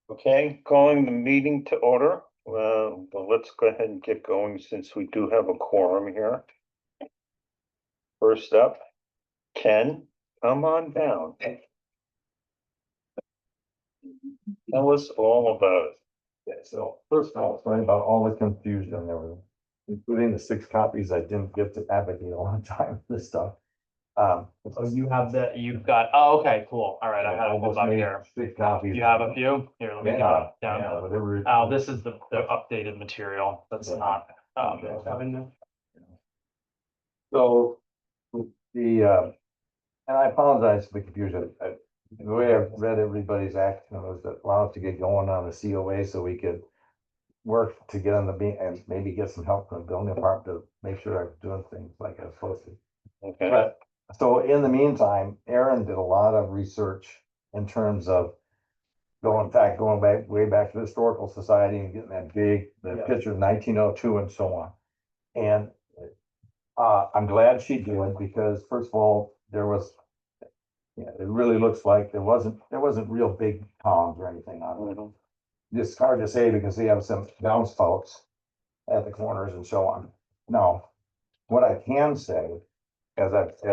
Okay, calling the meeting to order. Well, let's go ahead and get going since we do have a quorum here. First up, Ken, come on down. Tell us all about it. Yeah, so first of all, sorry about all the confusion there was, including the 6 copies I didn't get to Abigail on time, this stuff. Oh, you have you've got, oh, okay, cool. All right, I had it pulled up here. 6 copies. You have a few? Here, let me Yeah, go down. yeah, whatever. Oh, this is the updated material. That's not. So the and I apologize for the confusion. The way I read everybody's action was that allow us to get going on the COA so we could work to get on the beat and maybe get some help from the building department to make sure I'm doing things like I was supposed to. Okay, But so in the meantime, Aaron did a lot of research in terms of going back, way back to the Historical Society and getting that the picture of 1902 and so on. And I'm glad she did because first of all, there was, yeah, it really looks like there wasn't real big columns or anything on it. It's hard to say because they have some downspouts at the corners and so on. Now, what I can say, as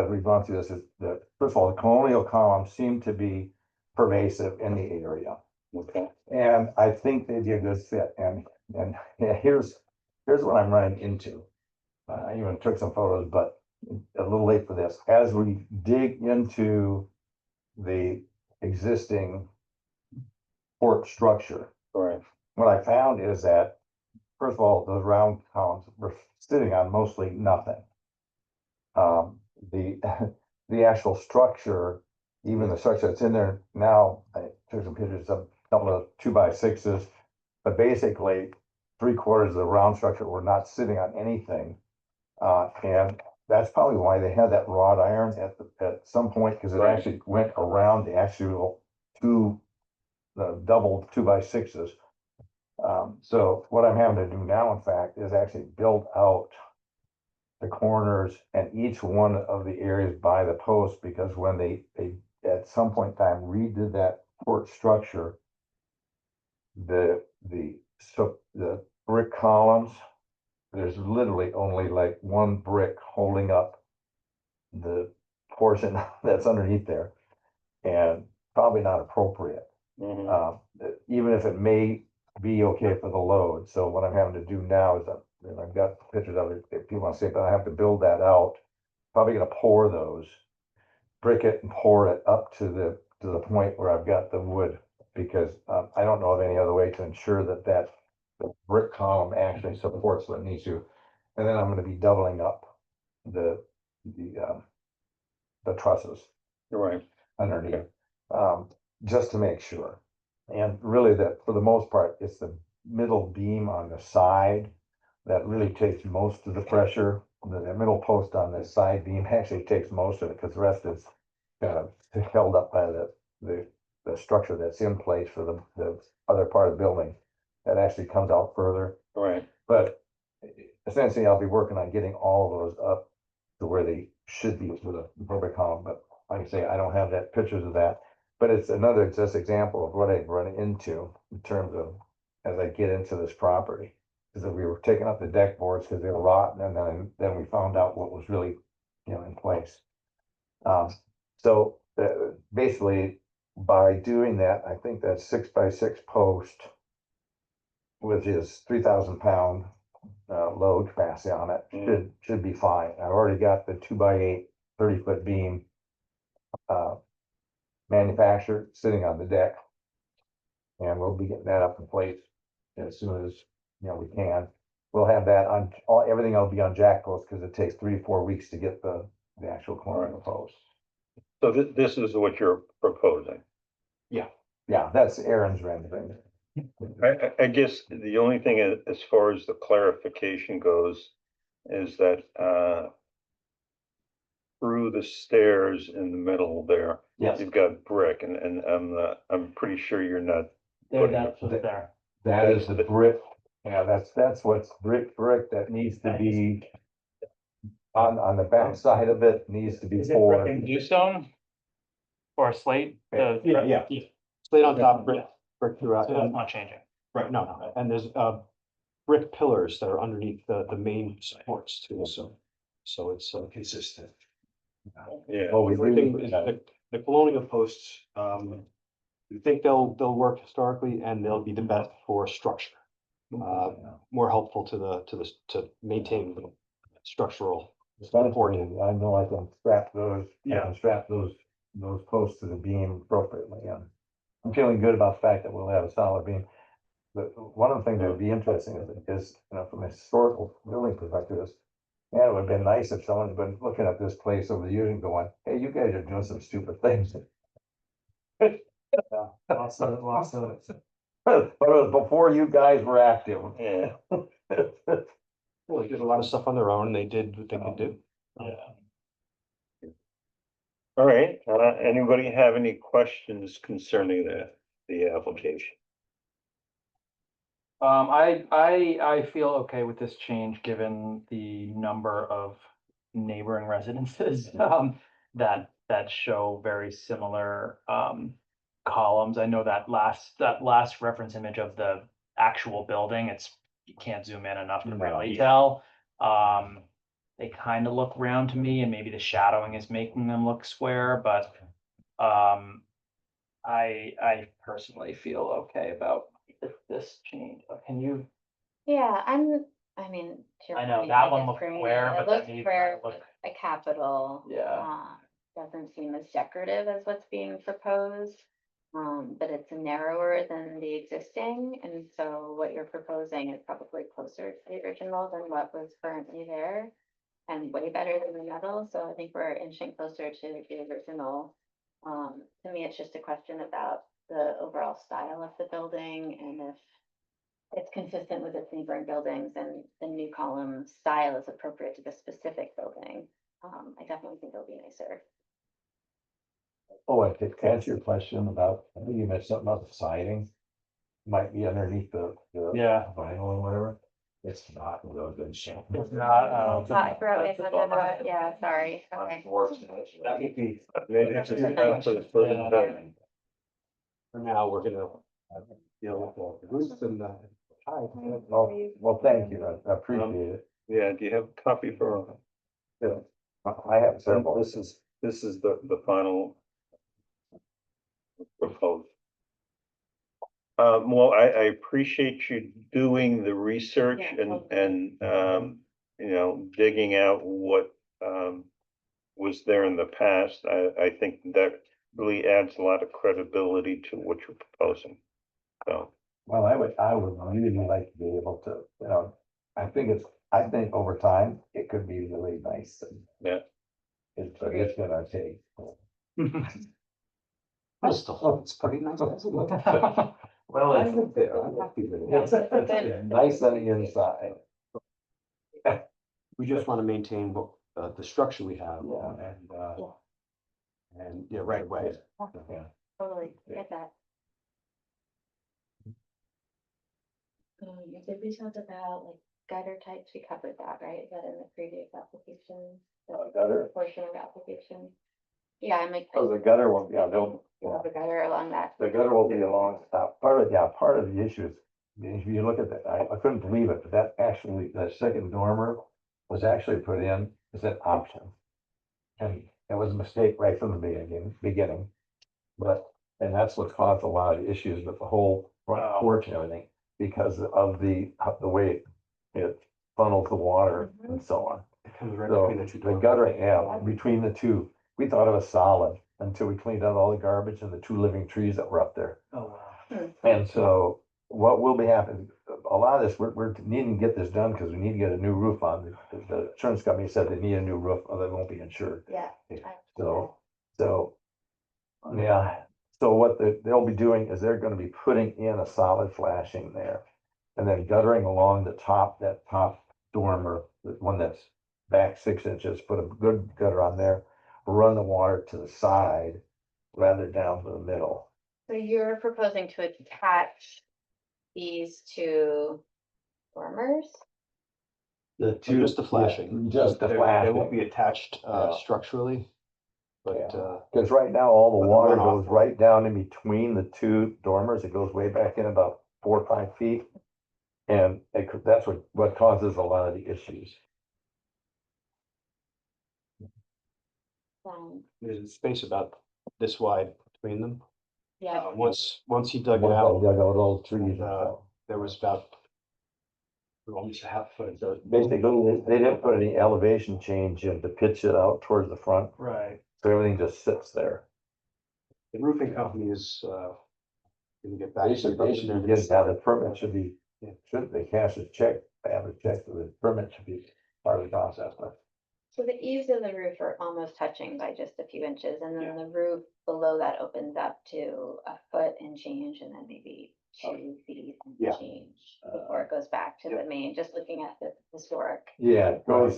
we've gone through this, is that first of all, the colonial columns seem to be pervasive in the area. okay, And I think they'd be a good fit. And yeah, here's what I'm running into. I even took some photos, but a little late for this. As we dig into the existing port structure, right, what I found is that, first of all, those round columns were sitting on mostly nothing. The the actual structure, even the structure that's in there now, I took some pictures of a couple of 2x6s, but basically 3/4 of the round structure were not sitting on anything. And that's probably why they had that wrought iron at some point, because it Right. actually went around the actual the double 2x6s. So what I'm having to do now, in fact, is actually build out the corners and each one of the areas by the post, because when they at some point in time redid that port structure, the brick columns, there's literally only like one brick holding up the portion that's underneath there, and probably not appropriate. mhm, Even if it may be okay for the load. So what I'm having to do now is and I've got pictures of it if you want to see it, but I have to build that out. Probably gonna pour those, brick it and pour it up to the point where I've got the wood, because I don't know of any other way to ensure that the brick column actually supports what it needs to. And then I'm gonna be doubling up the trusses right, underneath, just to make sure. And really that, for the most part, it's the middle beam on the side that really takes most of the pressure. The middle post on the side beam actually takes most of it, because the rest is kind of held up by the structure that's in place for the other part of the building that actually comes out further. right, But essentially, I'll be working on getting all of those up to where they should be with a appropriate column. But like I say, I don't have that pictures of that. But it's another just example of what I've run into in terms of as I get into this property. Because we were taking up the deck boards because they were rotten, and then we found out what was really, in place. So basically, by doing that, I think that 6x6 post, which is 3,000 pound load capacity on it, should be fine. I've already got the 2x8 30-foot beam manufactured sitting on the deck, and we'll be getting that up in place as soon as we can. We'll have that on everything will be on jack posts, because it takes 3 to 4 weeks to get the actual corner of the post. so this is what you're proposing. Yeah, that's Aaron's rendering. I guess the only thing as far as the clarification goes is that through the stairs in the middle there, Yes, you've got brick, and I'm pretty sure you're not. That's what's there. that is the brick. Yeah, that's what's brick that needs to be on the back side of it, needs to be Is it brick poured. and bluestone? Or slate? Yeah. Slate on top, brick brick throughout. So that's not changing. Right, no, and there's brick pillars that are underneath the main supports too, so it's consistent. Yeah, Well, we Everything do, is, the colonial posts, we think they'll work historically and they'll be the best for structure. More helpful to maintain the structural support. I know I can strap those, I Yeah. can strap those posts to the beam appropriately, and I'm feeling good about the fact that we'll have a solid beam. But one of the things that would be interesting is, you know, from a historical building perspective is, man, it would have been nice if someone had been looking at this place over the years and going, hey, you guys are doing some stupid things. Lots of. But it was before you guys were active. yeah. Well, they did a lot of stuff on their own and they did what they could do. All right, anybody have any questions concerning the application? I feel okay with this change, given the number of neighboring residences, that show very similar, columns. I know that last reference image of the actual building, you can't zoom in enough to really tell. They kind of look round to me, and maybe the shadowing is making them look square, but, I personally feel okay about this change. Can you? Yeah, I mean. to your I know, point, that like, one it's looked green, square, it but that looks needs to square look- with a capital. Yeah. Doesn't seem as decorative as what's being proposed. But it's narrower than the existing, and so what you're proposing is probably closer to the original than what was currently there. And way better than the metal, so I think we're inching closer to the original. To me, it's just a question about the overall style of the building and if it's consistent with its neighboring buildings and the new column style is appropriate to the specific building. I definitely think it'll be nicer. Oh, I could answer your question about, I think you mentioned something about the siding. Might be underneath the Yeah. vinyl or whatever. It's not in real good shape. It's not, I forgot what I said under the- yeah, sorry, okay. That would be, Maybe it's just for the further development. for now, we're gonna deal with the roots and the height. Well, thank you, I appreciate it. Yeah, do you have a copy for? Yeah. I have several. This is the final proposal. Well, I appreciate you doing the research Yeah, and, you know, digging out what, was there in the past. I think that really adds a lot of credibility to what you're proposing. So, Well, I would really like to be able to, you know, I think over time, it could be really nice. And yeah, it's gonna take. It's pretty nice. Well, I think there, I'm happy with Yeah, it. it's a good- Nice on the inside. We just wanna maintain what, the structure we have Yeah. and, yeah, right away. Yeah. Totally, get that. Did we talk about like gutter types? We covered that, right? Is that in the previous application? The Gutter, portion of the application? Yeah, I'm like, oh, the gutter will, yeah, they'll, yeah. the gutter along that. The gutter will be along, part of the issue is, if you look at that, I couldn't believe it, but that actually, that second dormer was actually put in as an option. And it was a mistake right from the beginning, but, and that's what caused a lot of issues with the whole front porch and everything, because of the way it funnels the water and so on. It comes right So between the two the doors. guttering, yeah, between the two, we thought it was solid until we cleaned out all the garbage and the two living trees that were up there. Oh, wow. And so what will be happening, a lot of this, we're needing to get this done because we need to get a new roof on. The insurance company said they need a new roof or they won't be insured. Yeah. So, yeah, so what they'll be doing is they're gonna be putting in a solid flashing there. And then guttering along that top dormer, the one that's back 6 inches, put a good gutter on there. Run the water to the side rather down to the middle. So you're proposing to attach these two dormers? The Just the flashing. Just the They flashing. won't be attached, Yeah. structurally. but, Cause right now, all the But the water runoff- goes right down in between the two dormers. It goes way back in about 4 or 5 feet. And that's what causes a lot of the issues. there's a space about this wide between them. Yeah, Once he dug it Dug out, out all trees and and, stuff. there was about almost a half foot. So Basically, they didn't put any elevation change in to pitch it out towards the front, Right. so everything just sits there. the roofing company is, gonna get back. They to should, the- they should get, now the permit should be, Yeah. should they cash a check, they have a check, so the permit should be part of the process, but. so the eaves of the roof are almost touching by just a few inches, and then the roof below that opens up to a foot and change, and then maybe 2 feet and Yeah. change before it goes back to the main, just looking at the historic. Yeah, it goes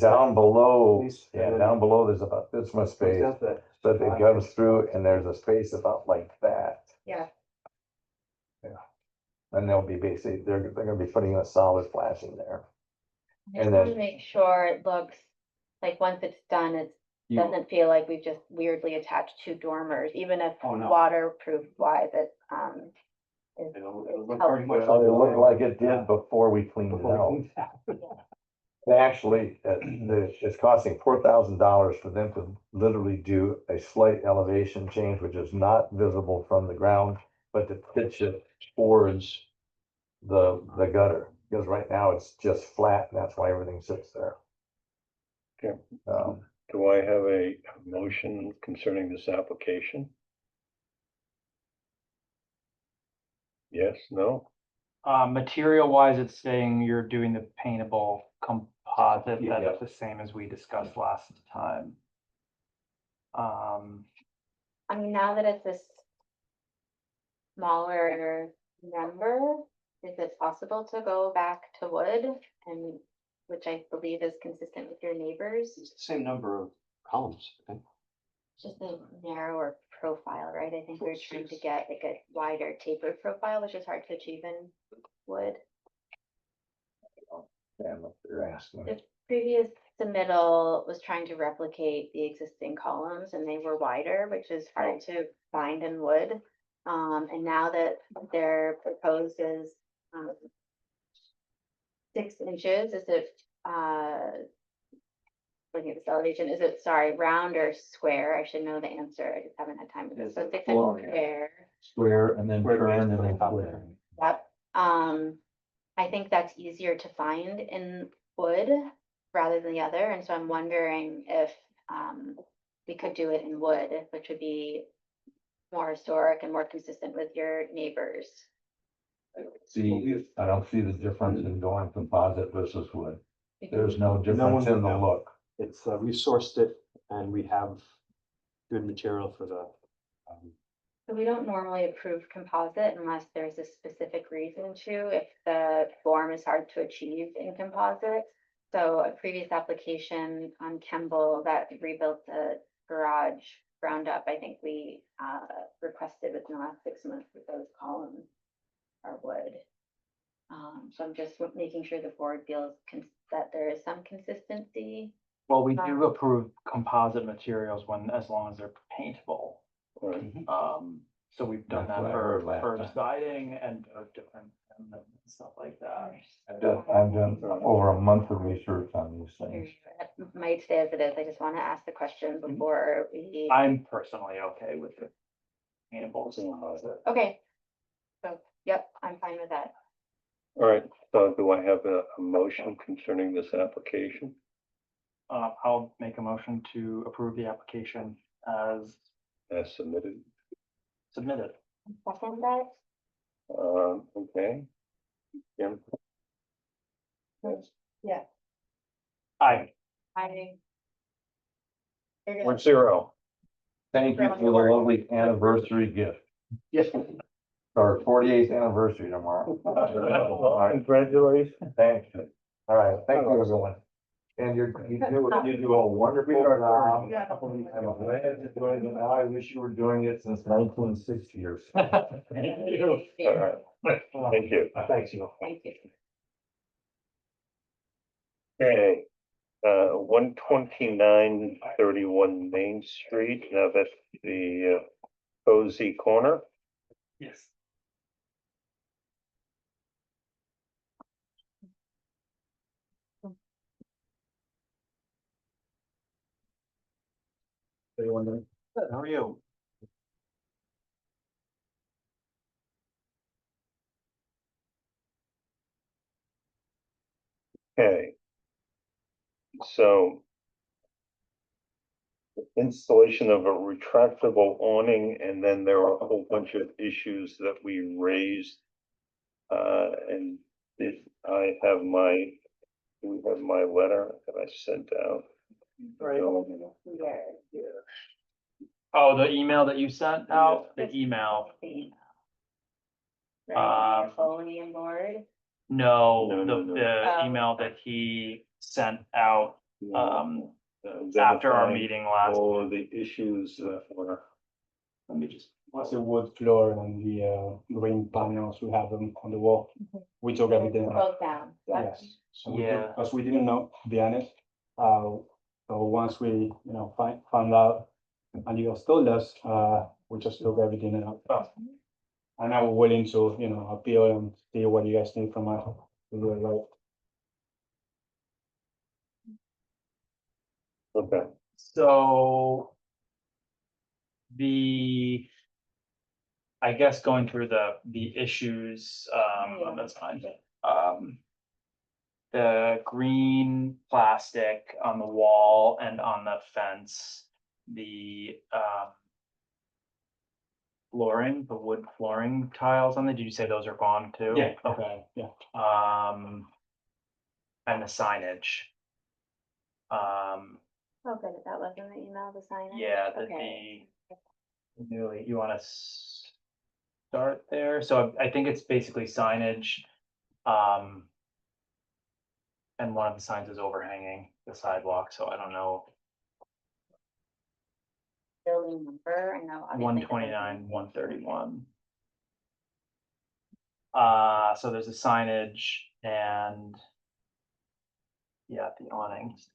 down below, yeah, down below, there's about this much space, but it comes through and there's a space about like that. Yeah. And they'll be basically, they're gonna be putting a solid flashing there. I just And wanna then- make sure it looks, like, once it's done, it doesn't feel like we've just weirdly attached 2 dormers, even if Oh, no. waterproof wise, it, is It'll look very much Well, it looked like it Yeah. did before we cleaned it Before we out. cleaned it out. Actually, it's costing $4,000 for them to literally do a slight elevation change, which is not visible from the ground, but to pitch it towards the gutter, because right now it's just flat, and that's why everything sits there. Okay. Um, Do I have a motion concerning this application? Yes, no? Material wise, it's saying you're doing the paintable composite, Yeah. that's the same as we discussed last time. I mean, now that it's this smaller number, is it possible to go back to wood? And, which I believe is consistent with your neighbors, It's the same number of columns, I think. just a narrower profile, right? I think we're trying to get like a wider tapered profile, which is hard to achieve in wood. and what they're asking. The previous submittal was trying to replicate the existing columns and they were wider, which is hard to find in wood. And now that their proposed is 6 inches, is it, looking at this elevation, is it, sorry, round or square? I should know the answer. I just haven't had time with this. So 6 Well, inches square. Square and then Square turn base and then on top flip. there. Yep. I think that's easier to find in wood rather than the other, and so I'm wondering if we could do it in wood, which would be more historic and more consistent with your neighbors. See, I don't see the difference in going composite versus wood. There's no one difference in would the know. look. It's, we sourced it and we have good material for the, So we don't normally approve composite unless there's a specific reason to, if the form is hard to achieve in composite. So a previous application on Kemble that rebuilt the garage ground up, I think we requested within the last 6 months that those columns are wood. So I'm just making sure the board feels that there is some consistency. Well, we do approve composite materials when, as long as they're paintable. Right. So we've done That's that what I for, heard last for time. siding and different and stuff like that. I've done over a month of research on these things. Might stay as it is. I just want to ask the question before we. I'm personally okay with the paintable composite. Okay. So, yep, I'm fine with that. All right, so do I have a motion concerning this application? I'll make a motion to approve the application as As submitted? submitted. Second that? Okay. Jim? Yeah. Aye. I. 1-0. Thank you for the lovely anniversary gift. yes, Our 48th anniversary tomorrow. Congratulations. Thank you. All right, thank you, everyone. And you do a wonderful job. Yeah. I'm glad you're doing it now. I wish you were doing it since 1960 or so. All right, thank you. thanks, you know. Thank you. Okay, 12931 Main Street, now that's the Cozy Corner. Yes. Everyone, How are you? Okay. So installation of a retractable awning, and then there are a whole bunch of issues that we raised. And I have my, we have my letter that I sent out. Right. Yeah. Oh, the email that you sent out, the email, The email. Right, Um, fully on board. no, No, no, no. the Oh. email that he sent out, after our Identifying meeting last. all of the issues that were. Let me just. what's the wood floor and the green panels, we have them on the wall. We took everything out. Both down, yeah. Yes, so we Yeah. because we didn't know, to be honest. So once we, found out, and you guys told us, we just took everything out. And now we're willing to, appeal and see what you guys need from us. To do it right. Okay, So. I guess going through the issues, Yeah. that's fine. The green plastic on the wall and on the fence, the, flooring, the wood flooring tiles on there, did you say those are gone too? Yeah. Okay. Yeah. And the signage. Oh, good, that was in the email, the sign. Yeah, Okay. Newly, you wanna start there? So I think it's basically signage. And one of the signs is overhanging the sidewalk, so I don't know, Building number, I know. obviously one the building- 29, 131. So there's a signage and. Yeah, the awnings,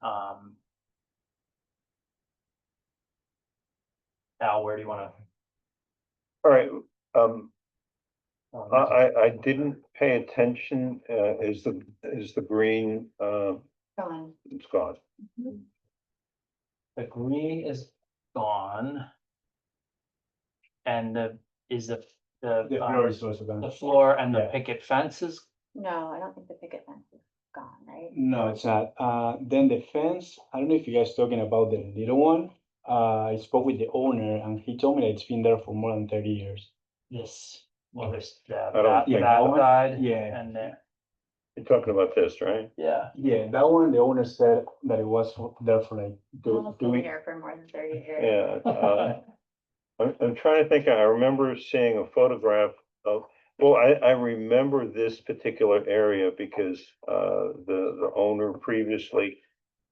Al, where do you wanna? all right, I didn't pay attention, is the green, Gone. it's gone. The green is gone. And is the, The floor is also the gone. floor and the Yeah. picket fence is, No, I don't think the picket fence is gone, right? No, it's not. Then the fence, I don't know if you guys talking about the little one. I spoke with the owner and he told me that it's been there for more than 30 years. this, well, there's the, I don't think that one? side. Yeah. And there, You're talking about this, right? yeah. Yeah, that one, the owner said that it was there for like Almost been doing. here for more than 30 years. Yeah, I'm trying to think, I remember seeing a photograph of, well, I remember this particular area because, the owner previously,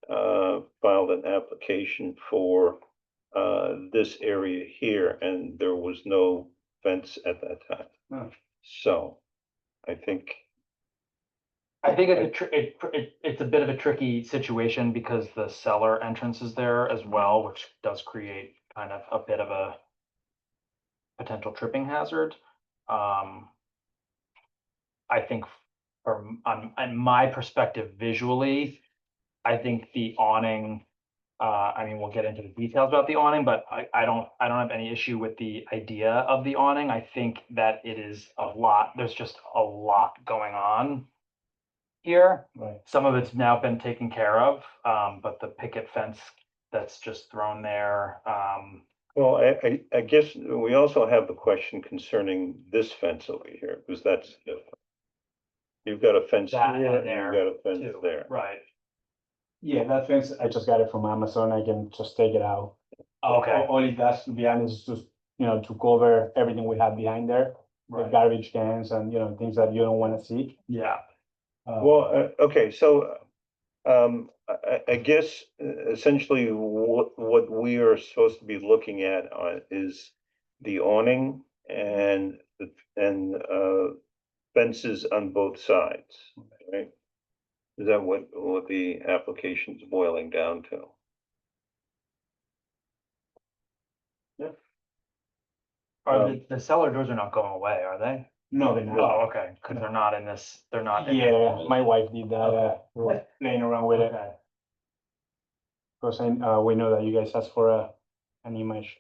filed an application for, this area here, and there was no fence at that time. Hmm. So, I think, I think it's a bit of a tricky situation because the cellar entrance is there as well, which does create kind of a bit of a potential tripping hazard. I think from, on my perspective visually, I think the awning, I mean, we'll get into the details about the awning, but I don't have any issue with the idea of the awning. I think that it is a lot, there's just a lot going on here. Right. Some of it's now been taken care of, but the picket fence that's just thrown there, well, I guess we also have the question concerning this fence over here, because that's different. You've got a fence That here, and and you've there, got a fence too. there. Right. Yeah, that fence, I just got it from Amazon. I can just take it out. Okay, All it does, to be honest, is just, to cover everything we have behind there. The right, garbage cans and, things that you don't want to see. yeah, Well, okay, so, I guess essentially what we are supposed to be looking at, is the awning and, fences on both sides, right? Is that what the application's boiling down to? Are Um, the cellar doors are not going away, are they? No, they're not. Oh, okay, because they're not in this, they're not. in this Yeah, proposal. my wife did that, Okay. playing around with it, Okay. because we know that you guys asked for an image.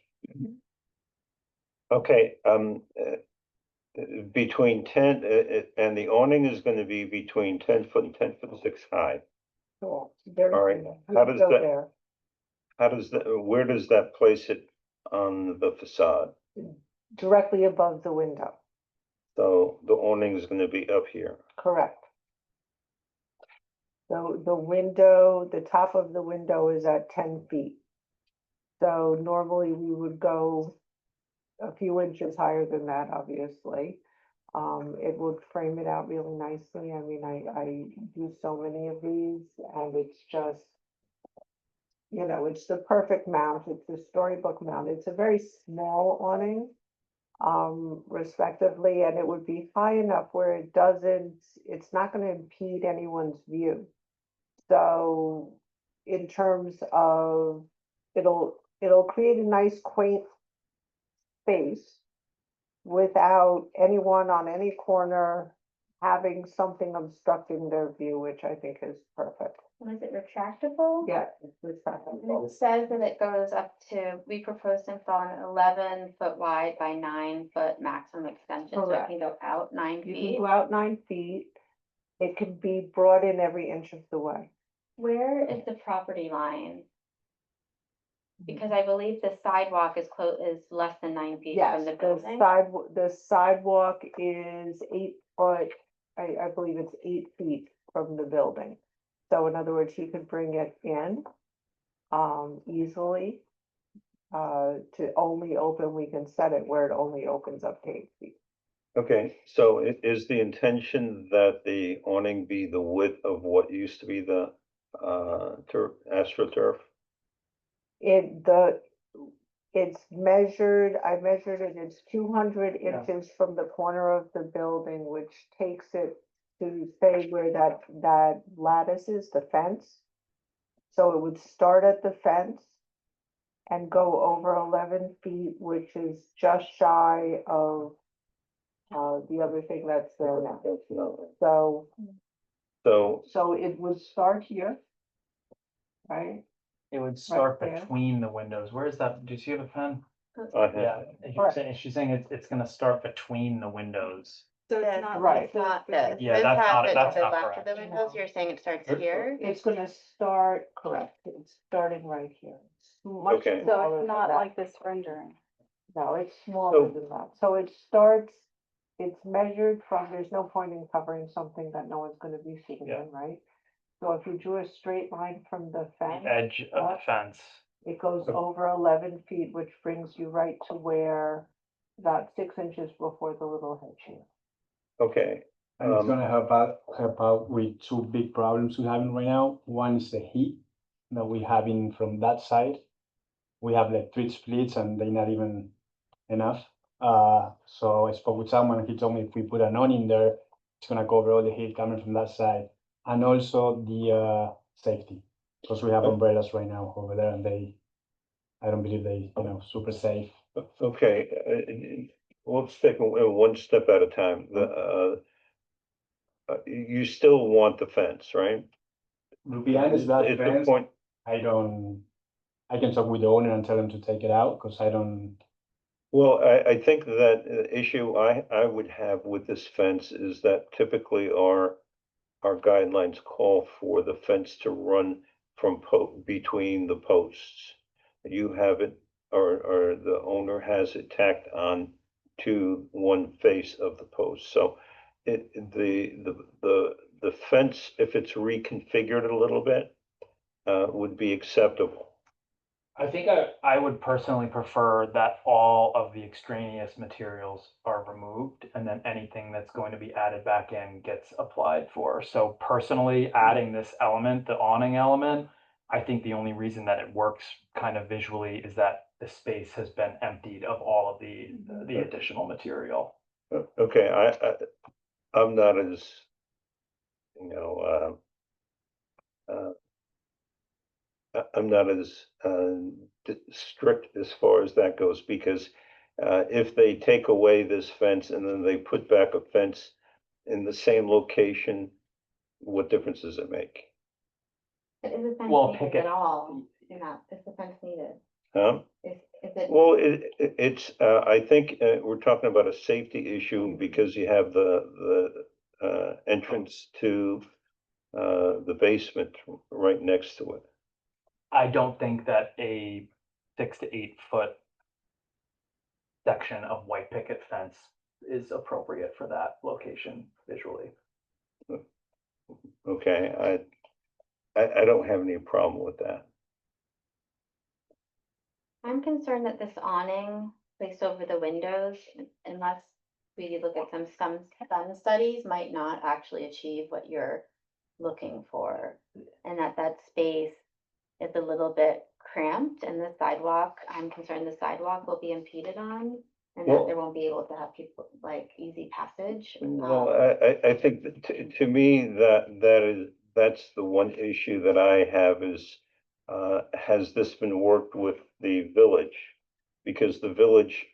Okay, between ten, and the awning is gonna be between 10 foot and 10 foot 6 high. Cool. Very All right, cool. how Good does to go that- there. How does that, where does that place it on the facade? Directly above the window, So the awning is gonna be up here. correct. The window, the top of the window is at 10 feet. So normally we would go a few inches higher than that, obviously. It would frame it out really nicely. I mean, I do so many of these and it's just, you know, it's the perfect mount. It's the storybook mount. It's a very small awning, respectively, and it would be high enough where it doesn't, it's not gonna impede anyone's view. So in terms of, it'll create a nice quaint space without anyone on any corner having something obstructing their view, which I think is perfect. Was it retractable? Yeah, it's retractable. It says that it goes up to, we proposed to install an 11 foot wide by 9 foot maximum extension, so it Correct. can go out 9 You can feet. go out 9 feet. It can be brought in every inch of the way. Where is the property line? Because I believe the sidewalk is less than 9 feet Yes, from the the building. the sidewalk is 8 foot, I believe it's 8 feet from the building. So in other words, he could bring it in, easily. To only open, we can set it where it only opens up to 8 feet. Okay, so is the intention that the awning be the width of what used to be the AstroTurf? It's measured, I measured it, it's 200 Yeah. inches from the corner of the building, which takes it to say where that lattice is, the fence. So it would start at the fence and go over 11 feet, which is just shy of the other thing that's there now. So, So, it would start here, right? It would start there. between the windows. Where is that? Do you see the pen? I have, Yeah, she's saying it's gonna start between the windows. So That's it's not, right. it's not this. Yeah, This that's has not- it to that's the not left of the correct. windows, you're saying it starts here? It's gonna start, correct, it's starting right here. It's much Okay. smaller So it's than not that. like this rendering. No, it's smaller So- than that. So it starts, it's measured from, there's no point in covering something that no one's gonna be seeing Yeah. in, right? So if you drew a straight line from the The fence, edge of the fence. it goes over 11 feet, which brings you right to where, about 6 inches before the little hedge here. okay, And it's gonna help out with two big problems we're having right now. One is the heat that we're having from that side. We have like 3 splits and they're not even enough. So I spoke with someone and he told me if we put an awning there, it's gonna cover all the heat coming from that side. And also the safety, because we have umbrellas right now over there and I don't believe they, super safe. okay, let's take it one step at a time. You still want the fence, right? To be honest, that It's the fence, point, I can talk with the owner and tell them to take it out, because I don't. well, I think that the issue I would have with this fence is that typically our guidelines call for the fence to run from between the posts. You have it, or the owner has it tacked on to one face of the post, so the fence, if it's reconfigured a little bit, would be acceptable. I think I would personally prefer that all of the extraneous materials are removed and then anything that's going to be added back in gets applied for. So personally, adding this element, the awning element, I think the only reason that it works kind of visually is that the space has been emptied of all of the additional material. Okay, I'm not as, you know, I'm not as strict as far as that goes, because if they take away this fence and then they put back a fence in the same location, what difference does it make? But is the fence Well, needed pick at it. all? Not, is the fence needed? Huh? Is it? Well, it's, I think, we're talking about a safety issue because you have the entrance to the basement right next to it. I don't think that a 6 to 8 foot section of white picket fence is appropriate for that location visually. Okay, I don't have any problem with that. I'm concerned that this awning placed over the windows, unless we look at some studies, might not actually achieve what you're looking for. And that space is a little bit cramped, and the sidewalk, I'm concerned the sidewalk will be impeded on. And that Well- there won't be able to have people like easy passage. Well, I think that to me, that's the one issue that I have is, has this been worked with the village? Because the village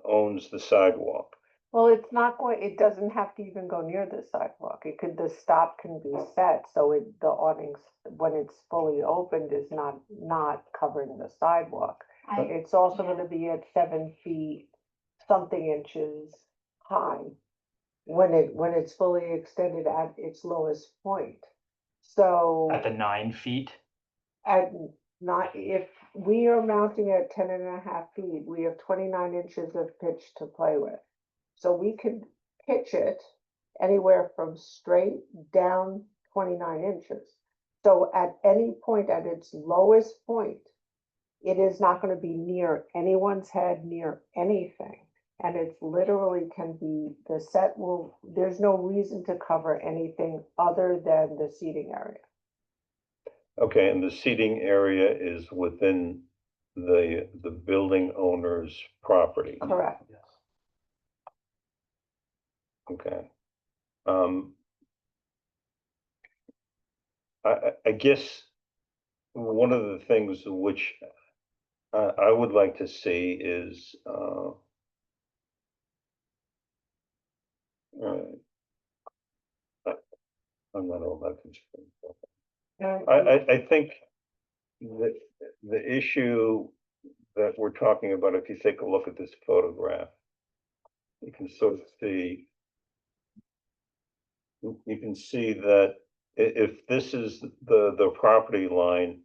owns the sidewalk. Well, it's not going, it doesn't have to even go near the sidewalk. It could, the stop can be set, so the awnings, when it's fully opened, is not covering the sidewalk. It's also Yeah. gonna be at 7 feet, something inches high. When it's fully extended at its lowest point. So. At the 9 feet, At not, if we are mounting at 10.5 feet, we have 29 inches of pitch to play with. So we could pitch it anywhere from straight down 29 inches. So at any point, at its lowest point, it is not gonna be near anyone's head, near anything. And it's literally can be, the set will, there's no reason to cover anything other than the seating area. Okay, and the seating area is within the building owner's property. Correct. yes. Okay. I guess one of the things which I would like to see is, I'm not all that concerned. I think that the issue that we're talking about, if you take a look at this photograph, you can sort of see, you can see that if this is the property line,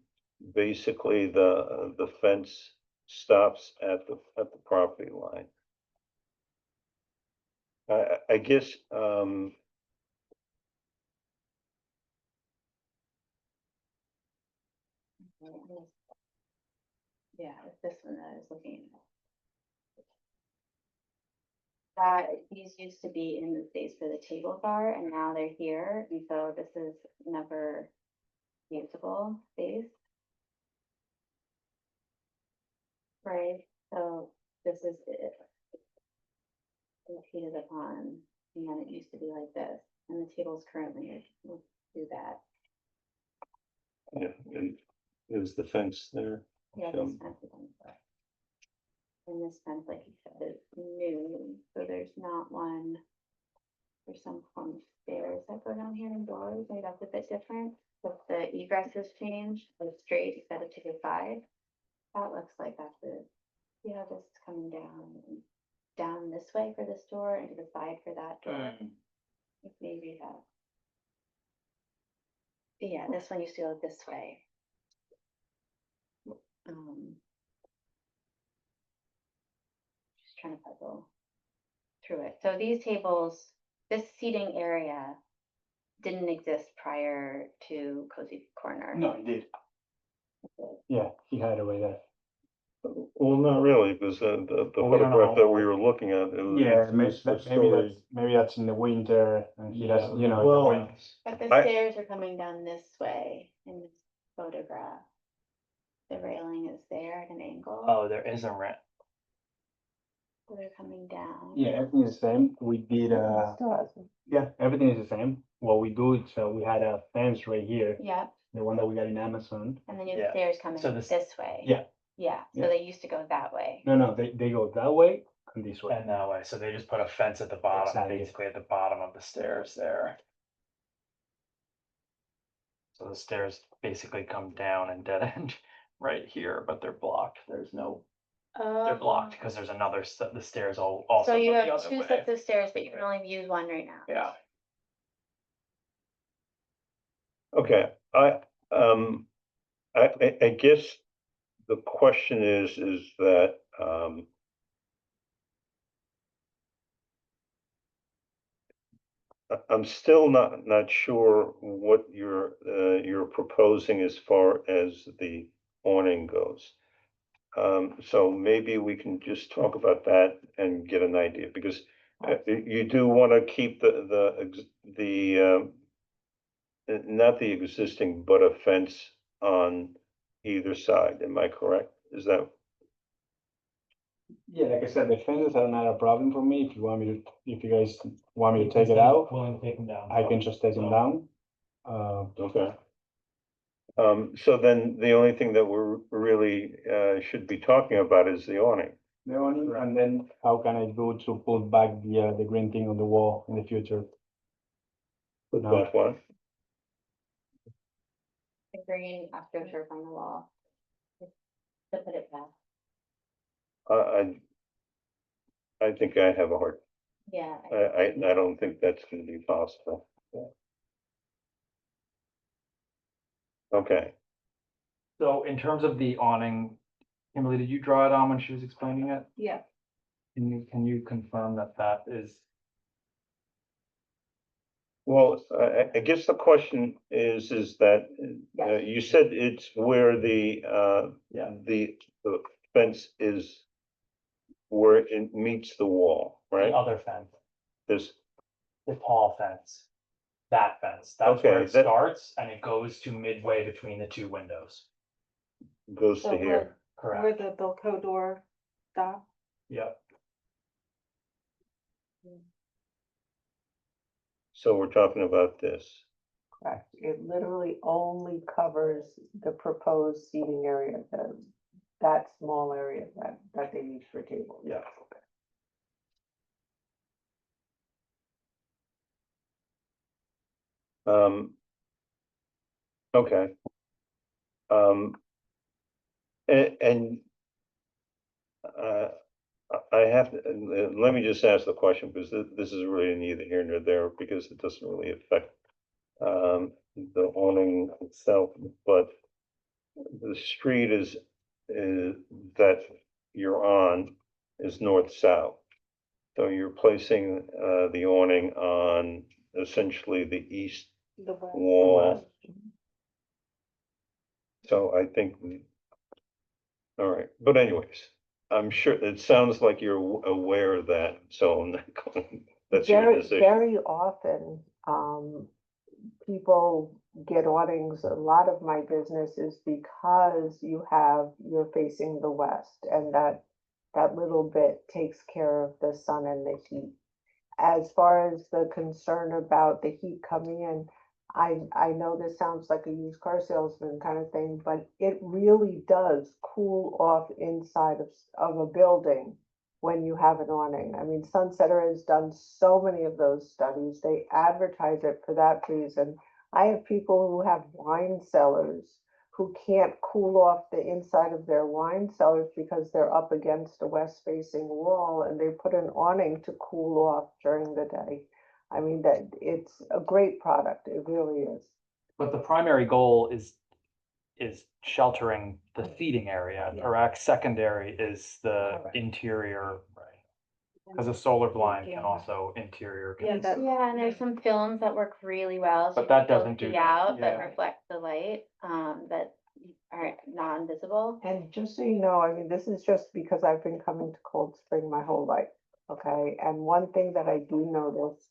basically the fence stops at the property line. I guess, Yeah, it's this one that I was looking at. These used to be in the space where the tables are, and now they're here, and so this is never usable space. Right, so this is it. Repeated upon, and then it used to be like this, and the tables currently will do that. yeah, and is the fence there? Yeah, So- this fence is on the side. And this fence, like you said, is new, so there's not one. There's some form of stairs that go down here and doors, maybe that's a bit different, but the egress has changed, so straight instead of to the side. That looks like that's it. Yeah, this is coming down this way for this door and to the side for that door. Maybe that. Yeah, this one used to go this way. Just trying to puzzle through it. So these tables, this seating area didn't exist prior to Cozy Corner. No, indeed. Yeah, he had it away there. Well, not really, because the Well, we don't know photograph how that we old. were looking at, it was. Yeah, it was the maybe story. that's in the winter and he doesn't, you know. in the Well, winter. But the I- stairs are coming down this way in this photograph. The railing is there at an angle. Oh, there is a rent. So they're coming down. Yeah, everything is the same. We did, Still hasn't. yeah, everything is the same. what we do, so we had a fence right here, Yeah, the one that we got in Amazon. and then you Yeah. have stairs coming So this this- way. Yeah. Yeah, so Yeah. they used to go that way. No, they go that way and this way. And that way, so they just put a fence at the bottom, Exactly. basically at the bottom of the stairs there. So the stairs basically come down and dead end right here, but they're blocked. There's no, they're blocked because there's another set, the stairs all also So go you the have other two way. sets of stairs, but you can only use one right now. Yeah. Okay, I guess the question is that, I'm still not sure what you're proposing as far as the awning goes. So maybe we can just talk about that and get an idea, because you do wanna keep not the existing, but a fence on either side, am I correct? Is that, Yeah, like I said, the fences are not a problem for me. If you guys want me to take it out, Willing to take them down. I can just take them down. okay? So then the only thing that we're really, should be talking about is the awning. The awning, and then how can I do to pull back the green thing on the wall in the future? Put No. that one. The green astroturf on the wall. To put it back. I think I have a hard, Yeah. I don't think that's gonna be possible. Okay, So in terms of the awning, Kimberly, did you draw it on when she was explaining it? Yeah. Can you confirm that that is, well, I guess the question is that, Yes. you said it's where Yeah. the fence is where it meets the wall, the right? other fence, This, the tall fence? That fence, that's where Okay, it that- starts and it goes to midway between the two windows. goes to here. Correct. the Bilco door stop. Yep. So we're talking about this. Correct. It literally only covers the proposed seating area, that small area that they use for tables. Yeah. Okay. And, I have to, let me just ask the question, because this is really neither here nor there, because it doesn't really affect, the awning itself, but the street is that you're on is north-south. So you're placing, the awning on essentially the east The west. wall. So I think, all right, but anyways, I'm sure, it sounds like you're aware of that, so I'm not going, that's your Very, decision. very often, people get awnings. A lot of my business is because you're facing the west, and that little bit takes care of the sun and the heat. As far as the concern about the heat coming in, I know this sounds like a used car salesman kind of thing, but it really does cool off inside of a building when you have an awning. I mean, Sunsetter has done so many of those studies. They advertise it for that reason. I have people who have wine cellars who can't cool off the inside of their wine cellars because they're up against a west-facing wall, and they put an awning to cool off during the day. I mean, that it's a great product. It really is. But the primary goal is sheltering the seating area, Yeah. correct? Secondary is the Correct. interior, because a solar blind can Yeah. also interior. Yeah, that- Yeah, and there's some films that work really well. so But you that can doesn't do see that, out, that yeah. reflect the light, that are non-visible. And just so you know, I mean, this is just because I've been coming to Cold Spring my whole life, okay? And one thing that I do notice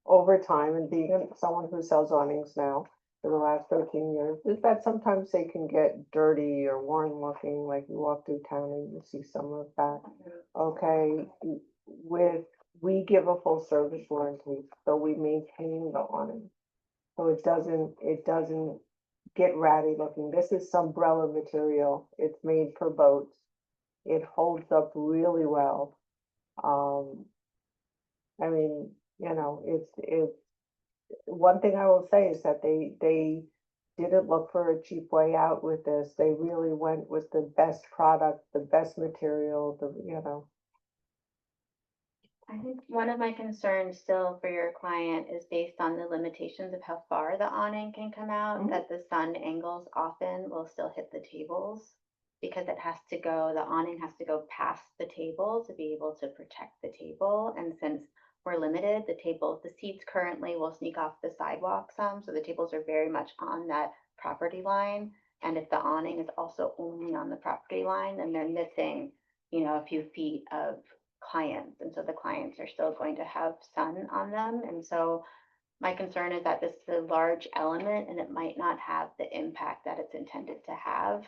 over time, and being someone who sells awnings now for the last 13 years, is that sometimes they can get dirty or worn looking, like you walk through town and you see some of that. Okay, we give a full service warranty, so we maintain the awning. So it doesn't get ratty looking. This is umbrella material. It's made for boats. It holds up really well. I mean, it's, one thing I will say is that they didn't look for a cheap way out with this. They really went with the best product, the best material, I think one of my concerns still for your client is based on the limitations of how far the awning can come out, Mhm. that the sun angles often will still hit the tables. Because it has to go, the awning has to go past the table to be able to protect the table. And since we're limited, the seats currently will sneak off the sidewalk some, so the tables are very much on that property line. And if the awning is also only on the property line, then they're missing, a few feet of clients, and so the clients are still going to have sun on them. And so my concern is that this is a large element and it might not have the impact that it's intended to have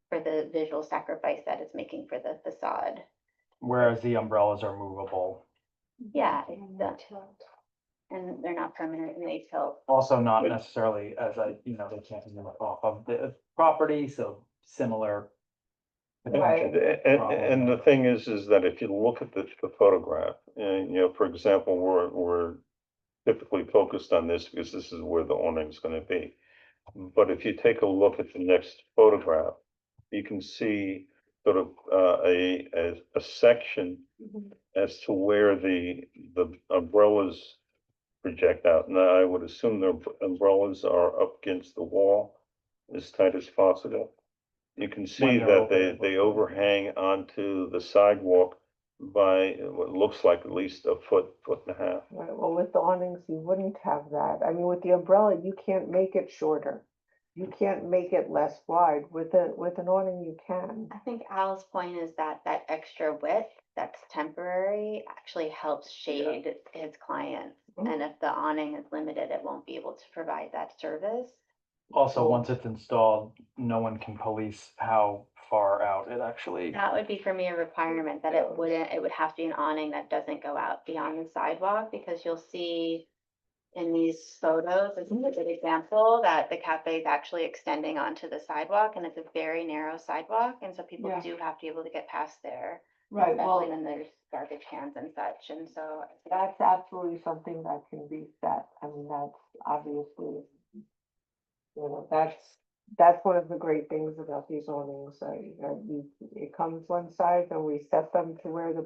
for the visual sacrifice that it's making for the facade. Whereas the umbrellas are movable. Yeah, and they're not permanent and they tilt. Also not necessarily as they can't move off of the property, so similar. Right. And the thing is that if you look at the photograph, and, for example, we're typically focused on this because this is where the awning is gonna be. But if you take a look at the next photograph, you can see sort of, a section as to where the umbrellas project out. Now, I would assume the umbrellas are up against the wall as tight as possible. You can see they're that over, they overhang onto the sidewalk by what looks like at least a foot, foot and a half. Right, well, with the awnings, you wouldn't have that. I mean, with the umbrella, you can't make it shorter. You can't make it less wide. With an awning, you can. I think Al's point is that that extra width that's temporary actually helps shade his clients. Mhm. And if the awning is limited, it won't be able to provide that service. Also, once it's installed, no one can police how far out it actually. That would be for me a requirement that it would have to be an awning that doesn't go out beyond the sidewalk, because you'll see in these photos, this is a good example that the cafe is actually extending onto the sidewalk and it's a very narrow sidewalk. And so people Yeah. do have to be able to get past there, Right, well, especially when there's garbage cans and such. And so that's absolutely something that can be set. I mean, that's obviously, that's one of the great things about these awnings. It comes one size and we set them to where the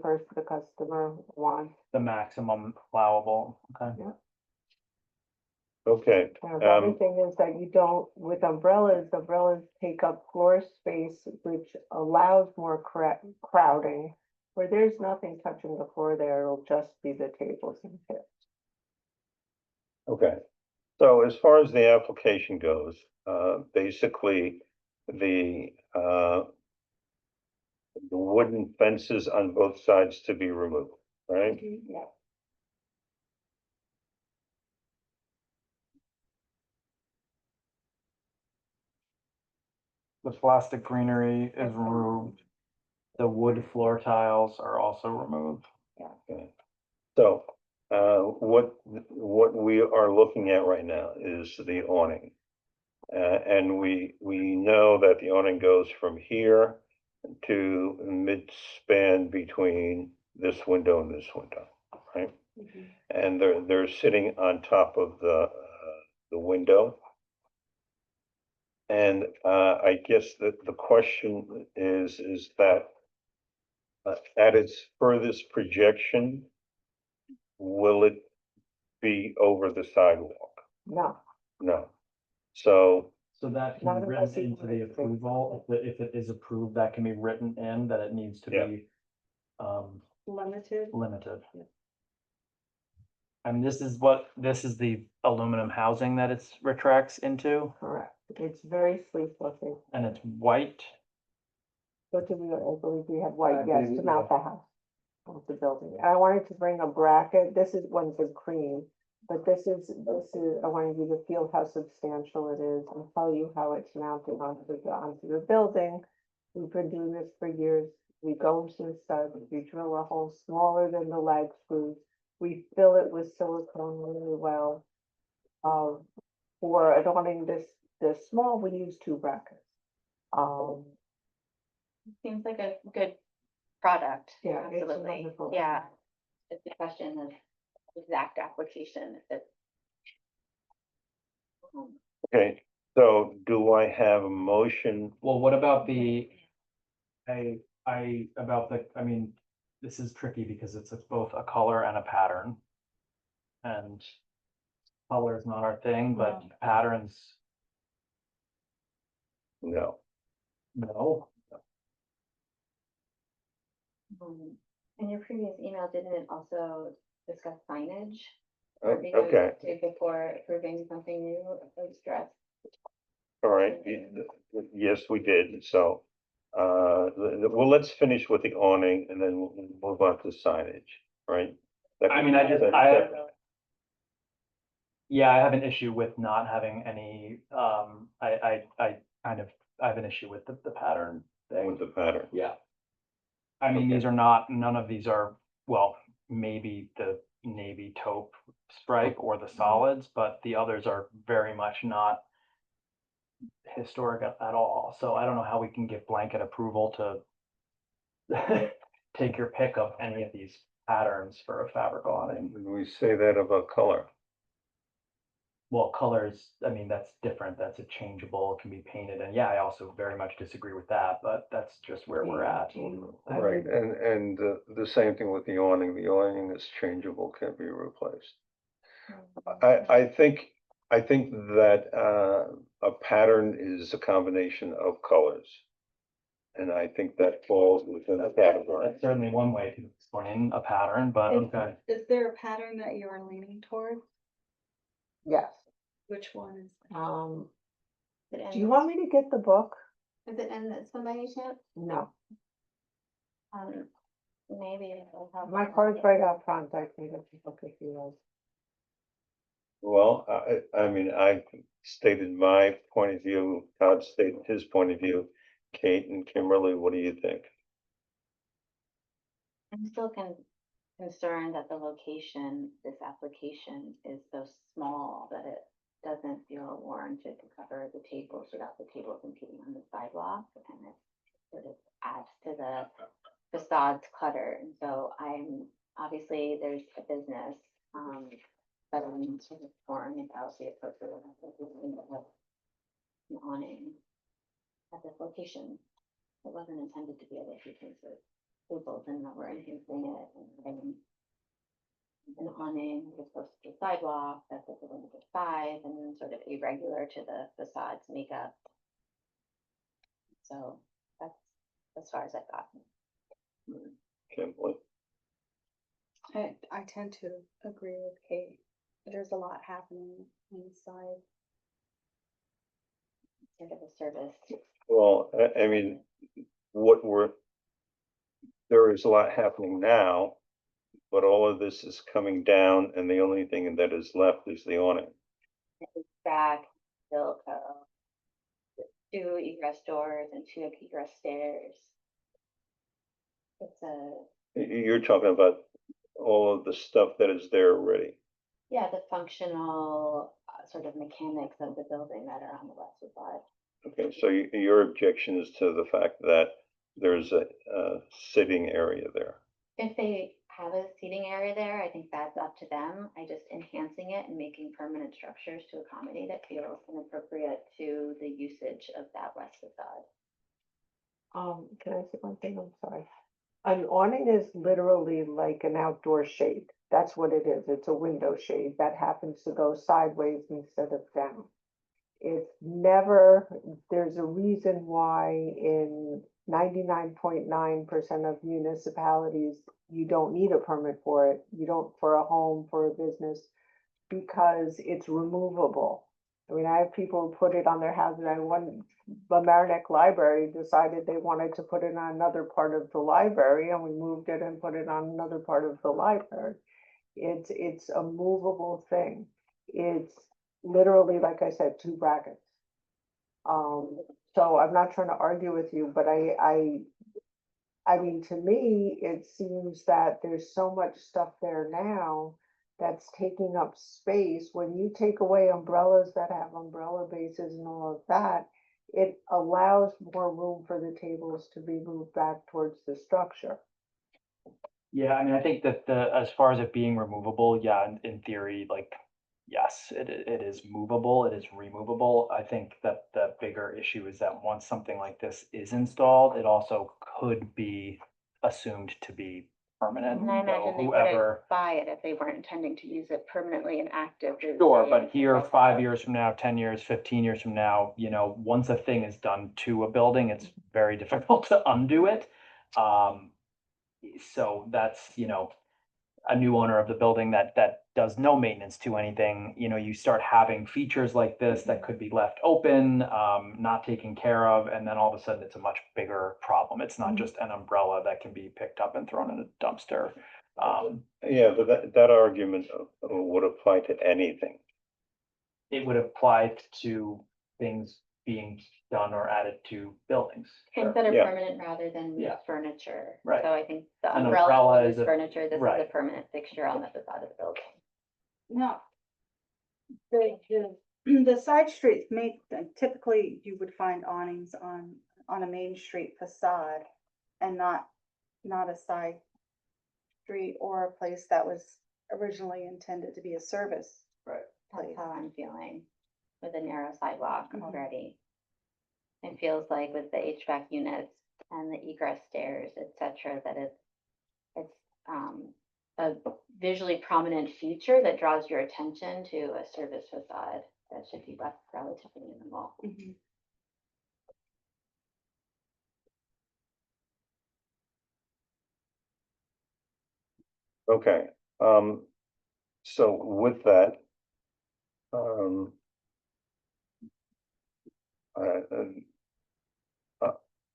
customer wants. The maximum allowable, okay? Okay, The other thing is that you don't, with umbrellas take up floor space, which allows more crowding. Where there's nothing touching the floor there, it'll just be the tables and chairs. okay. So as far as the application goes, basically, the wooden fences on both sides to be removed, right? Yeah. The plastic greenery is removed. The wood floor tiles are also removed. Okay. So, what we are looking at right now is the awning. And we know that the awning goes from here to mid-span between this window and this window, right? And they're sitting on top of the window. And, I guess that the question is that, at its furthest projection, will it be over the sidewalk? No, No. So, So that can Not be unless written you into the want it. approval, if it is approved, that can be written in, that it needs to Yeah. be limited. limited. And this is the aluminum housing that it retracts into, Correct. It's very sleek looking. and it's white. But I believe we had white, I yes, believe to it, mount the house. Of the building. I wanted to bring a bracket. This is one's in cream. But this is, I wanted you to feel how substantial it is and tell you how it's mounted onto the building. We've been doing this for years. We go into the stud, we drill a hole smaller than the lag screws. We fill it with silicone really well. for an awning this small, we use 2 brackets. Seems like a good product. Yeah, it's a Absolutely. wonderful Yeah. product. It's a question of exact application, if it's. Okay, so do I have a motion? Well, what about I mean, this is tricky because it's both a color and a pattern. And color is not our thing, but patterns, No. no. In your previous email, didn't it also discuss signage? Oh, Are we going okay, to, before approving something new, address? all right. Yes, we did. So, well, let's finish with the awning and then we'll move on to signage, right? I mean, yeah, I have an issue with not having any, I have an issue with the pattern With thing. the pattern. Yeah. I mean, these are not, none of these are, well, maybe the navy taupe stripe or the solids, but the others are very much not historic at all. So I don't know how we can give blanket approval to take your pick of any of these patterns for a fabric awning. We say that about color. Well, colors, I mean, that's different. That's a changeable, can be painted. And yeah, I also very much disagree with that, but that's just where we're at. I Right, would- and the same thing with the awning. The awning is changeable, can be replaced. I think that a pattern is a combination of colors. And I think that falls within the category. That's certainly one way to explain a pattern, but Is- okay. Is there a pattern that you are leaning toward? Yes, Which one is? do you want me to get the book? Is it in this one by any chance? No, Maybe. it'll help. my card's right out front, I can get the book if you like. Well, I mean, I stated my point of view, Todd stated his point of view. Kate and Kimberly, what do you think? I'm still concerned that the location, this application is so small that it doesn't feel warranted to cover the tables without the tables competing on the sidewalk, and it sort of adds to the facade's clutter. And so obviously there's a business, but I'm sort of torn about the appropriate of an awning at this location. It wasn't intended to be a location for tables, and now we're enhancing it and having an awning as opposed to the sidewalk, that's a little bit size and sort of irregular to the facade's makeup. So that's as far as I've gotten. Kimberly? I tend to agree with Kate. There's a lot happening inside. Sort of a service. Well, I mean, there is a lot happening now, but all of this is coming down and the only thing that is left is the awning. Back, built, 2 egress doors and 2 egress stairs. It's You're talking about all of the stuff that is there already. yeah, the functional sort of mechanics of the building that are on the west side. Okay, so your objection is to the fact that there's a sitting area there. If they have a seating area there, I think that's up to them. I just enhancing it and making permanent structures to accommodate it feels inappropriate to the usage of that west facade. Can I say one thing? I'm sorry. An awning is literally like an outdoor shade. That's what it is. It's a window shade that happens to go sideways instead of down. It's never, there's a reason why in 99.9% of municipalities, you don't need a permit for it. You don't for a home, for a business, because it's removable. I mean, I have people put it on their house, and the Mamaroneck Library decided they wanted to put it on another part of the library, and we moved it and put it on another part of the library. It's a movable thing. It's literally, like I said, 2 brackets. So I'm not trying to argue with you, but I mean, to me, it seems that there's so much stuff there now that's taking up space, when you take away umbrellas that have umbrella bases and all of that, it allows more room for the tables to be moved back towards the structure. Yeah, I mean, I think that as far as it being removable, yeah, in theory, like, yes, it is movable, it is removable. I think that the bigger issue is that once something like this is installed, it also could be assumed to be permanent. And I So imagine they whoever, wouldn't buy it if they weren't intending to use it permanently and actively. sure, but here, 5 years from now, 10 years, 15 years from now, once a thing is done to a building, it's very difficult to undo it. So that's, a new owner of the building that does no maintenance to anything, you start having features like this that could be left open, not taken care of, and then all of a sudden it's a much bigger problem. It's not just an umbrella that can be picked up and thrown in a dumpster. Yeah, but that argument would apply to anything. It would apply to things being done or added to buildings. Things Sure. that are Yeah. permanent rather than Yeah. furniture. Right. So I think the An umbrella umbrella is is a- furniture, this is a right. permanent fixture on the facade of the building. No. The side streets typically you would find awnings on a main street facade and not a side street or a place that was originally intended to be a service. Right. That's how I'm feeling with a narrow sidewalk Mhm. already. It feels like with the HVAC units and the egress stairs, et cetera, that it's a visually prominent feature that draws your attention to a service facade that should be left relatively minimal. Mhm. Okay, so with that, um,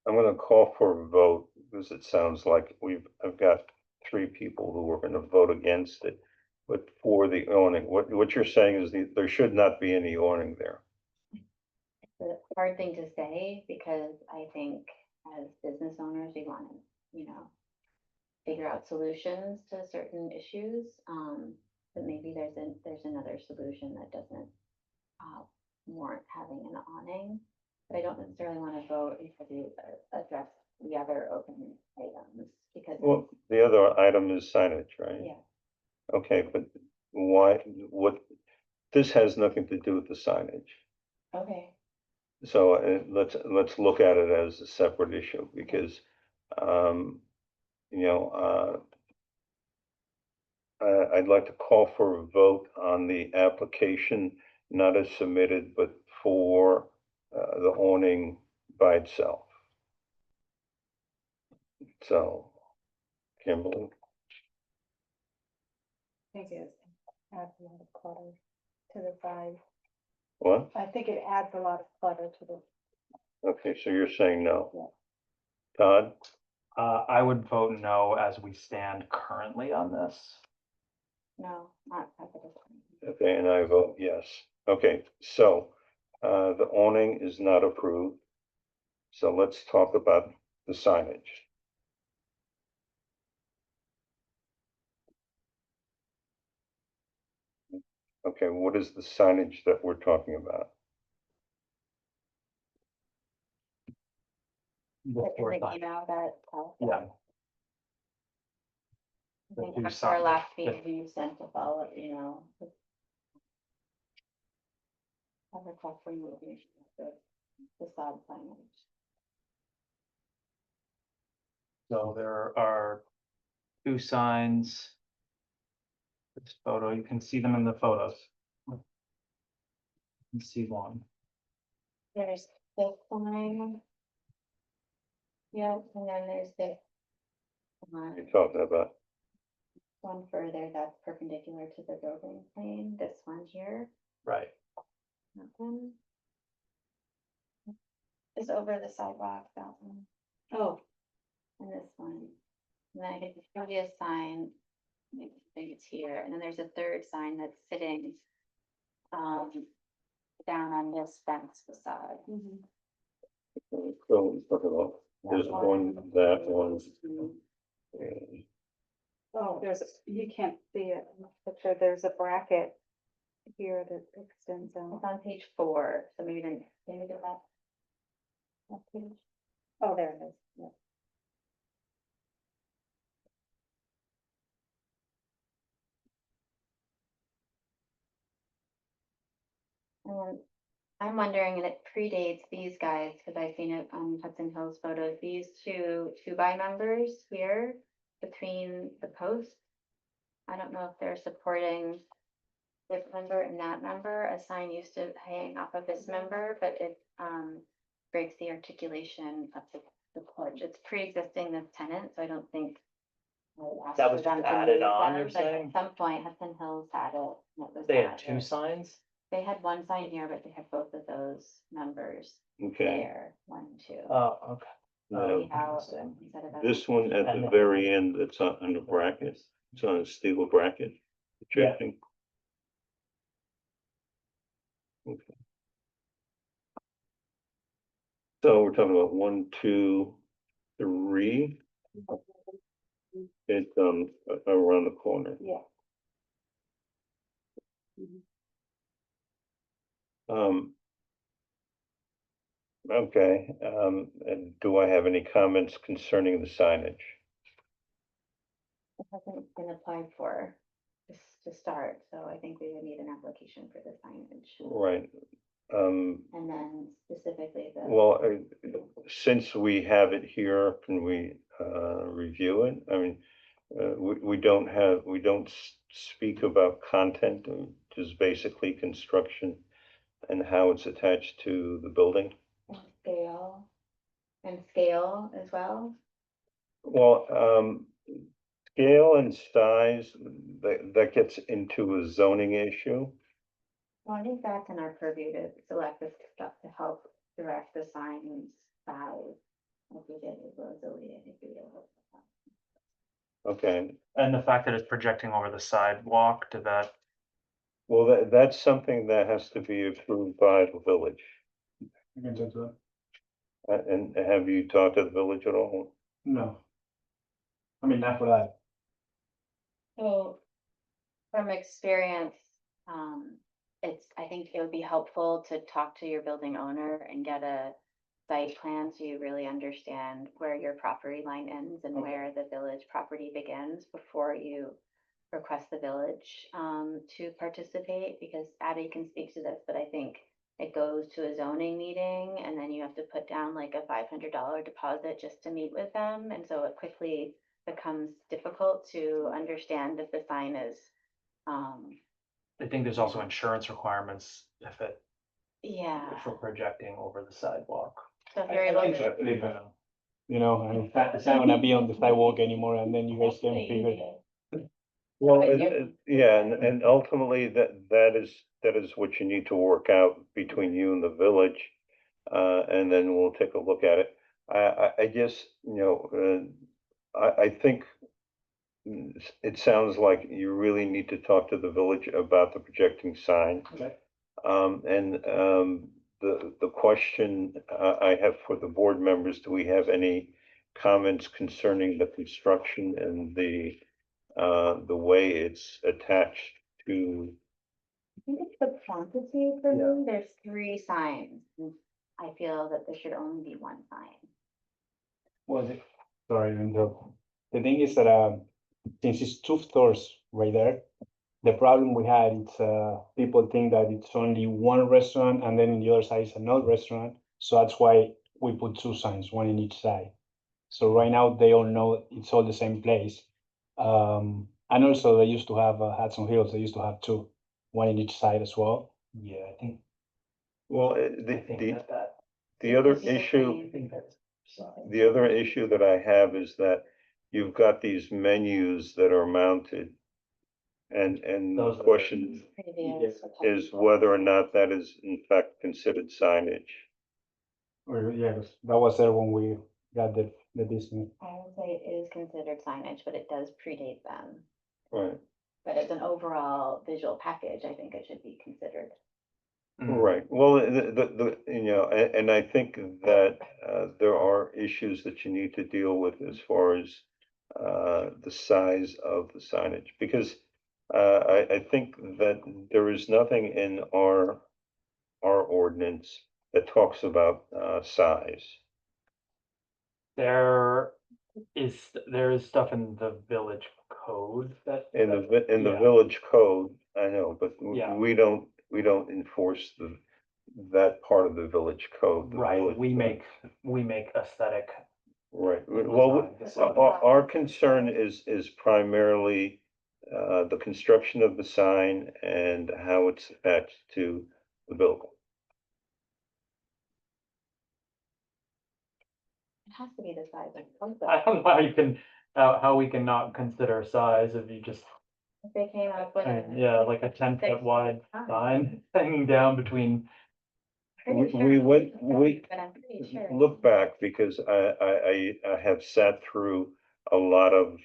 I'm gonna call for a vote, because it sounds like I've got three people who are gonna vote against it. But for the awning, what you're saying is there should not be any awning there. It's a hard thing to say because I think as business owners, we want to, figure out solutions to certain issues. But maybe there's another solution that doesn't warrant having an awning. But I don't necessarily want to vote until we address the other open items because, Well, the other item is signage, right? yeah, Okay, but why, this has nothing to do with the signage. okay. So let's look at it as a separate issue because, you know, I'd like to call for a vote on the application, not as submitted, but for the awning by itself. So, Kimberly, I think it adds a lot of clutter to the side. what? I think it adds a lot of clutter to the. Okay, so you're saying no. Yeah. Todd, I would vote no as we stand currently on this. No, not precedent. okay, and I vote yes. Okay, so the awning is not approved. So let's talk about the signage. Okay, what is the signage that we're talking about? The In floor the sign. email that, Yeah. I The think two after our signs. last The- meeting, you sent a follow, a request for you the facade signage. So there are two signs. This photo, you can see them in the photos. You can see one. There's this sign. Yeah, and then there's this You're one, talking about, one further that's perpendicular to the building plane, this one here, Right. that one. Is over the sidewalk, that one. Oh. And this one. And then I think the previous sign, I think it's here, and then there's a third sign that's sitting down on this fence facade. so, there's one, that one. Two. and Oh, you can't see it in the picture, there's a bracket here that extends out. It's on page 4, so maybe then, can you do that? That page? Oh, there it is. Yeah. And I'm wondering, and it predates these guys, because I've seen it on Hudson Hills photos, these two by members here between the posts. I don't know if they're supporting this member and that member. A sign used to hang off of this member, but it breaks the articulation of the porch. It's pre-existing this tenant, so I don't think I would ask That for was them just to added move on, them, you're but saying? At some point Hudson Hills had it. And it was They had two added. signs? They had one sign here, but they had both of those members Okay. there, 1, 2. Oh, okay. Now, See how interesting. instead of this one at And the then- very end, it's on the bracket, it's on a steel bracket. Projecting. Okay. So we're talking about 1, 2, 3. It's around the corner. Yeah. Um. Okay, and do I have any comments concerning the signage? It hasn't been applied for to start, so I think we would need an application for the signage. Right, And then specifically the. well, since we have it here, can we, review it? I mean, we don't speak about content, just basically construction and how it's attached to the building. And scale as well. Well, scale and size, that gets into a zoning issue. Well, I think that's in our purview to select this stuff to help direct the signs size. Like we did with Rosalie, I think we did. Okay, And the fact that it's projecting over the sidewalk, did that, well, that's something that has to be approved by the village. You can talk to them? And have you talked to the village at all? No. I mean, not for that. So, from experience, I think it would be helpful to talk to your building owner and get a site plan so you really understand where your property line ends and where the village property begins before you request the village, to participate, because Addie can speak to this, but I think it goes to a zoning meeting and then you have to put down like a $500 deposit just to meet with them, and so it quickly becomes difficult to understand if the sign is, I think there's also insurance requirements if yeah. we're projecting over the sidewalk. So if you're able to. You know, and it's not gonna be on the sidewalk anymore, and then you guys can figure it. Well, But yeah, and ultimately that is what you need to work out between you and the village. And then we'll take a look at it. I guess, I think it sounds like you really need to talk to the village about the projecting sign. Okay. The question I have for the board members, do we have any comments concerning the construction and the way it's attached to? I think it's the quantity for me. There's 3 signs. And I feel that there should only be 1 sign. Sorry to interrupt. The thing is that, since it's 2 stores right there, the problem we had is, people think that it's only 1 restaurant and then in the other side is another restaurant. So that's why we put 2 signs, 1 in each side. So right now they all know it's all the same place. And also they used to have, Hudson Hills, they used to have 2, 1 in each side as well. Yeah, I think, Well, I think that. the other Could be the issue. same. I think that's. The other issue that I have is that you've got these menus that are mounted. And Those the are- question Previous. is whether or not that is in fact considered signage. Or, yeah, 'cause that was there when we got the business. I would say it is considered signage, but it does predate them. Right, But as an overall visual package, I think it should be considered. right. Well, and I think that there are issues that you need to deal with as far as the size of the signage, because I think that there is nothing in our ordinance that talks about size. There there is stuff in the village code that. In in the yeah. village code, I know, but Yeah. we don't enforce that part of the village code. The Right, village code. we make aesthetic. Right, well, design. our concern is primarily the construction of the sign and how it's attached to the building. It has to be the size of I don't know how you can, how we can not consider size if you just, If they came up with. yeah, like a 10-foot wide sign hanging down between. Pretty sure We it's went, okay, but I'm pretty sure. look back, because I have sat through a lot of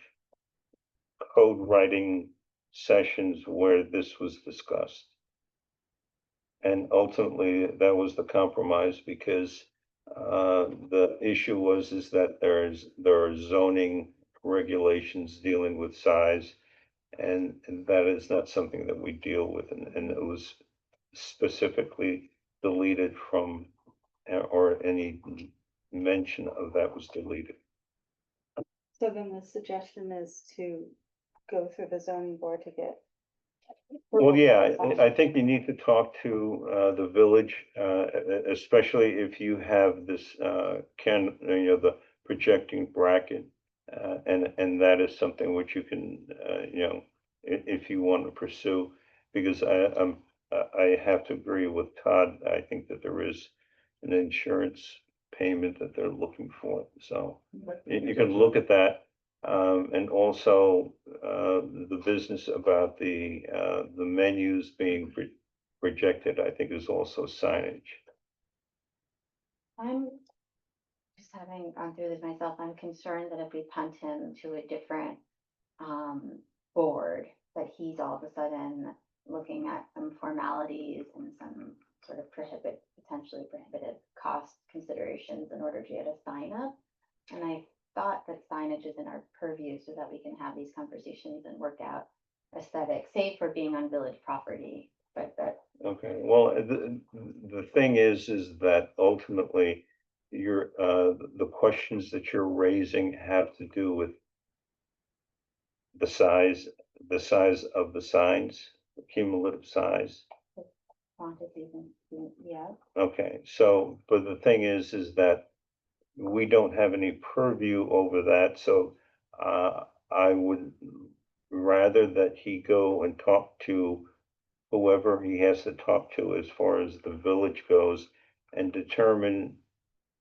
code writing sessions where this was discussed. And ultimately, that was the compromise, because the issue is that there are zoning regulations dealing with size, and that is not something that we deal with, and it was specifically deleted from, or any mention of that was deleted. So then the suggestion is to go through the zoning board to get. Well, yeah, approval. I think you need to talk to the village, especially if you have this the projecting bracket. And that is something which you can, if you want to pursue, because I have to agree with Todd. I think that there is an insurance payment that they're looking for, so you can look at that. And also, the business about the menus being rejected, I think, is also signage. I'm just having gone through this myself, I'm concerned that if we punt him to a different board, that he's all of a sudden looking at some formalities and some sort of potentially prohibitive cost considerations in order to get a sign up. And I thought that signage is in our purview so that we can have these conversations and work out aesthetics, save for being on village property, but that. Okay, well, the thing is that ultimately, the questions that you're raising have to do with the size of the signs, the cumulative size. Quantities and, yeah, Okay, so, but the thing is that we don't have any purview over that, so I would rather that he go and talk to whoever he has to talk to as far as the village goes, and determine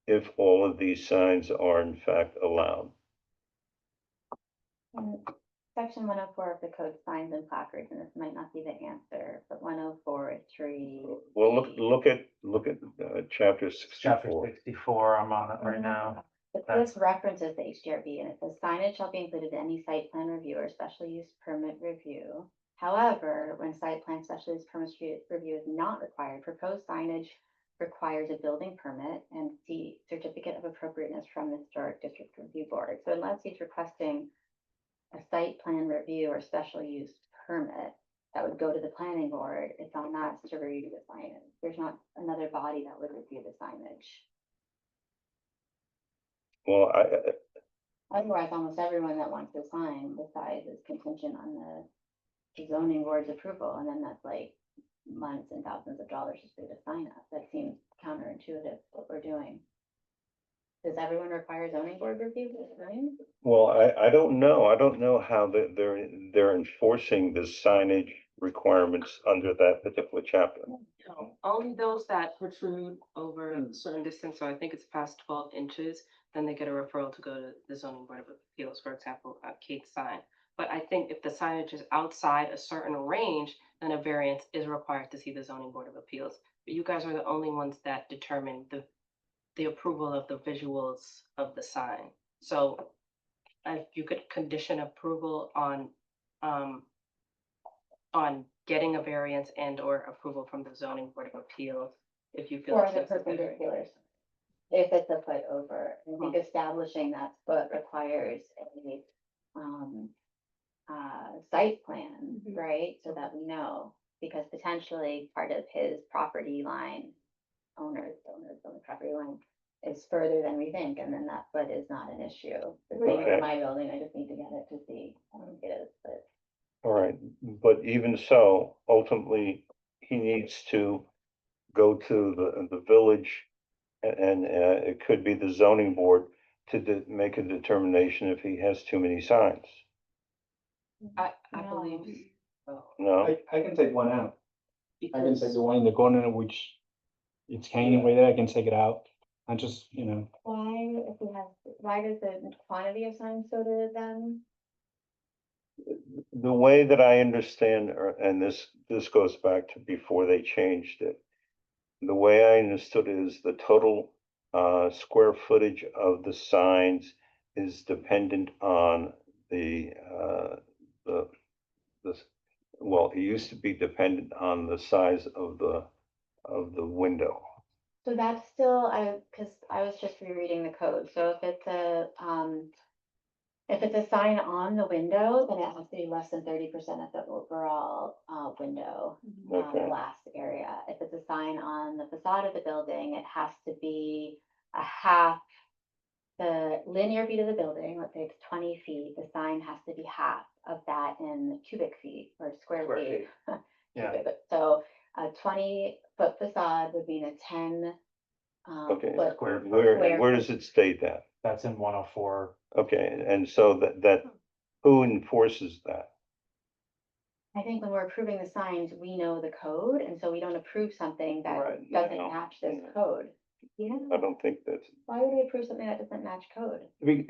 if all of these signs are in fact allowed. and section 104 of the code, signs and placards, and this might not be the answer, but 104.3. Well, look at chapter Chapter 64. 64, I'm on it right now. But this references the HDRB, and it says signage shall be included in any site plan review or special use permit review. However, when site plan special use permit review is not required, proposed signage requires a building permit and the certificate of appropriateness from the Historic District Review Board. So unless he's requesting a site plan review or special use permit that would go to the planning board, it's on us to review the signage. There's not another body that would review the signage. Well, Otherwise, almost everyone that wants to sign the size is contingent on the zoning board's approval, and then that's like months and thousands of dollars just for the sign up. That seems counterintuitive what we're doing. Does everyone require zoning board review for signs? well, I don't know how they're enforcing the signage requirements under that particular chapter. No, only those that protrude over a certain distance, so I think it's past 12 inches, then they get a referral to go to the zoning board of appeals, for example, a Kate's sign. But I think if the signage is outside a certain range, then a variance is required to see the zoning board of appeals. But you guys are the only ones that determine the approval of the visuals of the sign. So if you could condition approval on getting a variance and or approval from the zoning board of appeals, if you feel. Or it's the necessary. perpendicular, if it's a foot over. I think establishing that foot requires a site plan, Mhm. right? So that we know, because potentially part of his property line, owners on the property line is further than we think, and then that foot is not an issue. The same Okay. for my building, I just need to get it to see, I don't get it, but. All right, but even so, ultimately, he needs to go to the village and it could be the zoning board to make a determination if he has too many signs. I believe so. No? I can take one out. I can take Because the one in the corner, which it's hanging right there, I can take it out. I just, Why, if we have, why does the quantity of signs go to them? The way that I understand, and this goes back to before they changed it. The way I understood it is the total square footage of the signs is dependent on the well, it used to be dependent on the size of the window. So that's still, cause I was just rereading the code, so if it's a sign on the window, then it has to be less than 30% of the overall, window, Okay. glass area. If it's a sign on the facade of the building, it has to be a half the linear feet of the building, let's say it's 20 feet, the sign has to be half of that in cubic feet or square Square feet. Yeah. Cubic, so a 20-foot facade would mean a 10 Okay, foot. Square foot. where does it state that? That's in 104. Okay, and so that, who enforces that? I think when we're approving the signs, we know the code, and so we don't approve something that Right, doesn't no, match this no. code. Yeah, I don't think that's, why would we approve something that doesn't match code?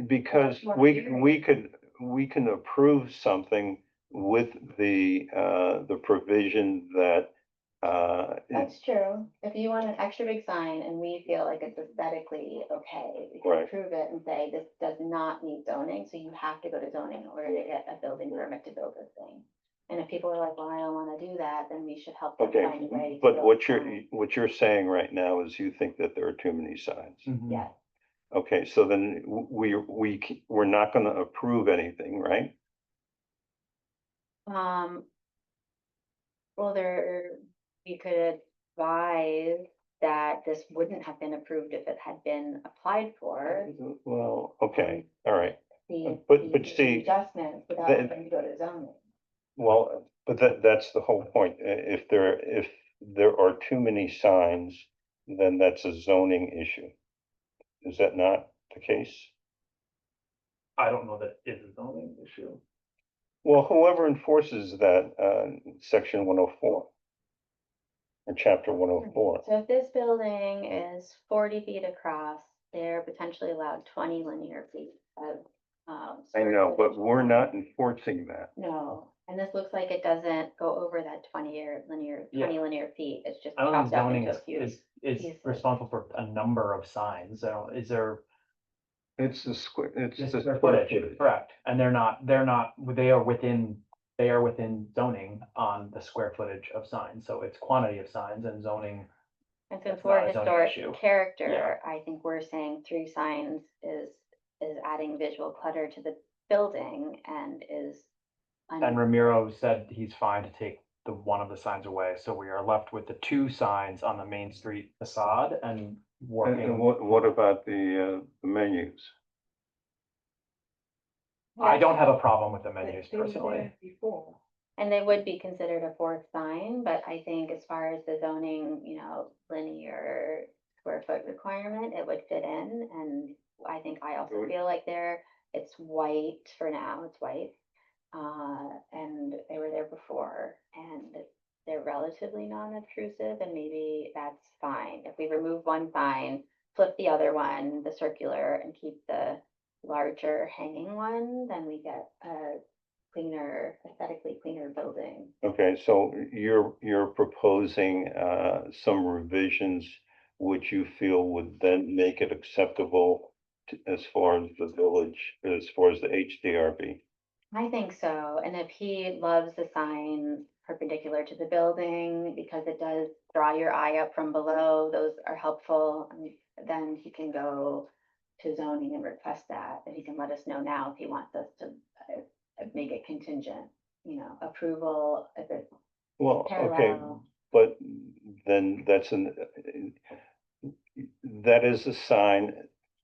because Well, we can approve something with the provision that That's true. If you want an extra big sign and we feel like it's aesthetically okay, we can Right. approve it and say this does not need zoning, so you have to go to zoning in order to get a building permit to build this thing. And if people are like, well, I don't wanna do that, then we should help them okay, find a way. to but build what a you're saying right now is you think that there are too many signs. Mhm. sign. Yes, Okay, so then we're not gonna approve anything, right? um. Well, we could advise that this wouldn't have been approved if it had been applied for. Well, okay, all right. The But see, adjustments without that- having to go to zoning. Well, but that's the whole point. If there are too many signs, then that's a zoning issue. Is that not the case? I don't know that it is a zoning issue. Well, whoever enforces that, section 104 or chapter 104. So if this building is 40 feet across, they're potentially allowed 20 linear feet of. I square know, but footage. we're not enforcing that. No, and this looks like it doesn't go over that 20 linear feet, it's just I don't think chopped up zoning into a few. is pieces. responsible for a number of signs. Is there? It's the square, it's Just the square square footage, footage. correct, and they are within zoning on the square footage of signs, so it's quantity of signs and zoning. And since That's we're not a zoning historic issue. character, I think we're saying 3 signs is adding visual clutter to the building and is. And Ramiro said he's fine to take the one of the signs away, so we are left with the 2 signs on the Main Street facade and And working. what about the menus? I don't have a problem with the But menus they were personally. there Before. And they would be considered a 4th sign, but I think as far as the zoning, linear square foot requirement, it would fit in, and I think I also Good. feel like it's white for now, it's white. And they were there before, and they're relatively non-obtrusive, and maybe that's fine. If we remove one sign, flip the other one, the circular, and keep the larger hanging one, then we get a cleaner, aesthetically cleaner building. Okay, so you're proposing some revisions which you feel would then make it acceptable as far as the village, as far as the HDRB. I think so, and if he loves the sign perpendicular to the building, because it does draw your eye up from below, those are helpful, and then he can go to zoning and request that, and he can let us know now if he wants us to make it contingent, approval if it's Well, okay, parallel. but then that is a sign.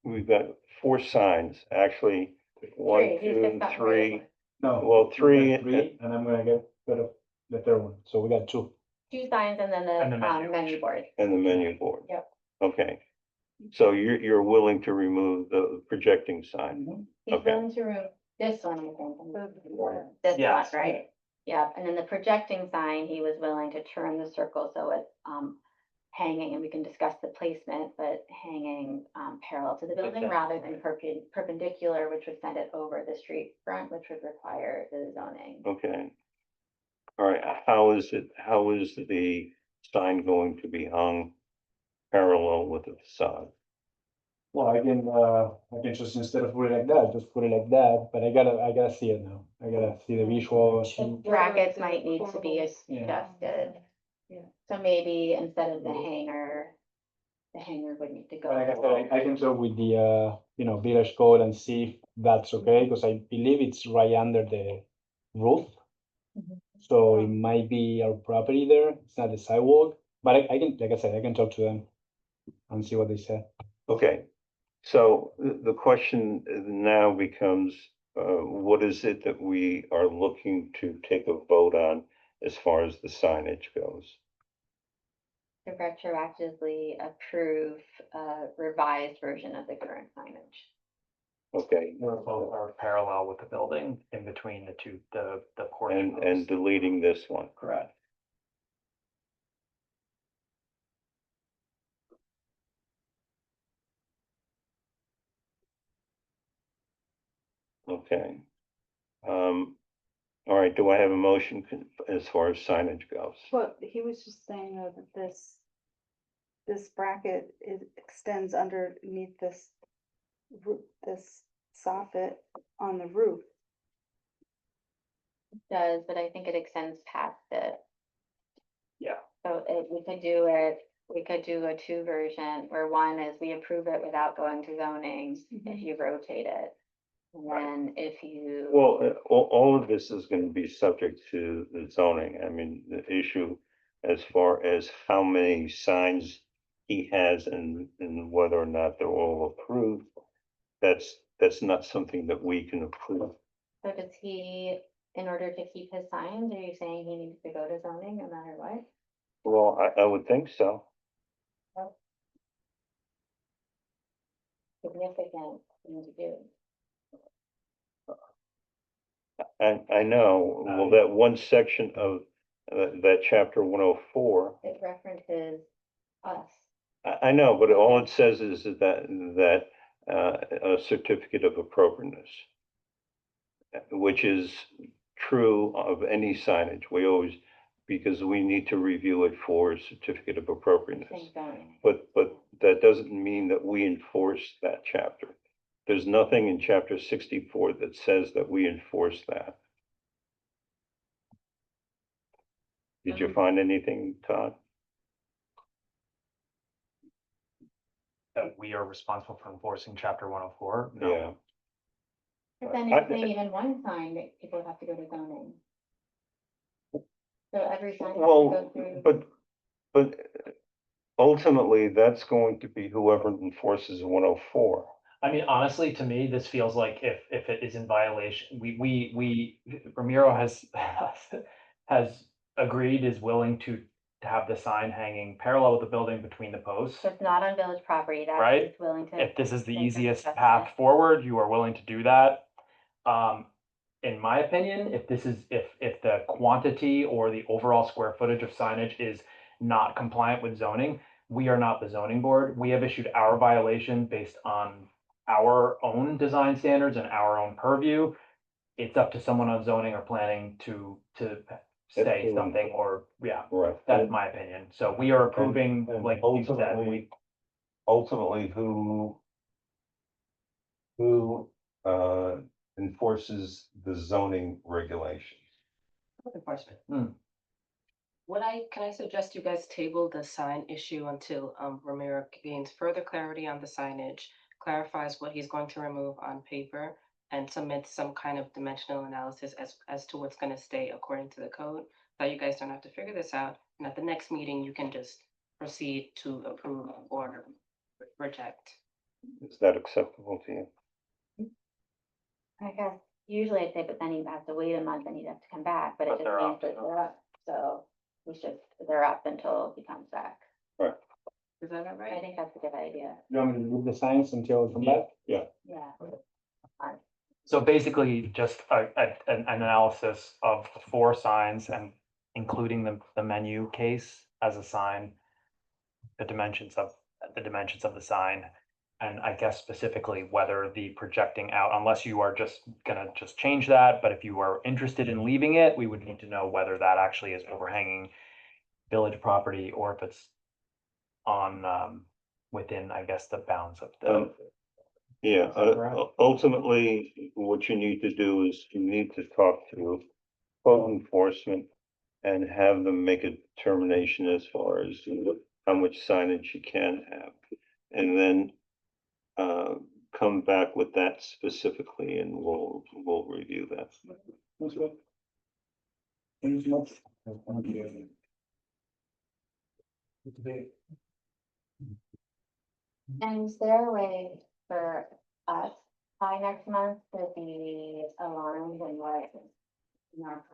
We've got 4 signs, actually, 1, Three, he's 2, just got 3. No. Well, we got 3 and I'm gonna get rid of the third one, so we got 2. 2 signs and then And the the, menu. menu board. and the menu board. Yep. Okay, so you're willing to remove the projecting sign? He's Okay. willing to remove this one, I think. This one, Yes. right? Yeah, and then the projecting sign, he was willing to turn the circle so it's, hanging, and we can discuss the placement, but hanging, parallel to the building rather than perpendicular, which would send it over the street front, which would require the zoning. Okay. All right, how is the sign going to be hung parallel with the facade? Well, I can just, instead of put it like that, just put it like that, but I gotta see it now. I gotta see the visual. The brackets might need to be Yeah. adjusted. Yeah. So maybe instead of the hanger would need to But like I go. said, I can talk with the, village code and see if that's okay, because I believe it's right under the roof. Mhm. So it might be our property there, it's not the sidewalk, but I can, like I said, I can talk to them and see what they say. Okay, so the question now becomes, what is it that we are looking to take a vote on as far as the signage goes? To retroactively approve a revised version of the current signage. Okay, Both are parallel with the building in between the two, the porch. and posts. deleting this one. Correct. Okay. All right, do I have a motion as far as signage goes? Well, he was just saying though that this bracket extends underneath this this soffit on the roof. It does, but I think it extends past it. Yeah. So we could do a 2 version where one is we approve it without going to zoning if you rotate it. And then if you. Well, all of this is gonna be subject to the zoning. I mean, the issue as far as how many signs he has and whether or not they're all approved, that's not something that we can approve. So does he, in order to keep his signs, are you saying he needs to go to zoning no matter what? Well, I would think so. Significant thing to do. I know, well, that one section of that chapter 104. It references us. I know, but all it says is that a certificate of appropriateness, which is true of any signage. We always, because we need to review it for a certificate of appropriateness. Same zoning. But that doesn't mean that we enforce that chapter. There's nothing in chapter 64 that says that we enforce that. Did you find anything, Todd? That we are responsible for enforcing chapter 104? No. Yeah. But then I- you're saying even one sign that people have to go to zoning. So every sign has to Well, go through. but ultimately, that's going to be whoever enforces 104. I mean, honestly, to me, this feels like if it is in violation, Ramiro has agreed, is willing to have the sign hanging parallel with the building between the posts. So it's not on village property, that's Right. just willing to. If this is the make an easiest adjustment. path forward, you are willing to do that. In my opinion, if the quantity or the overall square footage of signage is not compliant with zoning, we are not the zoning board. We have issued our violation based on our own design standards and our own purview. It's up to someone on zoning or planning to say Absolutely. something or, yeah, Right. that's my opinion. So we are approving, And like you said, ultimately, who enforces the zoning regulations? Enforcement. Hmm. Can I suggest you guys table the sign issue until Ramiro gains further clarity on the signage, clarifies what he's going to remove on paper, and submit some kind of dimensional analysis as to what's gonna stay according to the code. That you guys don't have to figure this out, and at the next meeting, you can just proceed to approve or reject. Is that acceptable to you? I guess usually I'd say, but then you have to wait a month and you'd have to come back, but it But just they're means up, that so- they're up, so they're up until he comes back. Is that about I right? think that's a good idea, You want me to leave the signs until we come Yeah. back? Yeah. yeah. So basically, just an analysis of the 4 signs and including the menu case as a sign. The dimensions of the sign, and I guess specifically whether the projecting out, unless you are just gonna change that, but if you are interested in leaving it, we would need to know whether that actually is overhanging village property or if it's on, within, I guess, the bounds of the. Yeah, Is that correct? ultimately, what you need to do is you need to talk to code enforcement and have them make a determination as far as how much signage you can have. And then come back with that specifically and we'll review that. That's good. Thank you so much. Thank you. And is there a way for us by next month to be aligned and what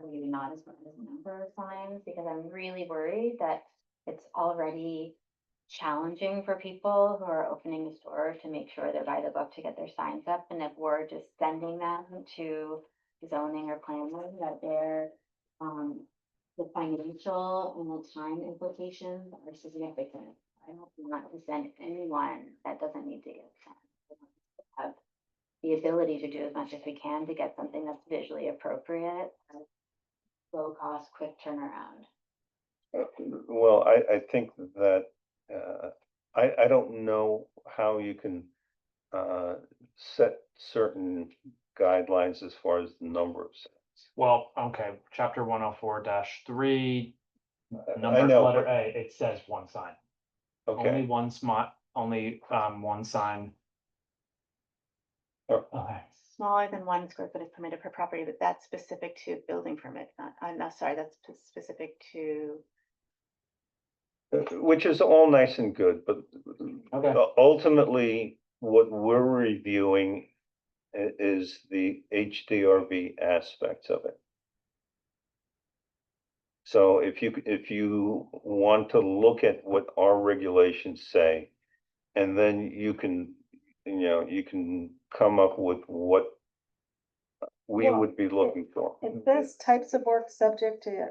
maybe not as much as number of signs, because I'm really worried that it's already challenging for people who are opening a store to make sure they're by the book to get their signs up, and if we're just sending them to zoning or planning, that they're, the financial and the time implications are significant. I don't want to send anyone that doesn't need to get sent. I want us to have the ability to do as much as we can to get something that's visually appropriate, low cost, quick turnaround. Well, I think that, I don't know how you can, set certain guidelines as far as the number of signs. Well, okay, chapter 104-3, I number know, letter but- A, it says 1 sign. Only Okay, one only, 1 sign. Oh. Okay. Smaller than 1 square foot is permitted per property, but that's specific to building permit, not, I'm not, sorry, that's specific to. which is all nice and good, but Okay. ultimately, what we're reviewing is the HDRB aspects of it. So if you want to look at what our regulations say, and then you can come up with what we Well, would be looking for. It says types of work subject to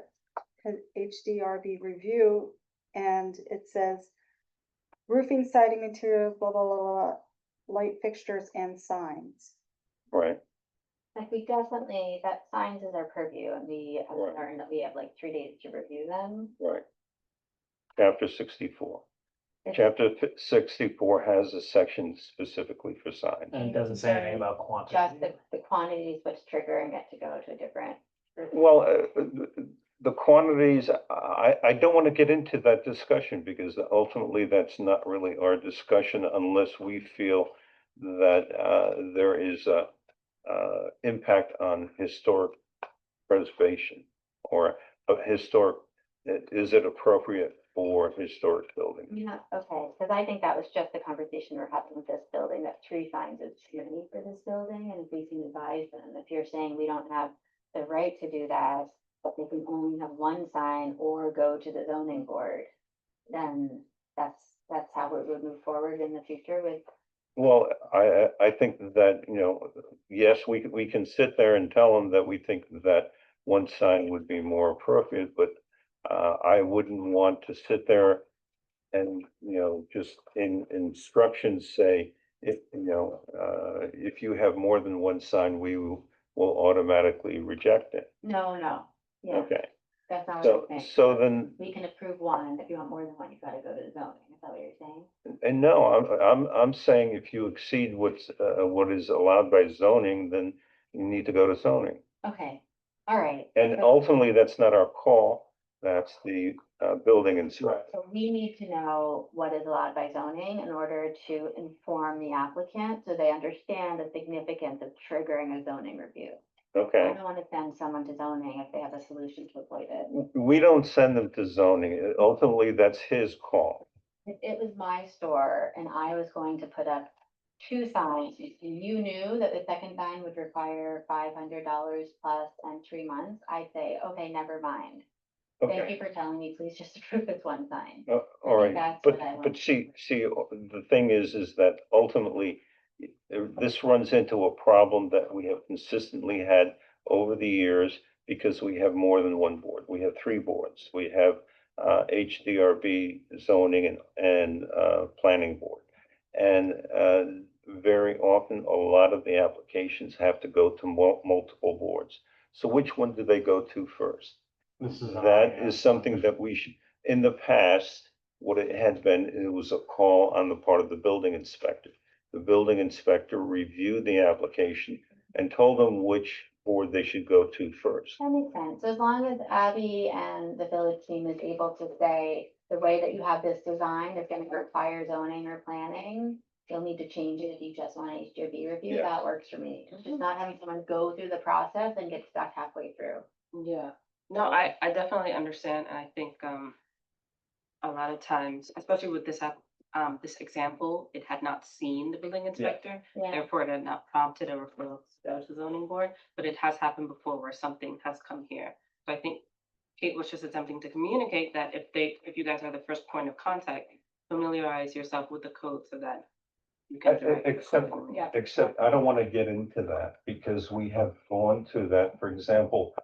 HDRB review, and it says roofing, siding materials, blah, blah, blah, blah, light fixtures and signs. Right, Like we definitely, that signs is our purview and we have Right. learned that we have like 3 days to review them. right. Chapter 64. It's- Chapter 64 has a section specifically for signs. And it doesn't say anything about quantity. Just the quantities which trigger and get to go to a different. Well, the quantities, I don't want to get into that discussion because ultimately that's not really our discussion unless we feel that there is a impact on historic preservation or a historic, is it appropriate for historic buildings? Yeah, okay, because I think that was just the conversation we're having with this building, that 3 signs is too many for this building, and if we can advise them, if you're saying we don't have the right to do that, but they can only have 1 sign or go to the zoning board, then that's how we would move forward in the future with. Well, I think that, yes, we can sit there and tell them that we think that 1 sign would be more appropriate, but I wouldn't want to sit there and, just in instructions say, if you have more than 1 sign, we will automatically reject it. No, yeah, Okay, that's not what so, I'm saying. so then, We can approve 1, if you want more than 1, you've got to go to the zoning, is that what you're saying? and no, I'm saying if you exceed what is allowed by zoning, then you need to go to zoning. Okay, all right. And So- ultimately, that's not our call. That's the, building inspector. So we need to know what is allowed by zoning in order to inform the applicant so they understand the significance of triggering a zoning review. I Okay, don't want to send someone to zoning if they have a solution to avoid it. we don't send them to zoning. Ultimately, that's his call. If it was my store and I was going to put up 2 signs, and you knew that the second sign would require $500 plus and 3 months, I'd say, okay, never mind. Thank Okay. you for telling me, please just approve this one sign. All think right, that's but, what I but want. see, the thing is that ultimately, this runs into a problem that we have consistently had over the years because we have more than one board. We have 3 boards. We have, HDRB zoning and planning board. And, very often, a lot of the applications have to go to multiple boards. So which one do they go to first? This is. That is something that we should, in the past, what it had been, it was a call on the part of the building inspector. The building inspector reviewed the application and told them which board they should go to first. That makes sense. So as long as Abby and the village team is able to say, the way that you have this designed is gonna require zoning or planning, you'll need to change it if you just want an HDRB review, Yeah. that works for me. Just not having someone go through the process and get stuck halfway through. Yeah, no, I definitely understand, and I think, a lot of times, especially with this example, it had not seen the building inspector. Yeah, Therefore, it had not prompted a referral to go to the zoning board, but it has happened before where something has come here. So I think Kate was just attempting to communicate that if you guys are the first point of contact, familiarize yourself with the code so that you can. direct it Except, accordingly. except I don't want to get into that because we have gone to that. For example,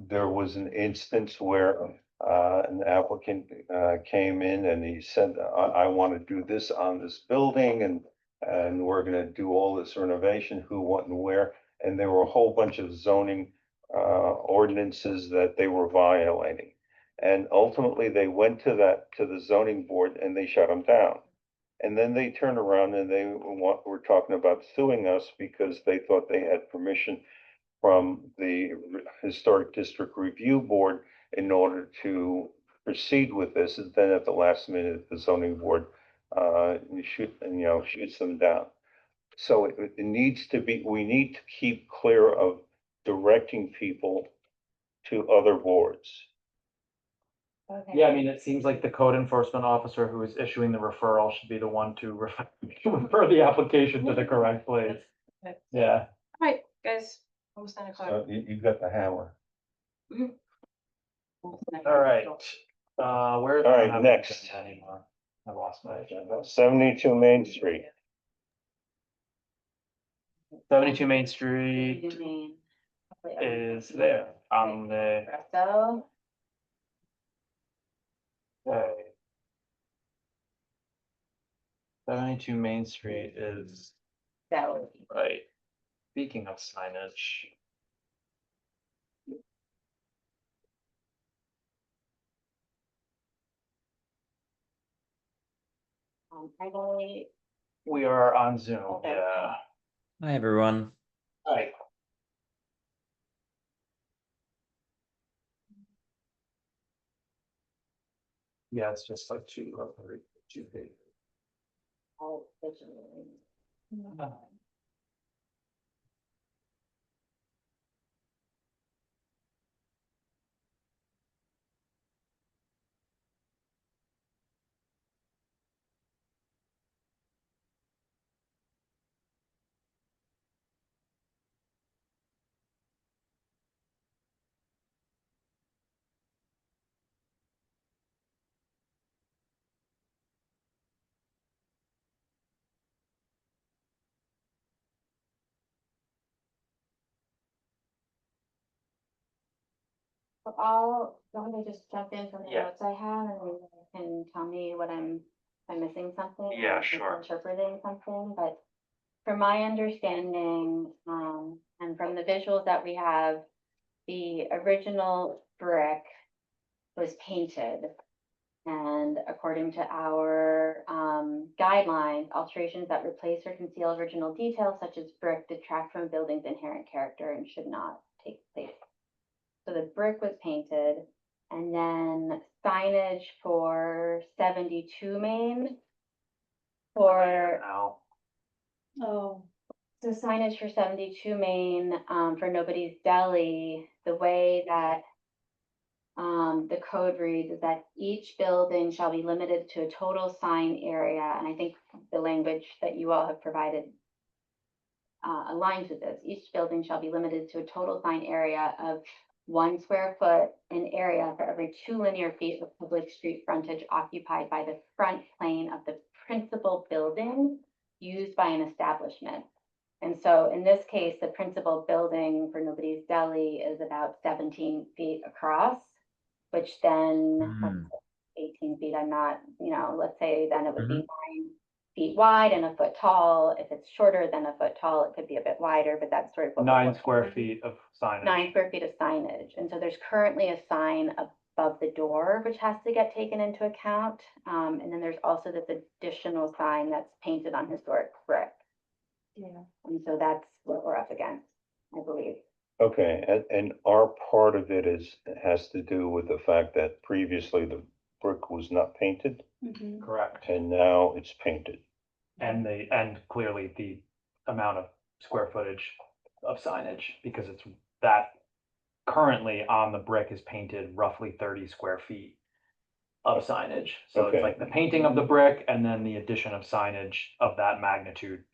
there was an instance where an applicant came in and he said, I want to do this on this building and we're going to do all this renovation, who, what, and where. And there were a whole bunch of zoning ordinances that they were violating. And ultimately, they went to the zoning board and they shut them down. And then they turned around and they were talking about suing us because they thought they had permission from the Historic District Review Board in order to proceed with this. And then at the last minute, the zoning board, shoots them down. So it needs to be, we need to keep clear of directing people to other boards. okay. Yeah, I mean, it seems like the code enforcement officer who is issuing the referral should be the one to refer the application to the correct place. Okay. Yeah. All right, guys, almost 9 o'clock. So you got the hammer. Almost 9 All right. Where's? All right, I don't have an next. agenda anymore. I lost my agenda. 72 Main Street. 72 Main Street You mean- is there on the, So, okay. 72 Main Street is that would be. right. Speaking of signage. Probably, We are on Zoom, Okay. yeah. Hi, everyone. Hi. Yeah, it's just like two pages. all visually. So let me just jump in from the Yeah. notes I have and then you can tell me what I'm missing something. Yeah, or sure. Interpreting something, but from my understanding, and from the visuals that we have, the original brick was painted. And according to our, guidelines, alterations that replace or conceal original details such as brick detract from a building's inherent character and should not take place. So the brick was painted, And then signage for 72 Main. For, Now, Oh, so signage for 72 Main, for Nobody's Deli, the way that the code reads is that each building shall be limited to a total sign area, and I think the language that you all have provided aligns with this. Each building shall be limited to a total sign area of 1 square foot in area for every 2 linear feet of public street frontage occupied by the front plane of the principal building used by an establishment. And so in this case, the principal building for Nobody's Deli is about 17 feet across, which then Mm. 18 feet, I'm not, let's say then it would be 9 feet wide and a foot tall. If it's shorter than a foot tall, it could be a bit wider, but that's sort of. what we're 9 looking square for. feet of signage. 9 square feet of signage. And so there's currently a sign above the door, which has to get taken into account. And then there's also this additional sign that's painted on historic brick. yeah. And so that's what we're up against, I believe. Okay, and our part of it has to do with the fact that previously the brick was not painted Mhm. Correct. and now it's painted. And clearly the amount of square footage of signage, because it's that currently on the brick is painted roughly 30 square feet of signage. So it's Okay. like the painting of the brick and then the addition of signage of that magnitude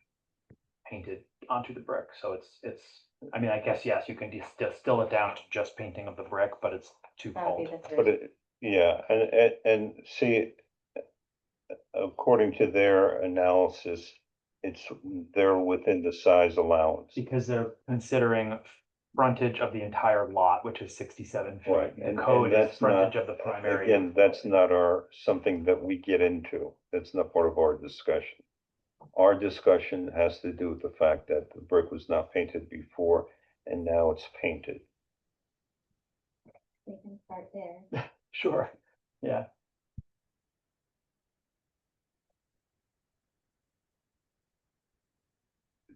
painted onto the brick. So it's, I mean, I guess, yes, you can distill it down to just painting of the brick, but it's That would twofold. be the But three. yeah, and see, according to their analysis, they're within the size allowance. Because they're considering frontage of the entire lot, which is 67 feet. Right, The and code is that's not, frontage of the primary. again, that's not something that we get into. That's not part of our discussion. Our discussion has to do with the fact that the brick was not painted before and now it's painted. We can start there. Sure, yeah.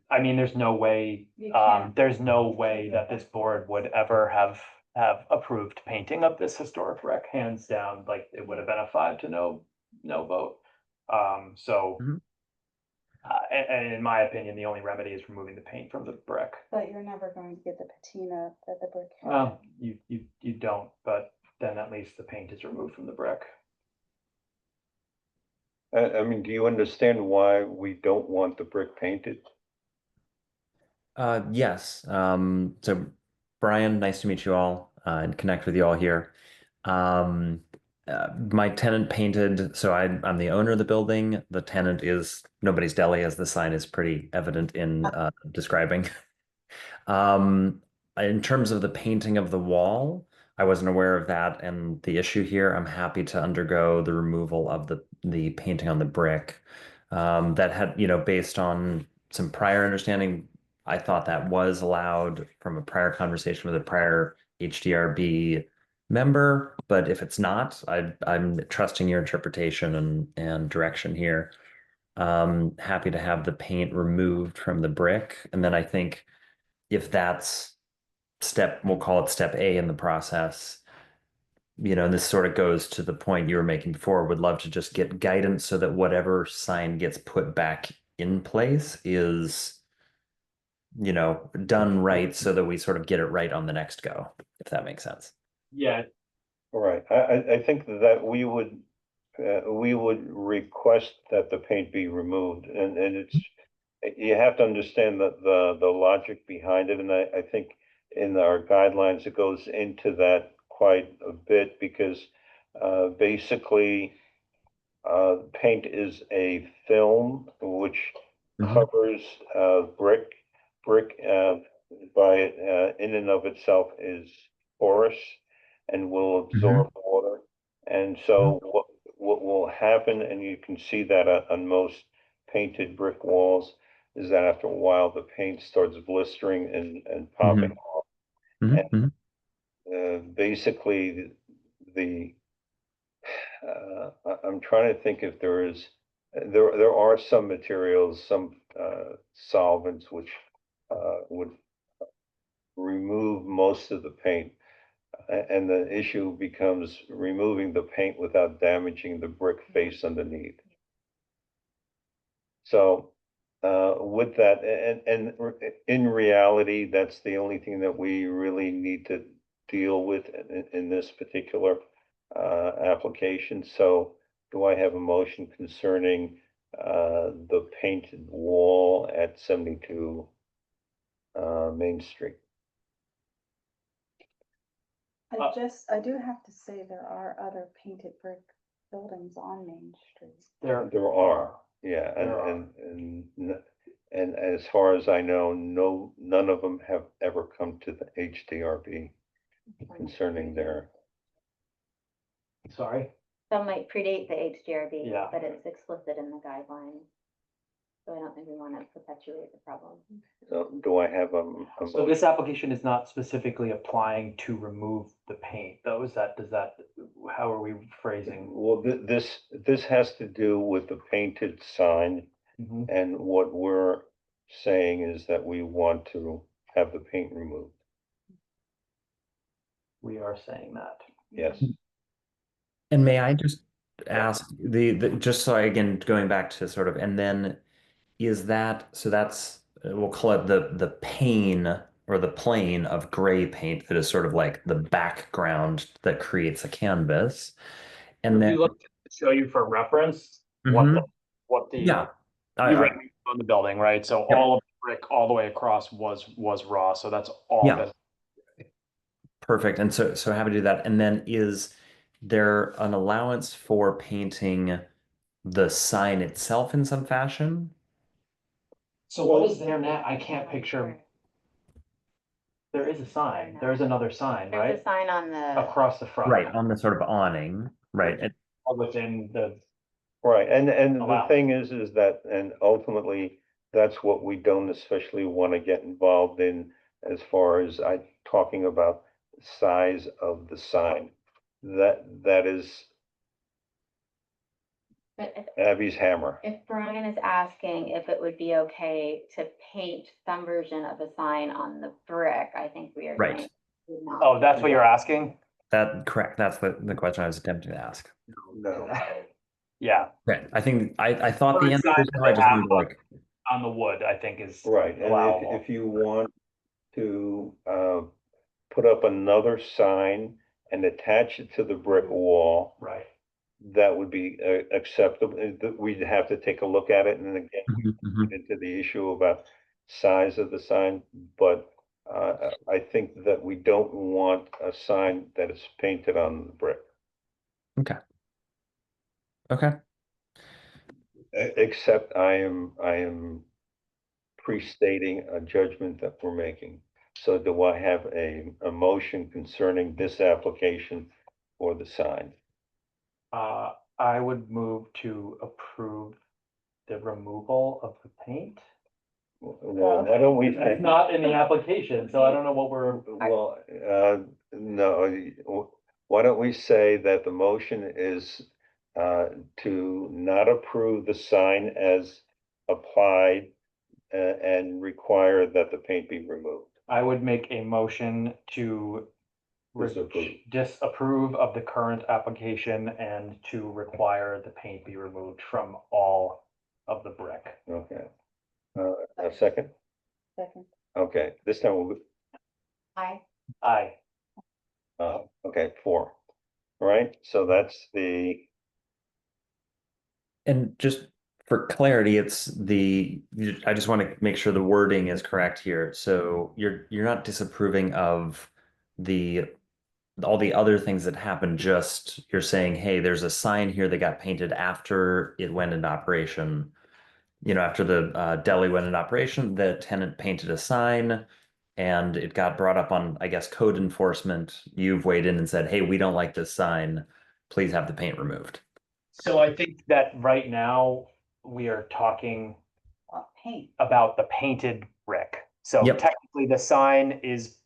I mean, there's no way, You can't. there's no way that this board would ever have approved painting of this historic wreck, hands down, like it would have been a 5-0 vote. So. Mhm. And in my opinion, the only remedy is removing the paint from the brick. But you're never going to get the patina that the brick had. Well, you don't, but then at least the paint is removed from the brick. I mean, do you understand why we don't want the brick painted? Yes. So Brian, nice to meet you all, and connect with you all here. My tenant painted, so I'm the owner of the building. The tenant is Nobody's Deli, as the sign is pretty evident in describing. In terms of the painting of the wall, I wasn't aware of that and the issue here. I'm happy to undergo the removal of the painting on the brick. That had, based on some prior understanding, I thought that was allowed from a prior conversation with a prior HDRB member, but if it's not, I'm trusting your interpretation and direction here. Happy to have the paint removed from the brick, and then I think if that's we'll call it step A in the process. And this sort of goes to the point you were making before, would love to just get guidance so that whatever sign gets put back in place is, done right so that we sort of get it right on the next go, if that makes sense. Yeah, All right, I think that we would request that the paint be removed, and it's, you have to understand the logic behind it, and I think in our guidelines, it goes into that quite a bit, because basically paint is a film which Mhm. covers brick. Brick by in and of itself is porous and will absorb water. And so what will happen, and you can see that on most painted brick walls, is that after a while, the paint starts blistering and popping off. Mhm. Basically, I'm trying to think if there are some materials, some solvents which would remove most of the paint. And the issue becomes removing the paint without damaging the brick face underneath. So, with that, and in reality, that's the only thing that we really need to deal with in this particular application. So do I have a motion concerning the painted wall at 72 Main Street? I do have to say there are other painted brick buildings on Main Street. There are, yeah, There and as far as I know, none of them have ever come to the HDRB concerning their, Sorry? Some might predate the HDRB, Yeah. but it's explicit in the guidelines. So I don't think we want to perpetuate the problem. so do I have a So this application is not specifically applying to remove the paint, though, how are we phrasing? Well, this has to do with the painted sign, Mhm. and what we're saying is that we want to have the paint removed. We are saying that. Yes, And may I just ask just so again, going back to sort of, and then is that, so that's, we'll call it the pane or the plane of gray paint that is sort of like the background that creates a canvas. And If then, you look to show you for reference, Mhm. what the. Yeah. You ran on the building, right? So Yep. all of the brick all the way across was raw, so that's all Yeah. that. Perfect. And so happy to do that. And then is there an allowance for painting the sign itself in some fashion? So what is there now? I can't picture, there is a sign, there's another sign, There's a right? sign on the, Across the front. Right, on the sort of awning, right? And Within the, right, and the Allow. thing is that, and ultimately, that's what we don't especially want to get involved in as far as talking about size of the sign. That is but Abby's hammer. if Brian is asking if it would be okay to paint some version of a sign on the brick, I think we are Right. saying. would not. oh, that's what you're asking? that correct. That's the question I was attempting to ask. No. Yeah, Right. I think I thought the Current answer sign was that no. I they just have wanted to like on the wood, I think is Right, and allowable. if you want to put up another sign and attach it to the brick wall, Right. that would be acceptable. We'd have to take a look at it, and again, Mhm. into the issue about size of the sign, but I think that we don't want a sign that is painted on the brick. Okay. Except I am pre-stating a judgment that we're making. So do I have a motion concerning this application for the sign? I would move to approve the removal of the paint. Well, why don't we? It's not in the application, so I don't know what we're. Well, no, why don't we say that the motion is to not approve the sign as applied and require that the paint be removed? I would make a motion to Disapprove. disapprove of the current application and to require the paint be removed from all of the brick. Okay. A second? Second. Okay, this time we'll, Aye. Aye. okay, 4. All right, so that's the, And just for clarity, I just want to make sure the wording is correct here. So you're not disapproving of all the other things that happened, just you're saying, hey, there's a sign here that got painted after it went into operation. After the deli went into operation, the tenant painted a sign and it got brought up on, I guess, code enforcement. You've weighed in and said, hey, we don't like this sign. Please have the paint removed. So I think that right now we are talking Paint. about the painted brick. So Yep. technically the sign is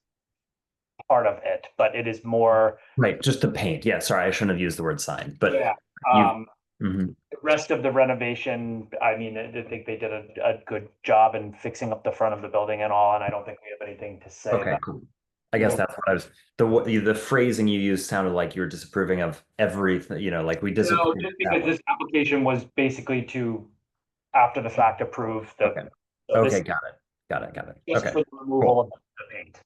part of it, but it is more. Right, just the paint. Yeah, sorry, I shouldn't have used the word sign, but Yeah. Mhm. The rest of the renovation, I mean, I think they did a good job in fixing up the front of the building and all, and I don't think we have anything to say Okay, about. cool. I guess that's what I was, the phrasing you used sounded like you were disapproving of everything, like we No, disapprove. just of because that this application was basically to, after the fact, approve the. Okay. so one. this Okay, is got it. Just Okay, for the removal of the paint.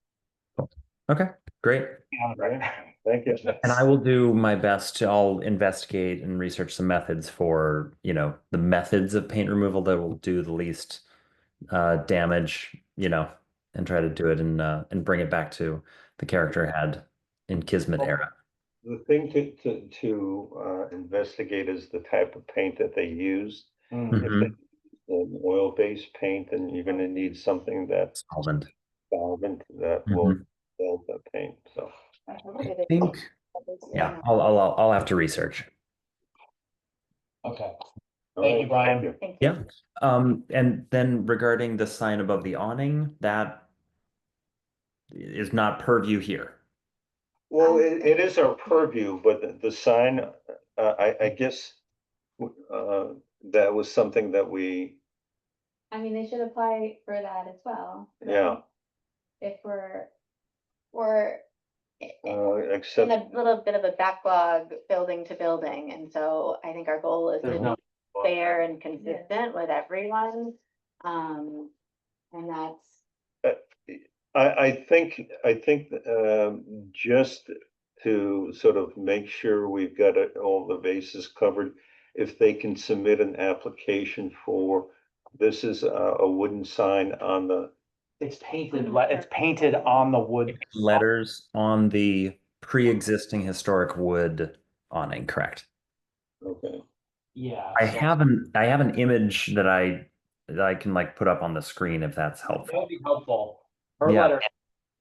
okay, great. Thank you. And I will do my best to, I'll investigate and research some methods for, the methods of paint removal that will do the least damage, and try to do it and bring it back to the character it had in Kismet era. The thing to investigate is the type of paint that they used. If Mhm. they an oil-based paint, then you're gonna need something that's Solvent. solvent that will Mhm. build the paint, so. I think, yeah, I'll have to research. Okay. All Thank you, right, Brian. Thank you. Yeah. And then regarding the sign above the awning, that is not purview here. Well, it is our purview, but the sign, I guess, that was something that we, I mean, they should apply for that as well. yeah, right? If we're in except, a little bit of a backlog building to building, and so I think our goal is to There's no- be fair and consistent with everyone. And that's, I think, just to sort of make sure we've got all the bases covered, if they can submit an application for, this is a wooden sign on the, It's painted on the wood. Letters on the pre-existing historic wood awning, correct? okay. Yeah. I so have an image that I can like put up on the screen if that's That helpful. would be helpful. Her Yeah. letter,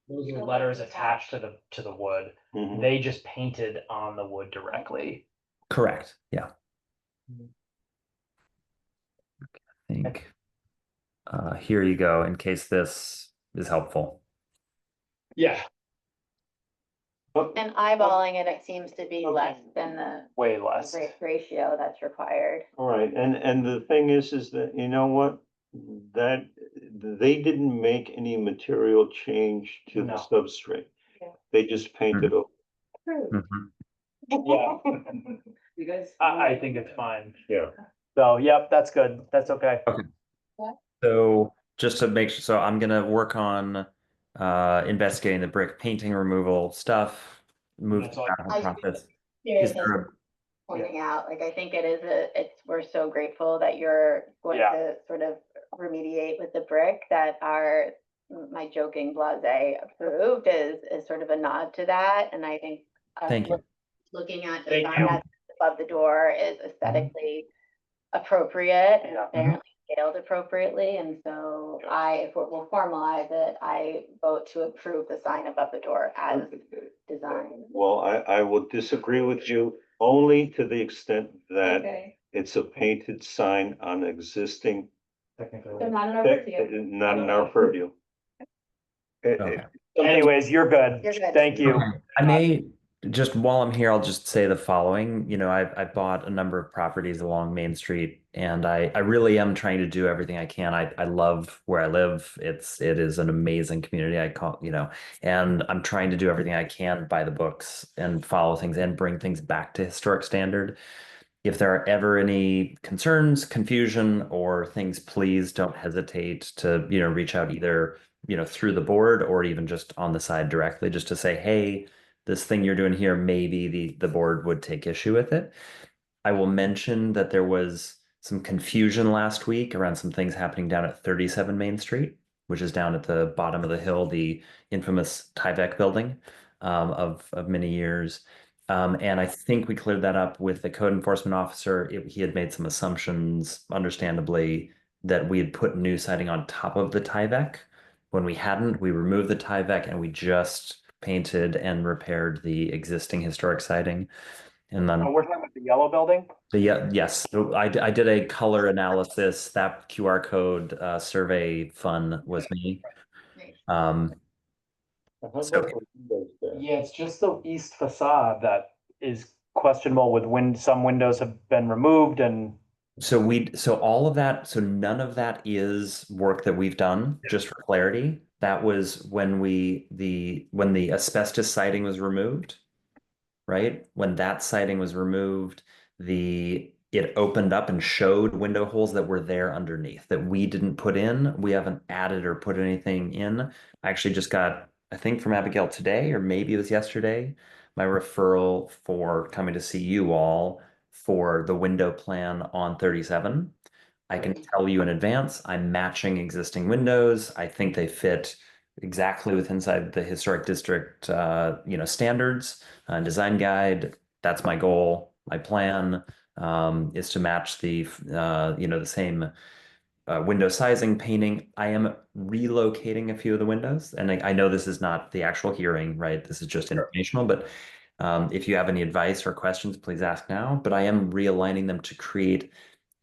those are letters attached to the wood. Mhm. They just painted on the wood directly. Correct. Yeah. I think here you go in case this is helpful. Yeah. and eyeballing it, it seems to be less than the Way less. ratio that's required. All right, and the thing is that, you know what? That, they didn't make any material change to the No. substrate. Yeah. They just painted over. Mhm. Yeah. You guys. I think it's fine. Yeah. So, yep, that's good. That's okay. So just to make sure, so I'm gonna work on investigating the brick painting removal stuff. Move That's to all. that process. Serious Is there a pointing out, like, I think it is we're so grateful that you're going Yeah. to sort of remediate with the brick that my joking blase approved is sort of a nod to that, and I think. Thank you. Looking at Thank design you. that's above the door is aesthetically appropriate and Yeah. apparently scaled appropriately, and so if we'll formalize it, I vote to approve the sign above the door as designed. Well, I will disagree with you only to the extent that Okay, it's a painted sign on existing, Technically. so not an overview. not in our purview. Okay. Anyways, you're good. You're good. Thank you. I may just while I'm here, I'll just say the following. I bought a number of properties along Main Street, and I really am trying to do everything I can. I love where I live. It is an amazing community. And I'm trying to do everything I can by the books and follow things and bring things back to historic standard. If there are ever any concerns, confusion, or things, please don't hesitate to, reach out either, through the board or even just on the side directly, just to say, hey, this thing you're doing here, maybe the board would take issue with it. I will mention that there was some confusion last week around some things happening down at 37 Main Street, which is down at the bottom of the hill, the infamous Tyvek building of many years. And I think we cleared that up with the code enforcement officer. He had made some assumptions, understandably, that we had put new siding on top of the Tyvek. When we hadn't, we removed the Tyvek and we just painted and repaired the existing historic siding. And then We're talking about the yellow building? yes, so I did a color analysis. That QR code survey fun was me. Yeah, it's just the east facade that is questionable with some windows have been removed and. So all of that, so none of that is work that we've done, just for clarity. that was when when the asbestos siding was removed, right? When that siding was removed, it opened up and showed window holes that were there underneath that we didn't put in. We haven't added or put anything in. I actually just got, I think from Abigail today, or maybe it was yesterday, my referral for coming to see you all for the window plan on 37. I can tell you in advance, I'm matching existing windows. I think they fit exactly with inside the historic district, standards, design guide. That's my goal. My plan is to match the same window sizing, painting. I am relocating a few of the windows, and I know this is not the actual hearing, right? This is just informational, but if you have any advice or questions, please ask now. But I am realigning them to create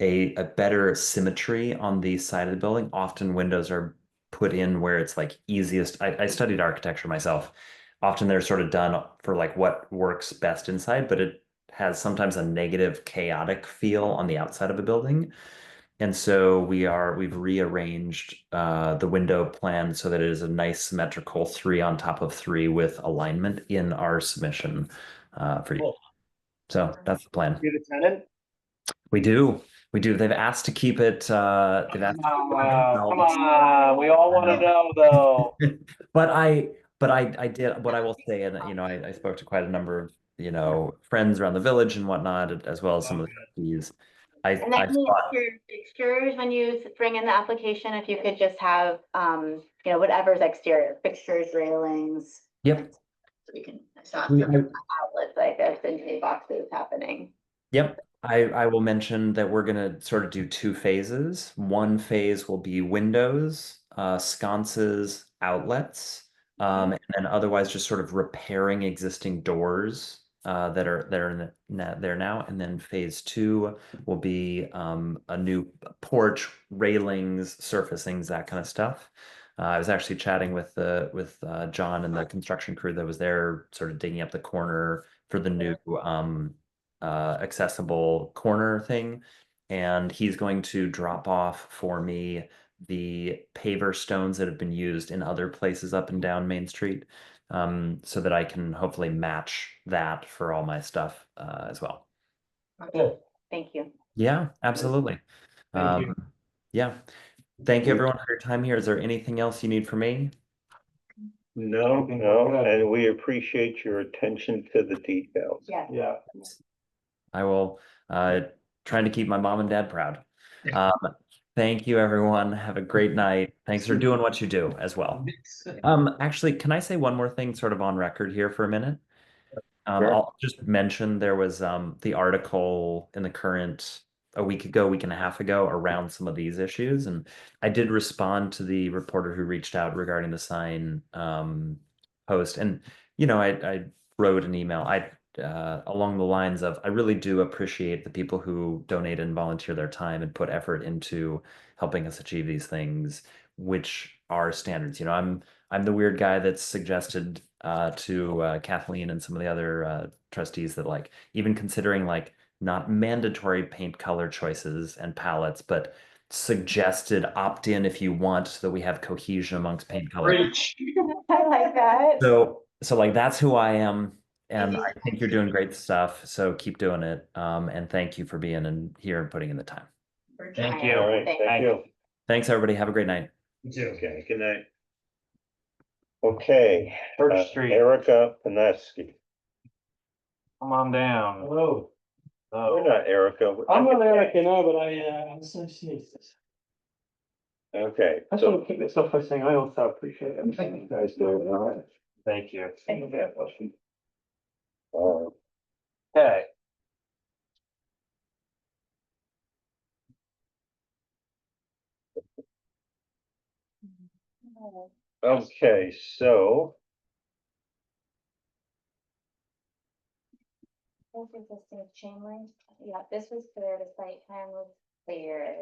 a better symmetry on the side of the building. Often windows are put in where it's like easiest. I studied architecture myself. Often they're sort of done for like what works best inside, but it has sometimes a negative, chaotic feel on the outside of a building. And so we've rearranged the window plan so that it is a nice symmetrical 3 on top of 3 with alignment in our submission for you. Cool. So that's the plan. You the tenant? We do. We do. They've asked to keep it. They've asked. Come on, we all want to know though. But I did. What I will say, and I spoke to quite a number of friends around the village and whatnot, as well as some of the trustees. And I then the thought, fixtures, when you bring in the application, if you could just have, whatever's exterior, fixtures, railings. yep. So we can stop We- some outlets like this and hay boxes happening. Yep. I will mention that we're gonna sort of do 2 phases. One phase will be windows, sconces, outlets, and then otherwise just sort of repairing existing doors that are there there now. And then phase 2 will be a new porch, railings, surfacings, that kind of stuff. I was actually chatting with John and the construction crew that was there, sort of digging up the corner for the new accessible corner thing, and he's going to drop off for me the paver stones that have been used in other places up and down Main Street, so that I can hopefully match that for all my stuff as well. Thank you. Yeah, absolutely. Thank you. Yeah. Thank you everyone for your time here. Is there anything else you need from me? No, Okay, no, good. and we appreciate your attention to the details. Yeah. Yeah. I will trying to keep my mom and dad proud. Thank you, everyone. Have a great night. Thanks for doing what you do as well. Actually, can I say one more thing sort of on record here for a minute? Sure. I'll just mention there was the article in the Current a week and a half ago around some of these issues, and I did respond to the reporter who reached out regarding the sign post, and I wrote an email along the lines of, I really do appreciate the people who donate and volunteer their time and put effort into helping us achieve these things, which are standards. I'm the weird guy that's suggested to Kathleen and some of the other trustees that, like, even considering like not mandatory paint color choices and palettes, but suggested opt-in if you want, so that we have cohesion amongst paint colors. I like that. So like that's who I am, and you. I think you're doing great stuff. So keep doing it. And thank you for being in here and putting in the time. For Thank trying. you. All right, Thanks. thank you. Thanks, everybody. Have a great night. Okay, good night. Okay. Church Street. Erica Paneski. Come on down. Hello. We're not Erica. I'm not Eric, but I'm associated. Okay, I just want to kick this off by saying I also appreciate everything you guys do. All right. Thank you. uh, Okay. okay, so This existing chain link, yeah, this was clear, the site plan was clear.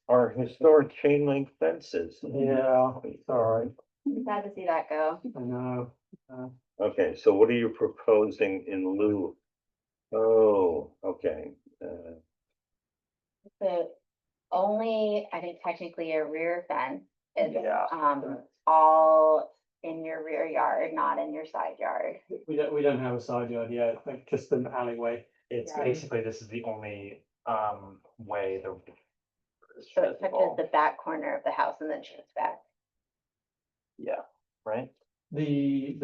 our historic chain link fences. Yeah, it's all right. Sad to see that go. I know. Okay, so what are you proposing in lieu? Oh, okay. The only, I think technically a rear fence is, Yeah. all in your rear yard, not in your side yard. We don't have a side yard yet, like just an alleyway. It's Yeah. basically, this is the only, way the. So it touches the back corner of the house and then shoots back. Yeah, right? The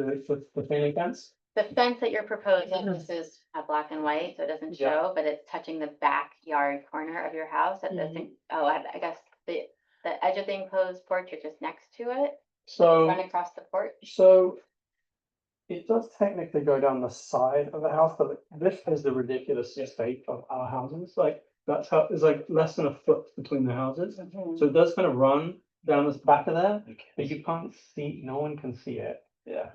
chain link fence? The fence that you're proposing, this is a black and white, so it doesn't Yeah. show, but it's touching the backyard corner of your house. That doesn't, oh, I guess the edge of the enclosed porch is just next to it, run So, across the porch. so it does technically go down the side of the house, but this is the ridiculous state of our houses. Like, that's how, it's like less than a foot between the houses. Mhm. So it does kind of run down this back of there, but you can't see, no one can see it. Yeah.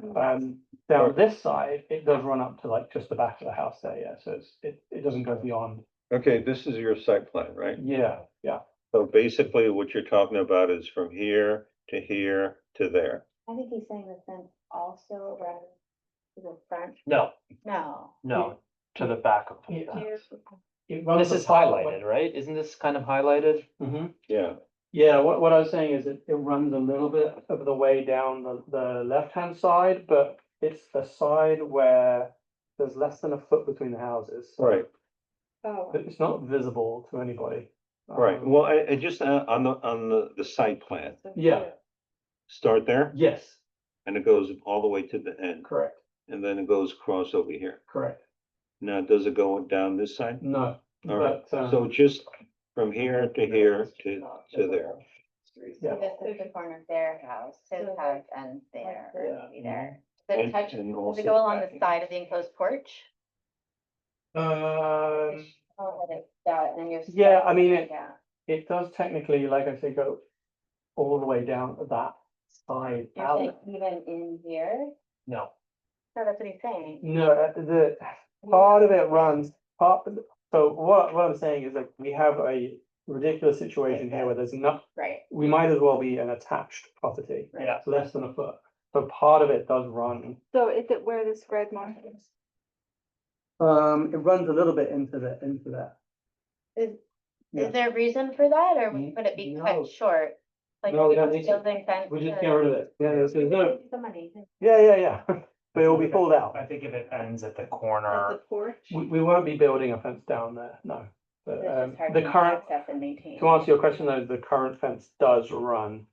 Down this side, it does run up to like just the back of the house there, yeah, so it doesn't go beyond. Okay, this is your site plan, right? Yeah, yeah. So basically what you're talking about is from here to there. I think he's saying the fence also runs to the front. No, No. to the back of the Yeah. house. It runs This is apart, highlighted, right? Isn't this kind of highlighted? Mhm. Yeah, Yeah, what I was saying is it runs a little bit of the way down the left-hand side, but it's the side where there's less than a foot between the houses. so right, Oh, It's not visible to anybody. right. Well, I just, on the site plan, Yeah, start there yes, and it goes all the way to the end. correct, And then it goes across over here. correct. Now, does it go down this side? No, All right, but, so just from here to here to there. yeah. This is the corner of their house, his house and there, or maybe there. Does it And- touch, and does also it go along the back. side of the enclosed porch? Um, Oh, that it's got it, and then you're. Yeah, I mean, it- Yeah. it does technically, like I say, go all the way down to that side You're alley. saying even in here? No. No, that's what he's saying. No, the part of it runs, so what I'm saying is like, we have a ridiculous situation here where there's not, Right. we might as well be an attached property. Yeah. It's less than a foot, so part of it does run. so is it where this red mark is? It runs a little bit into that. Is, Yeah. is there a reason for that, or Mm, would it be no. cut short? Like No, we don't need to. building fence We just to- get rid of it. Yeah, there's no, The money. yeah, but it will be pulled out. I think if it ends at the At corner, the porch? We won't be building a fence down there, no. But, It's just hard the to current, access and maintain. to answer your question though, the current fence does run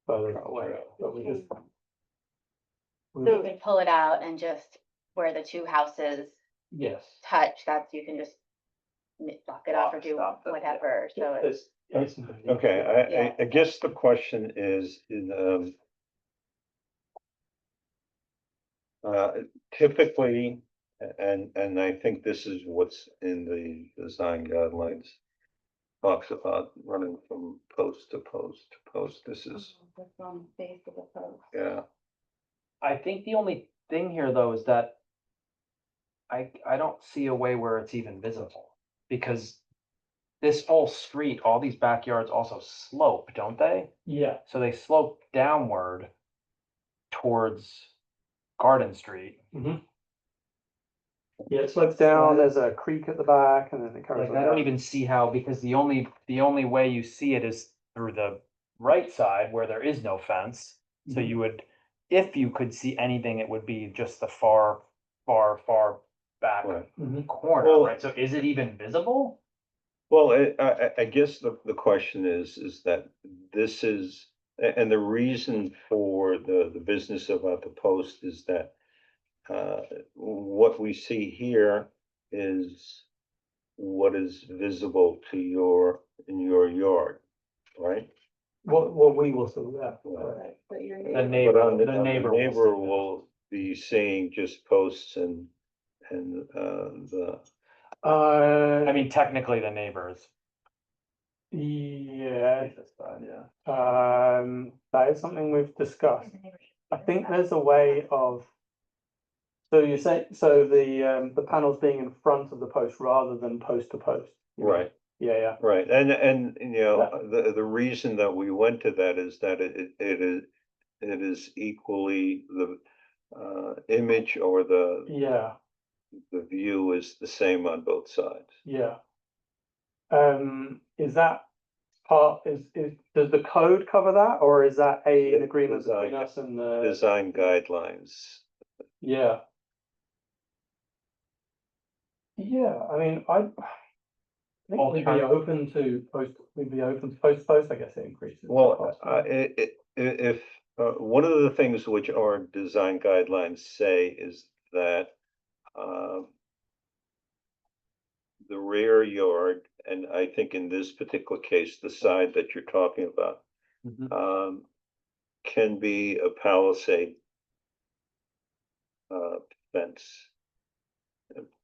further away, but we just. So you can pull it out and just where the two houses Yes. touch, that's, you can just block it off or do Stop it, yeah. whatever, so it's. Okay, I guess the question is, typically, and I think this is what's in the design guidelines. Talks about running from post to post to post. This is, Just on the face of the post. yeah, I think the only thing here though is that I don't see a way where it's even visible, because this whole street, all these backyards also slope, don't they? Yeah, So they slope downward towards Garden Street. yeah, it slopes down, there's a creek at the back and then it curves. Like, I don't even see how, because the only way you see it is through the right side where there is no fence. So Mhm. you would, if you could see anything, it would be just the far back right. corner, Well- right? So is it even visible? Well, I guess the question is that this is, and the reason for the business about the post is that what we see here is what is visible to in your yard, right? What we will see, yeah. Right. But your The neighbor- neighbor, But on the on neighbor. Neighbor see that. will be seeing just posts and the, I mean, technically the neighbors. Yeah, Yeah. that is something we've discussed. I think there's a way of. So you say, so the panels being in front of the post rather than post to post. right. Yeah, Right, and you know, the reason that we went to that is that it is equally the image or yeah, the view is the same on both sides. yeah. Is that part, does the code cover that, or is that an agreement between Design- us and the? Design guidelines. Yeah. Yeah, I mean, I think we'd be open to post, I guess it increases. the Well, cost, right? if, one of the things which our design guidelines say is that, the rear yard, and I think in this particular case, the side that you're talking about, Mhm. can be a palisade fence.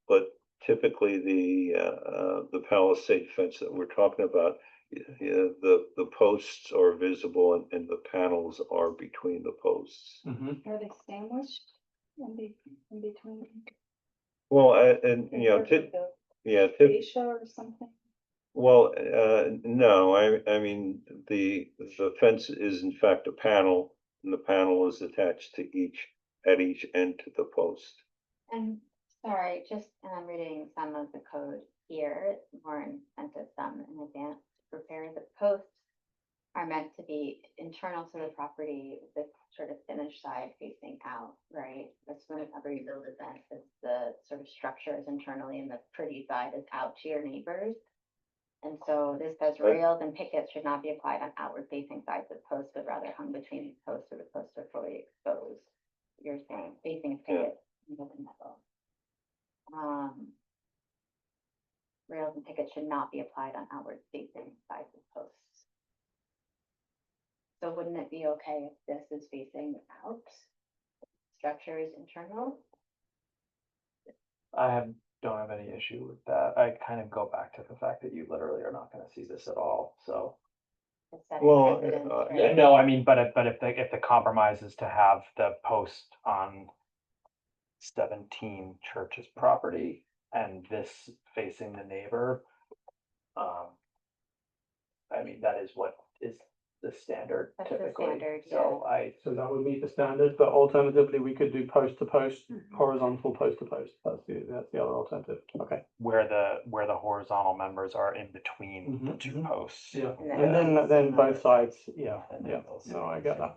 But typically the palisade fence that we're talking about, the posts are visible and the panels are between the posts. Mhm. Are they sandwiched in between? Well, and, you know, yeah, Fascia or something? well, no, I mean, the fence is in fact a panel, and the panel is attached to at each end to the post. And sorry, just, and I'm reading some of the code here, Warren sent us some in advance to prepare. The posts are meant to be internal to the property, the sort of finished side facing out, right? That's whenever you build a fence, it's the sort of structure is internally and the pretty side is out to your neighbors. And so this says rails and pickets should not be applied on outward facing sides of posts, but rather hung between the posts or the posts are fully exposed. You're saying facing pickets in the middle. Rails and pickets should not be applied on outward facing sides of posts. So wouldn't it be okay if this is facing out? Structure is internal? Don't have any issue with that. I kind of go back to the fact that you literally are not gonna see this at all, so. It's setting Well, precedent, Yeah, right? no, I mean, but if the compromise is to have the post on 17 Church's property and this facing the neighbor, I mean, that is what is the standard That's the typically. standard, So So that would meet the standard, but alternatively, we could do post to post, horizontal post to post. That's the other alternative. Okay. where the horizontal members are in between the Mhm, two mhm. posts. Yeah, And and then both sides, yeah, And then yeah, both no, I sides, get yeah.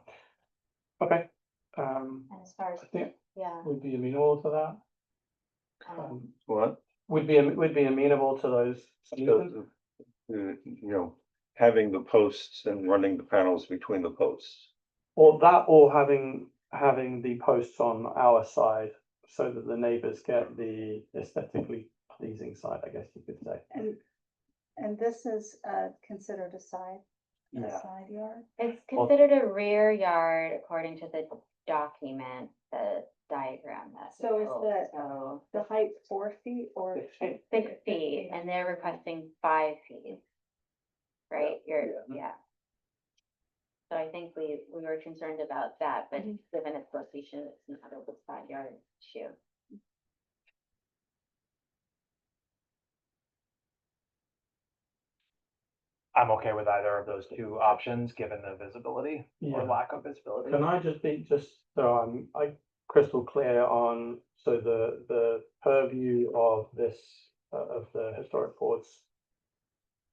that. Okay, And as far as, I think yeah, we'd be amenable to that. um, What? Would be amenable to those solutions. You know, having the posts and running the panels between the posts. Or that, or having the posts on our side so that the neighbors get the aesthetically pleasing side, I guess you could say. And this is considered a side Yeah. yard? it's considered a rear yard according to the document, the diagram that's. So is the- So The height 4 feet or? 6 feet, and they're requesting 5 feet. Right, Yeah. yeah. So I think we were concerned about that, but Mhm. given its location, it's not a side yard issue. I'm okay with either of those two options, given the visibility or Yeah. lack of visibility. Can I just so I'm crystal clear on, so the purview of this, of the historic boards.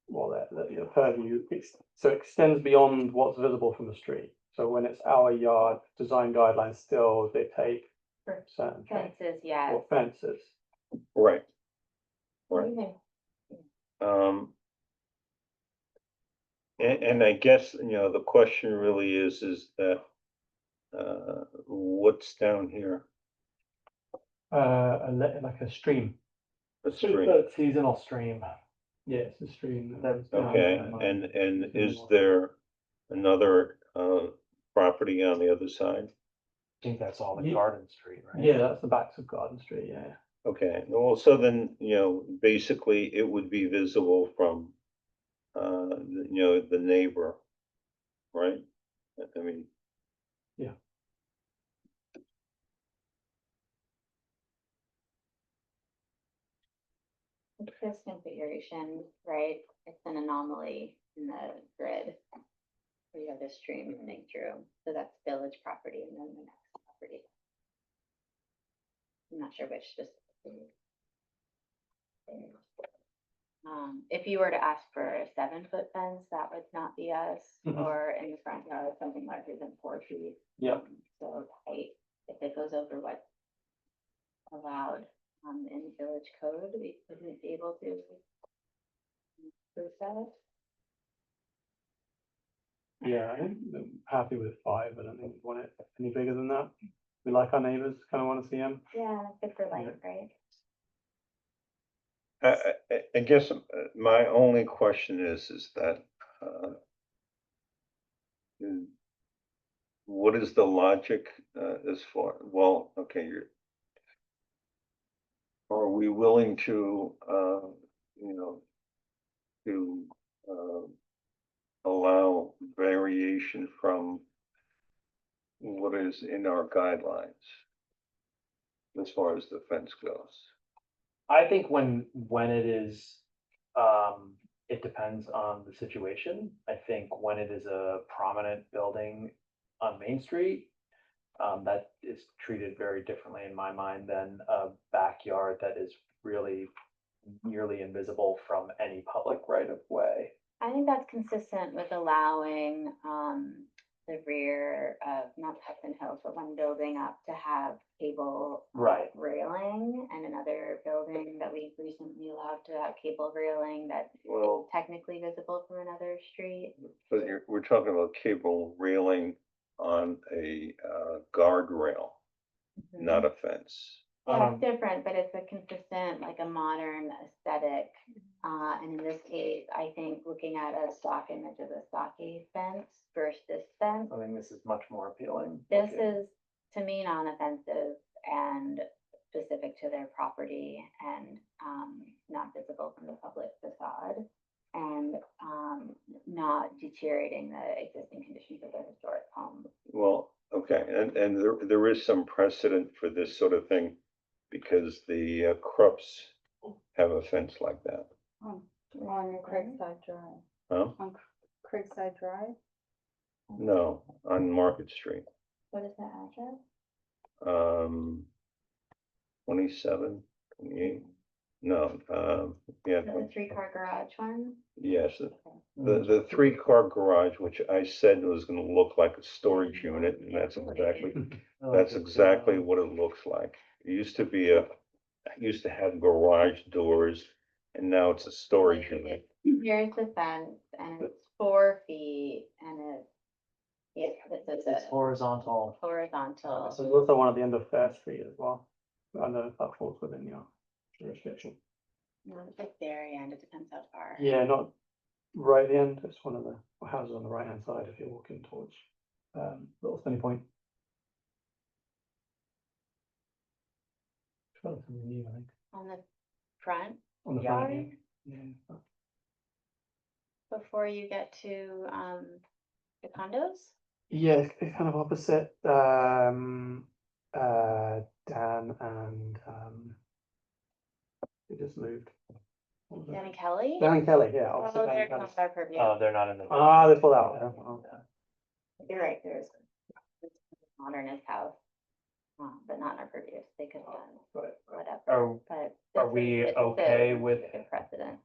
Well, the purview, so it extends beyond what's visible from the street. So when it's our yard, design guidelines still dictate For certain things, Fences, yes. or fences. Right. Right. Even- And I guess, the question really is that, what's down here? Like a stream. A stream. A seasonal stream. Yeah, it's a stream. Okay, and is there another, property on the other side? I think that's all the Yeah. Garden Street, right? Yeah, that's the backs of Garden Street, yeah. Okay, well, so then, basically it would be visible from, the neighbor, right? I mean. Yeah. It's this configuration, right? It's an anomaly in the grid. Where you have this stream running through, so that's village property and then the next property. I'm not sure which specifically. If you were to ask for a 7-foot fence, that would not be us, Mhm. or in the front yard, something larger than 4 feet. Yep. So height, if it goes over what's allowed, in village code, we wouldn't be able to prove that. Yeah, I think I'm happy with 5, I don't think we want it any bigger than that. We like our neighbours, kind of want to see them. Yeah, good for light, right? I guess my only question is that, mm, what is the logic, as far, well, okay, are we willing to, you know, to, allow variation from what is in our guidelines as far as the fence goes? I think when it is, it depends on the situation. I think when it is a prominent building on Main Street, that is treated very differently in my mind than a backyard that is really nearly invisible from any public right of way. I think that's consistent with allowing, the rear of, not Hudson Hills, but one building up to have cable Right. railing, and another building that we recently allowed to have cable railing that Well, technically visible from another street. but we're talking about cable railing on a, guardrail, not a fence. Yeah, it's different, but it's a consistent, like a modern aesthetic. And in this case, I think looking at a stock image of a stockade fence versus this fence, I think this is much more appealing. this looking. is, to me, non-offensive and specific to their property and, not visible from the public facade. And, not deteriorating the existing conditions of the historic home. Well, okay, and there is some precedent for this sort of thing because the Krupps have a fence like that, On Craigside Drive, huh? on Craigside Drive, No, on Market Street, What is the address? 27, 28. No, yeah, The 3-car garage one? yes, the 3-car garage, which I said was gonna look like a storage unit, and that's exactly what it looks like. It used to be used to have garage doors, and now it's a storage unit. Here's the fence, and it's 4 feet, and it's, yeah, it's It's a horizontal. horizontal. So there's also one at the end of Fair Street as well. I know if that falls within your jurisdiction. No, it's like very end, it depends how far. Yeah, not right at the end, it's one of the houses on the right hand side if you're walking towards Little Stony Point. It's relatively new, I think, On the front on the front, yard, yeah. Yeah. before you get to, the condos? Yeah, it's kind of opposite, Dan and, it just moved. What was it? Dan and Kelly? Dan and Kelly, yeah. Oh, opposite Dan they're and Kelly. not our purview. Oh, they're not in the. Ah, they pulled out, yeah. Oh. You're right, there's modernist house, but not in our purview, they could have done Right. whatever, Are, but. are this is- we it's a okay with good precedent?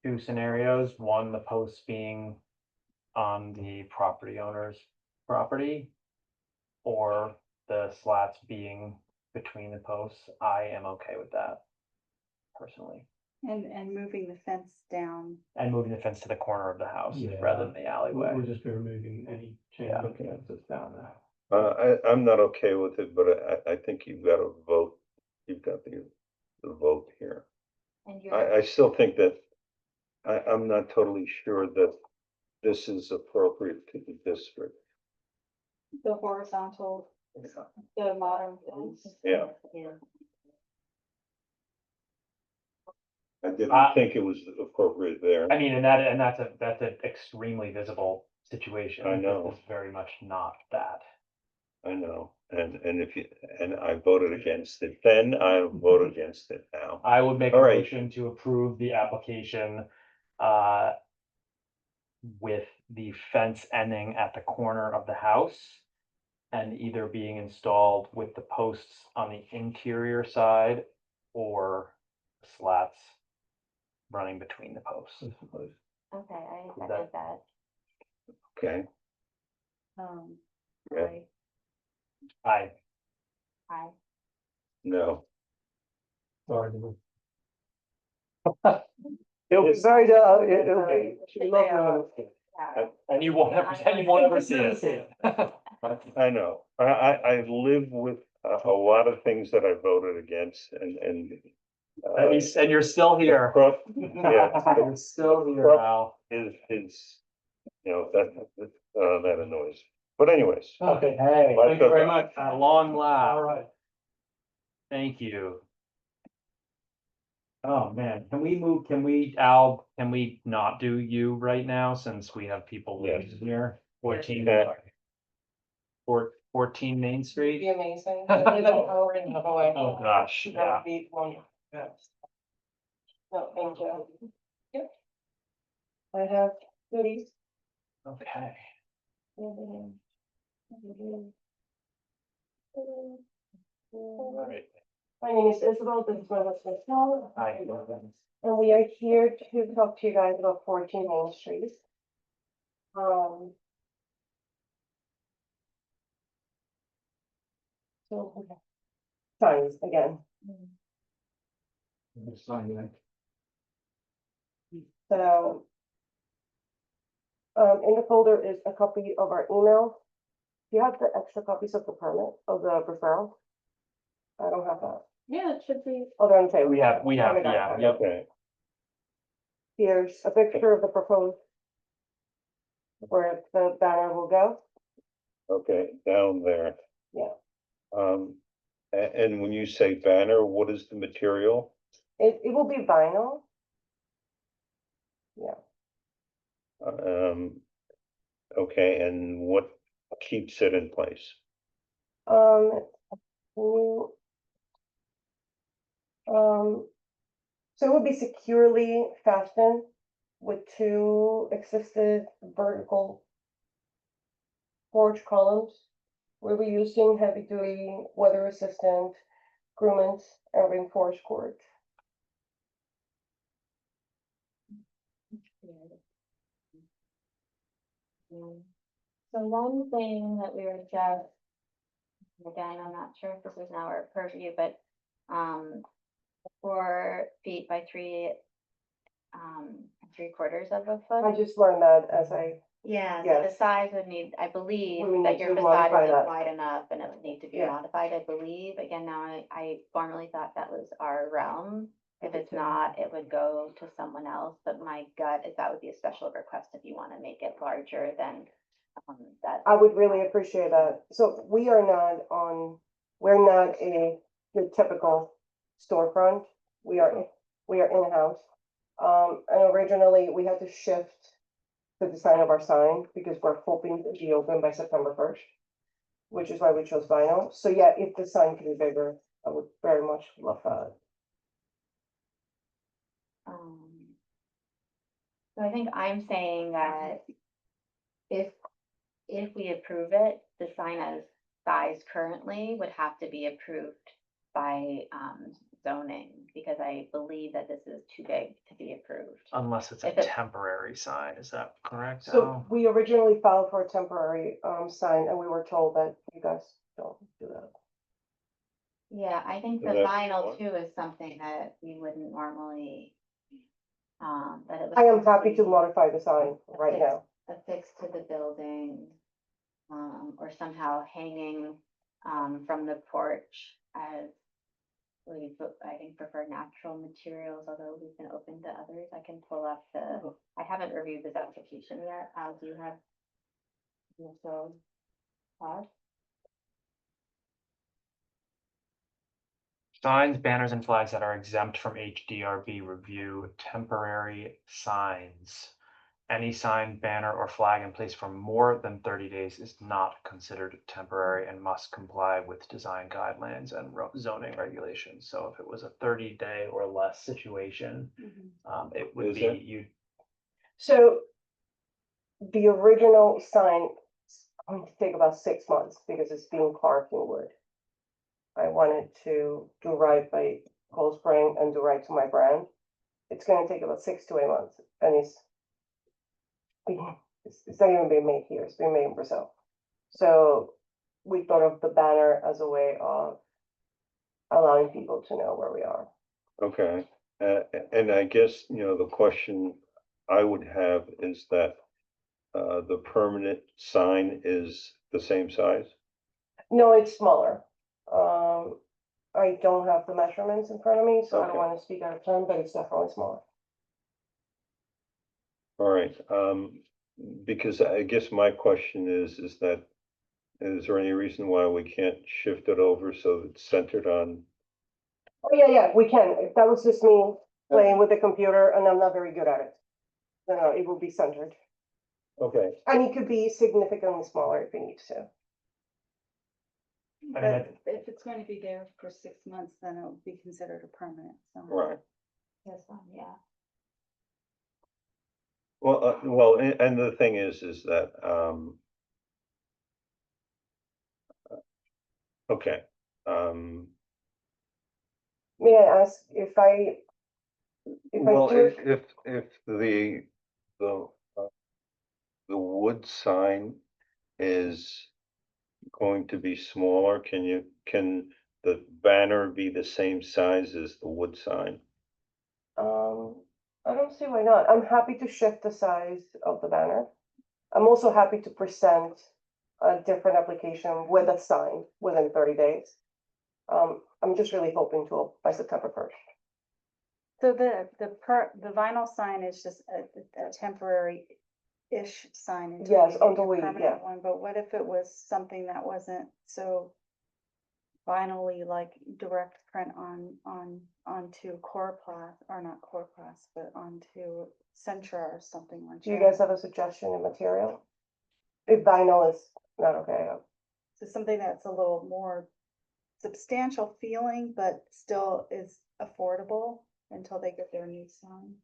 2 scenarios? One, the posts being on the property owner's property, or the slats being between the posts. I am okay with that personally. and moving the fence down. And moving the fence to the corner of the house Yeah. rather than the We'll alleyway. just be removing any chain Yeah. link that's down there. I'm not okay with it, but I think you've got to vote, you've got the vote here. And you're, I still think that, I'm not totally sure that this is appropriate to the district. The horizontal, the modern fence. Yeah. I didn't Uh, think it was appropriate there. I mean, and that's an extremely visible situation. I know. This is very much not that. I know, and if you, and I voted against it, then I vote against it now. I would make a All right. motion to approve the application, with the fence ending at the corner of the house and either being installed with the posts on the interior side or slats running between the posts. Okay, I Would second that- that. Okay, Yeah. Aye. I, Aye. no, Sorry. It'll be very, it'll be. She loved Yeah. and you won't ever, and you won't ever see it. I know. I live with a lot of things that I voted against and. And you're still here. Trump, yeah, You're still here, Trump Al. is, you know, that annoys. But anyways, Okay. Hey, Life thank you goes very on. much. At long last. All right. Thank you. Oh, man, can we not do you right now since we have people Yes. living here? 14, Yeah. 14 Main Street? Be amazing. I live an hour and a half away. Oh, gosh, That yeah. would be wonderful. No, thank you. Yep. I have goodies. Okay. All right. My name is Isabel, this is my husband Paul. Hi. And we are here to talk to you guys about 14 Main Street. So, signs again. So. In the folder is a copy of our email. Do you have the extra copies of the permit, of the referral? I don't have that. Yeah, it should be. Oh, they're on the table. We have, Okay, got it. yeah, yep. okay, Here's a picture of the proposed. Where the banner will go. okay, down there. Yeah. And when you say banner, what is the material? It will be vinyl. Okay, and what keeps it in place? You- so it will be securely fastened with 2 existing vertical porch columns. We'll be using heavy duty, weather resistant gruments and reinforced cord. So one thing that we were just, again, I'm not sure if this is now our purview, but, 4 feet by 3/4 of a I foot. just learned that as Yeah, so yes. the size would need, I believe We would that need your to facade modify isn't that. wide enough and it would need to be Yeah. modified, I believe. Again, now I formerly thought that was our realm. If it's not, it would go to someone else, but my gut is that would be a special request if you want to make it larger than that. I would really appreciate that. So we're not your typical storefront. We are in-house. And originally we had to shift the design of our sign because we're hoping to be open by September 1st, which is why we chose vinyl. So yeah, if the sign could be bigger, I would very much love that. So I think I'm saying that if we approve it, the sign as size currently would have to be approved by zoning, because I believe that this is too big to be approved. Unless it's a If it- temporary sign, is that correct? So we originally filed for a temporary sign and we were told that you guys don't do that. Yeah, I think So the that's vinyl what- too is something that we wouldn't normally. That it was I am supposed to happy to be modify the sign right now. affixed to the building. Or somehow hanging from the porch as. I think prefer natural materials, although we've been open to others. I can pull up I haven't reviewed this application yet. Do you have? So. Signs, banners, and flags that are exempt from HDRB review, temporary signs. Any sign, banner, or flag in place for more than 30 days is not considered temporary and must comply with design guidelines and zoning regulations. So if it was a 30-day or less situation, it would Is be, it? So the original sign is going to take about 6 months because it's being carved in wood. I wanted to do right by Cold Spring and do right to my brand. it's gonna take about 6 to 8 months, and it's not even being made here, it's being made in Brazil. So we thought of the banner as a way of allowing people to know where we are. Okay, and I guess, the question I would have is that the permanent sign is the same size? No, it's smaller. I don't have the measurements in front of me, so I don't Okay. wanna speak out of turn, but it's definitely smaller. All right, because I guess my question is that, is there any reason why we can't shift it over so it's centered on? Oh, yeah, we can. That was just me playing with the computer, and I'm not very good at it. No, it will be centered, Okay, and it could be significantly smaller if it needs to. I mean, But if it's going to be there for 6 months, then it will be considered a permanent sign. right. This one, yeah. Well, and the thing is that, okay, May I ask if I well, do it? if the wood sign is going to be smaller, can the banner be the same size as the wood sign? I don't see why not. I'm happy to shift the size of the banner. I'm also happy to present a different application with a sign within 30 days. I'm just really hoping to by September 1st. So the vinyl sign is just a temporary-ish sign. until Yes, you get until your we- permanent yeah. one. But what if it was something that wasn't so vinyl-y, like direct print onto Coroplast, or not Coroplast, but onto Centra or something like that? Do you guys have a suggestion in material? If vinyl is not okay, So something that's a little more substantial feeling, but still is affordable until they get their new sign.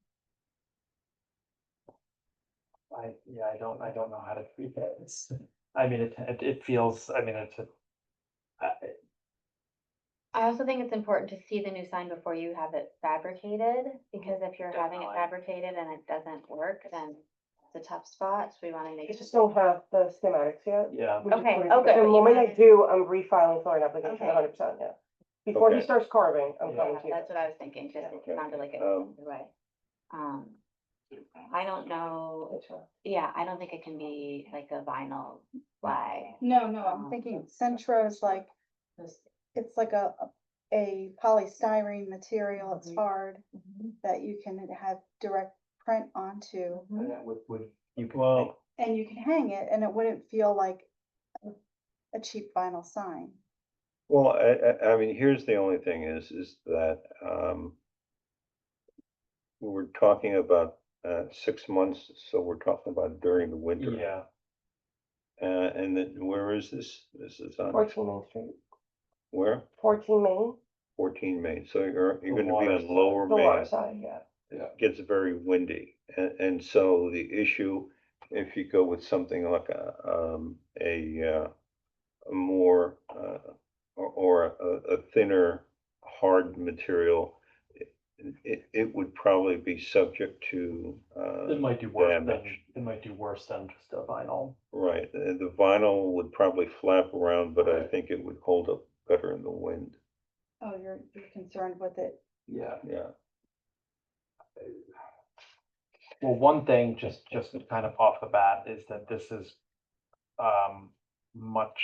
I don't know how to treat that. I mean, it feels, I mean, I also think it's important to see the new sign before you have it fabricated, because if you're having it Definitely. fabricated and it doesn't work, then it's a tough spot, so we wanna I make just sure. don't have the schematics yet. yeah. which is Okay, pretty- oh, good, The but you moment I wanted- do, I'm refiling for an application, Okay. 100%, yeah. Before he Okay. starts carving, I'm Yeah, coming Yeah, to you. that's what I was thinking, just it Okay, sounded like it um, was the way. I don't know, yeah, I don't think it can be like a vinyl flag. No, I'm thinking Centra is like, it's like a polystyrene material, it's hard, that you can have direct print onto. And that would, you can. Well, And you can hang it and it wouldn't feel like a cheap vinyl sign. well, I mean, here's the only thing is that, we're talking about, 6 months, so we're talking about during the winter. Yeah, And then where is this? This is on, 14 Main Street, where? 14 Main, 14 Main, so you're The gonna be water on side. Lower the water Main. side, yeah. It gets very windy, and so the issue, if you go with something like a more, or a thinner, hard material, it would probably be subject to, it might do worse than, damage. it might do worse than just a vinyl. Right, the vinyl would probably flap around, but I Right. think it would hold up better in the wind, Oh, you're concerned with it. Yeah. yeah. Well, one thing, just kind of off the bat, is that this is, much.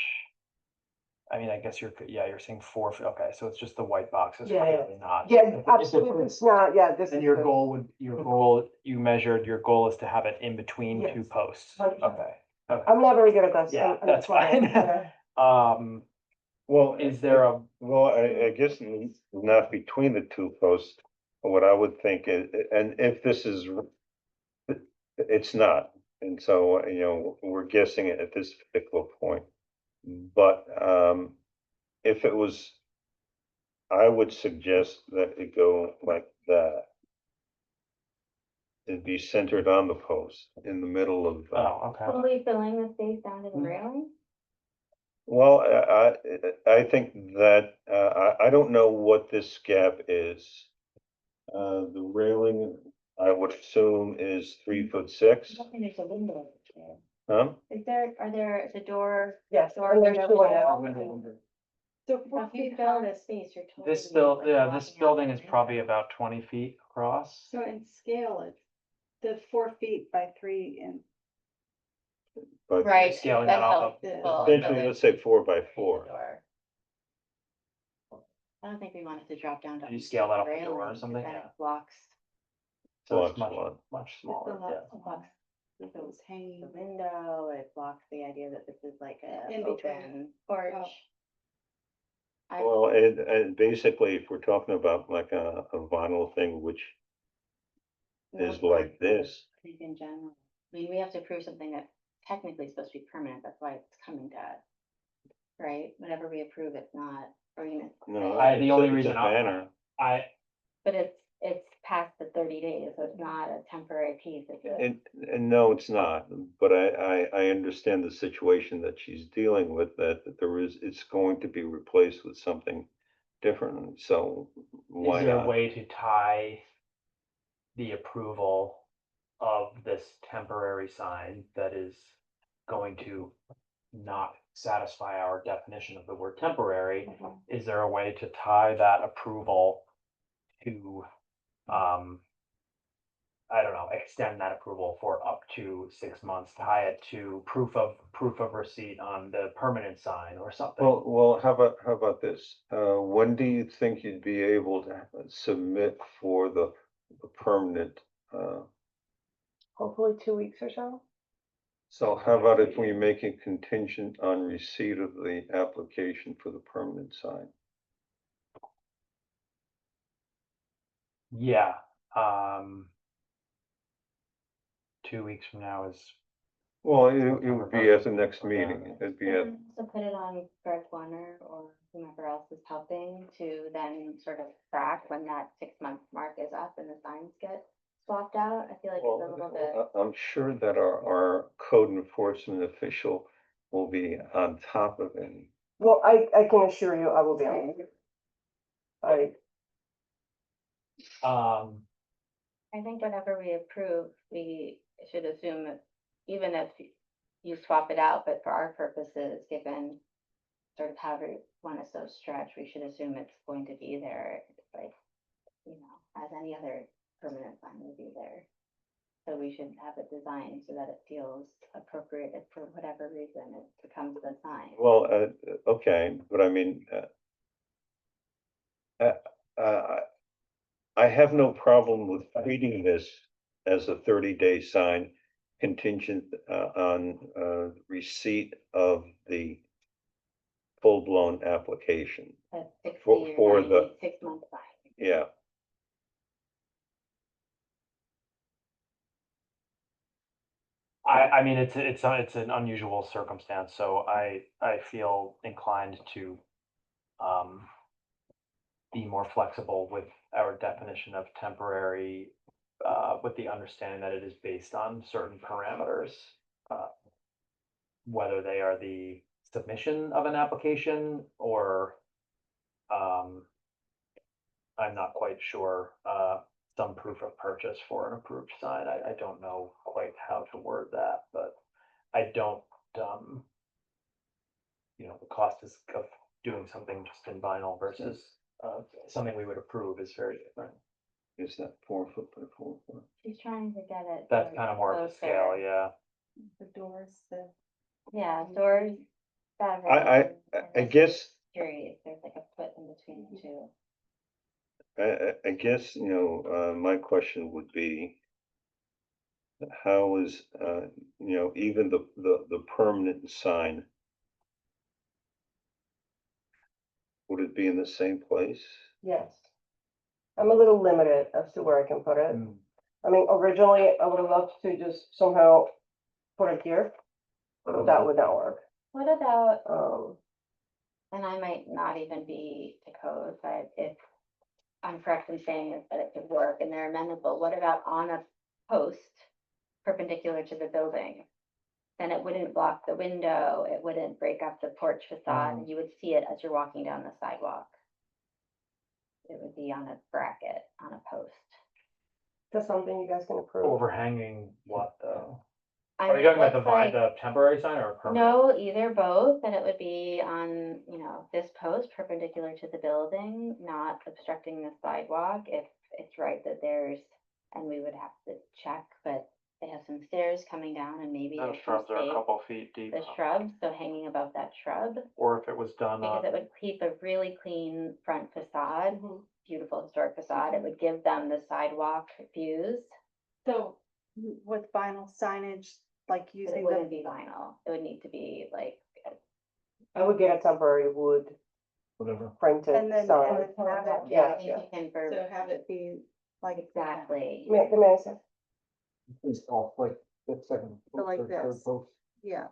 I mean, I guess you're saying 4 feet, okay, so it's just the white box is Yeah, yeah. clearly not. Yeah, absolutely, it's not, yeah, this is. And your the- goal would, your goal is to have it in between two Yes, posts, 100%. okay. I'm not very good at this. Yeah, I'm that's trying, fine. yeah. Well, Is there a, well, I guess not between the two posts, what I would think is, and if this is, it's not, and so, we're guessing it at this particular point. But, if it was, I would suggest that it go like that. It'd be centered on the post, in the middle of, oh, okay. Fully filling the space down to the railing? well, I think that, I don't know what this gap is. The railing, I would assume is 3'6". There's a window there. Huh? Are there, the door? Yes, Door and there's window, two in window? there. So Well, if you fill the space, you're totally. This build, like, yeah, this blocking out building the is window. probably about 20 feet across. So in scale, it's the 4 feet by 3 and But Right. Scaling that's that off of- helpful, essentially, so let's say 4 by it's 4. the door. I don't think we want it to drop down to. You scale that off the door or railing, 'cause something, then it yeah. blocks So it's Blocks a much, lot. much it's a smaller, lot, yeah. a lot. If it was the hanging. window, it blocks the idea that this is like a In between. open porch. Oh. I Well, and basically, if we're talking about like a vinyl thing, which no is like porch, this, I think in general, I mean, we have to approve something that technically is supposed to be permanent, that's why it's coming to us. Right, whatever we approve, it's not, or even. no. The it's only it's a reason banner. But it's past the 30 days, so it's not a temporary piece, it's a. And no, it's not, but I understand the situation that she's dealing with, that it's going to be replaced with something different, so why Is there a not? way to tie the approval of this temporary sign that is going to not satisfy our definition of the word temporary? Is there a way to tie that approval to, I don't know, extend that approval for up to 6 months, tie it to proof of receipt on the permanent sign or something? Well, how about this? When do you think you'd be able to submit for the permanent? Hopefully 2 weeks or so. So how about if we make it contingent on receipt of the application for the permanent sign? Yeah, 2 weeks from now is, Well, it would be at the next meeting, it'd be at, So put it on Greg Warner or whomever else is helping to then sort of track when that 6-month mark is up and the signs get swapped out. I feel like it's a little bit. I'm sure that our code enforcement official will be on top of it. Well, I can assure you, I will be on it. I think whatever we approve, we should assume that even if you swap it out, but for our purposes, given sort of how we want to so stretch, we should assume it's going to be there, like, as any other permanent sign would be there. So we should have it designed so that it feels appropriate if for whatever reason it becomes the sign. Well, okay, but I mean, I have no problem with treating this as a 30-day sign contingent on receipt of the full-blown application. A 60 For or the- 90, 6-month sign. Yeah, I mean, it's an unusual circumstance, so I feel inclined to be more flexible with our definition of temporary, with the understanding that it is based on certain parameters. Whether they are the submission of an application or I'm not quite sure, some proof of purchase for an approved sign. I don't know quite how to word that, but I don't, the cost of doing something just in vinyl versus, something we would approve is very different. is that 4 foot by 4 foot? She's trying to get it. That's like, kind of more of a scale, closer. yeah. The doors, the. Yeah, doors. I guess, Curious, there's like a foot in between the two. I guess, my question would be, how is, even the permanent sign, would it be in the same place? Yes. I'm a little limited as to where I can put it. I mean, originally, I would have loved to just somehow put it here, but that would not work. What about, Um, and I might not even be to code, but if I'm correct in saying is that it could work and they're amenable, what about on a post perpendicular to the building? Then it wouldn't block the window, it wouldn't break up the porch facade, and you would see it as you're walking down the sidewalk. it would be on a bracket, on a post. Just something you guys can approve. Overhanging what though? I Are you mean, talking it about the looks like- the temporary sign or a permanent? No, either both, and it would be on, you know, this post perpendicular to the building, not obstructing the sidewalk if it's right that there's, and we would have to check, but they have some stairs coming down and maybe Those there's some shrubs are a space. couple feet deep. The shrubs, so hanging above that shrub, Or if it was done because on, it would keep a really clean front facade, Mhm. beautiful historic facade, it would give them the sidewalk views. So with vinyl signage, like But it using wouldn't the, be vinyl, it would need to be like, I would get a temporary wood Whatever. printed and then sign. have it, Yeah, thank you, Kim, for, so have it be like. exactly. May I say? It's off like that second. So like post or third this. post. Yeah,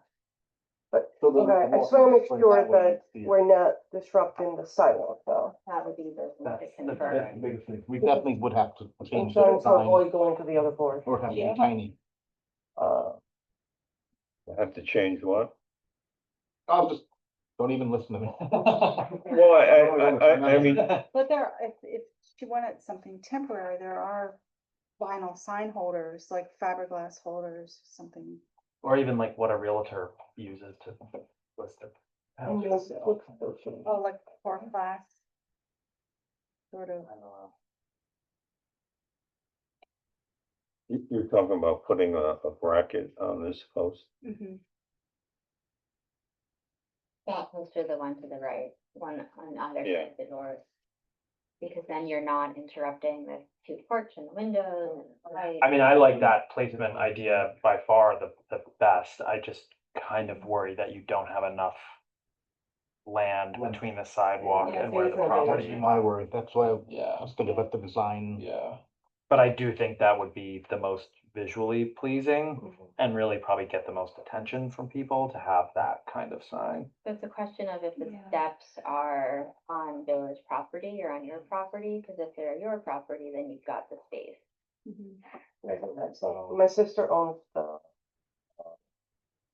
But, So the- okay, I the just wanna make walk- sure that way that you see it. we're not disrupting the sidewalk though. That would be the one to That's the confirm. That's the biggest thing. We definitely would have to I'm change trying the to sign avoid going to the other board. or have Yeah. it tiny. Have to change what? I'll just, don't even listen to me. Well, I mean, but there, if she wanted something temporary, there are vinyl sign holders, like fiberglass holders, something. or even like what a realtor uses to list it. And those look so cheap. Oh, like for glass. Sort of. you're talking about putting a bracket on this post. Mhm. That poster, the one to the right, one on either Yeah. side of the door. Because then you're not interrupting the two porch and the windows and the light. I mean, I like that placement idea by far the best. I just kind of worry that you don't have enough land between the sidewalk Yeah, and where the definitely. property. My worry, that's why I Yeah, was thinking about the design. yeah. But I do think that would be the most visually pleasing and really probably get the most attention from people to have that kind of sign. So it's a question of if the Yeah. steps are on village property or on your property, because if they're your property, then you've got the space. Mhm. So my sister owns the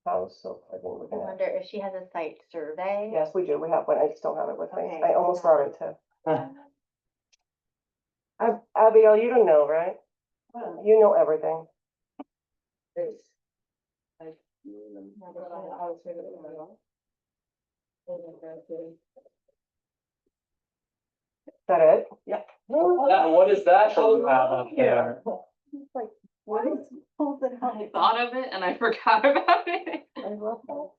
house, so I think we're I gonna. wonder if she has a site survey. Yes, we do. We have one. I just don't have it with me. Okay. I almost brought it to. Abigail, you don't know, right? You know everything. Is that it? Yeah. What is that you have up there? It's like, what is, hold it I out. thought of it and I forgot about it. I love that.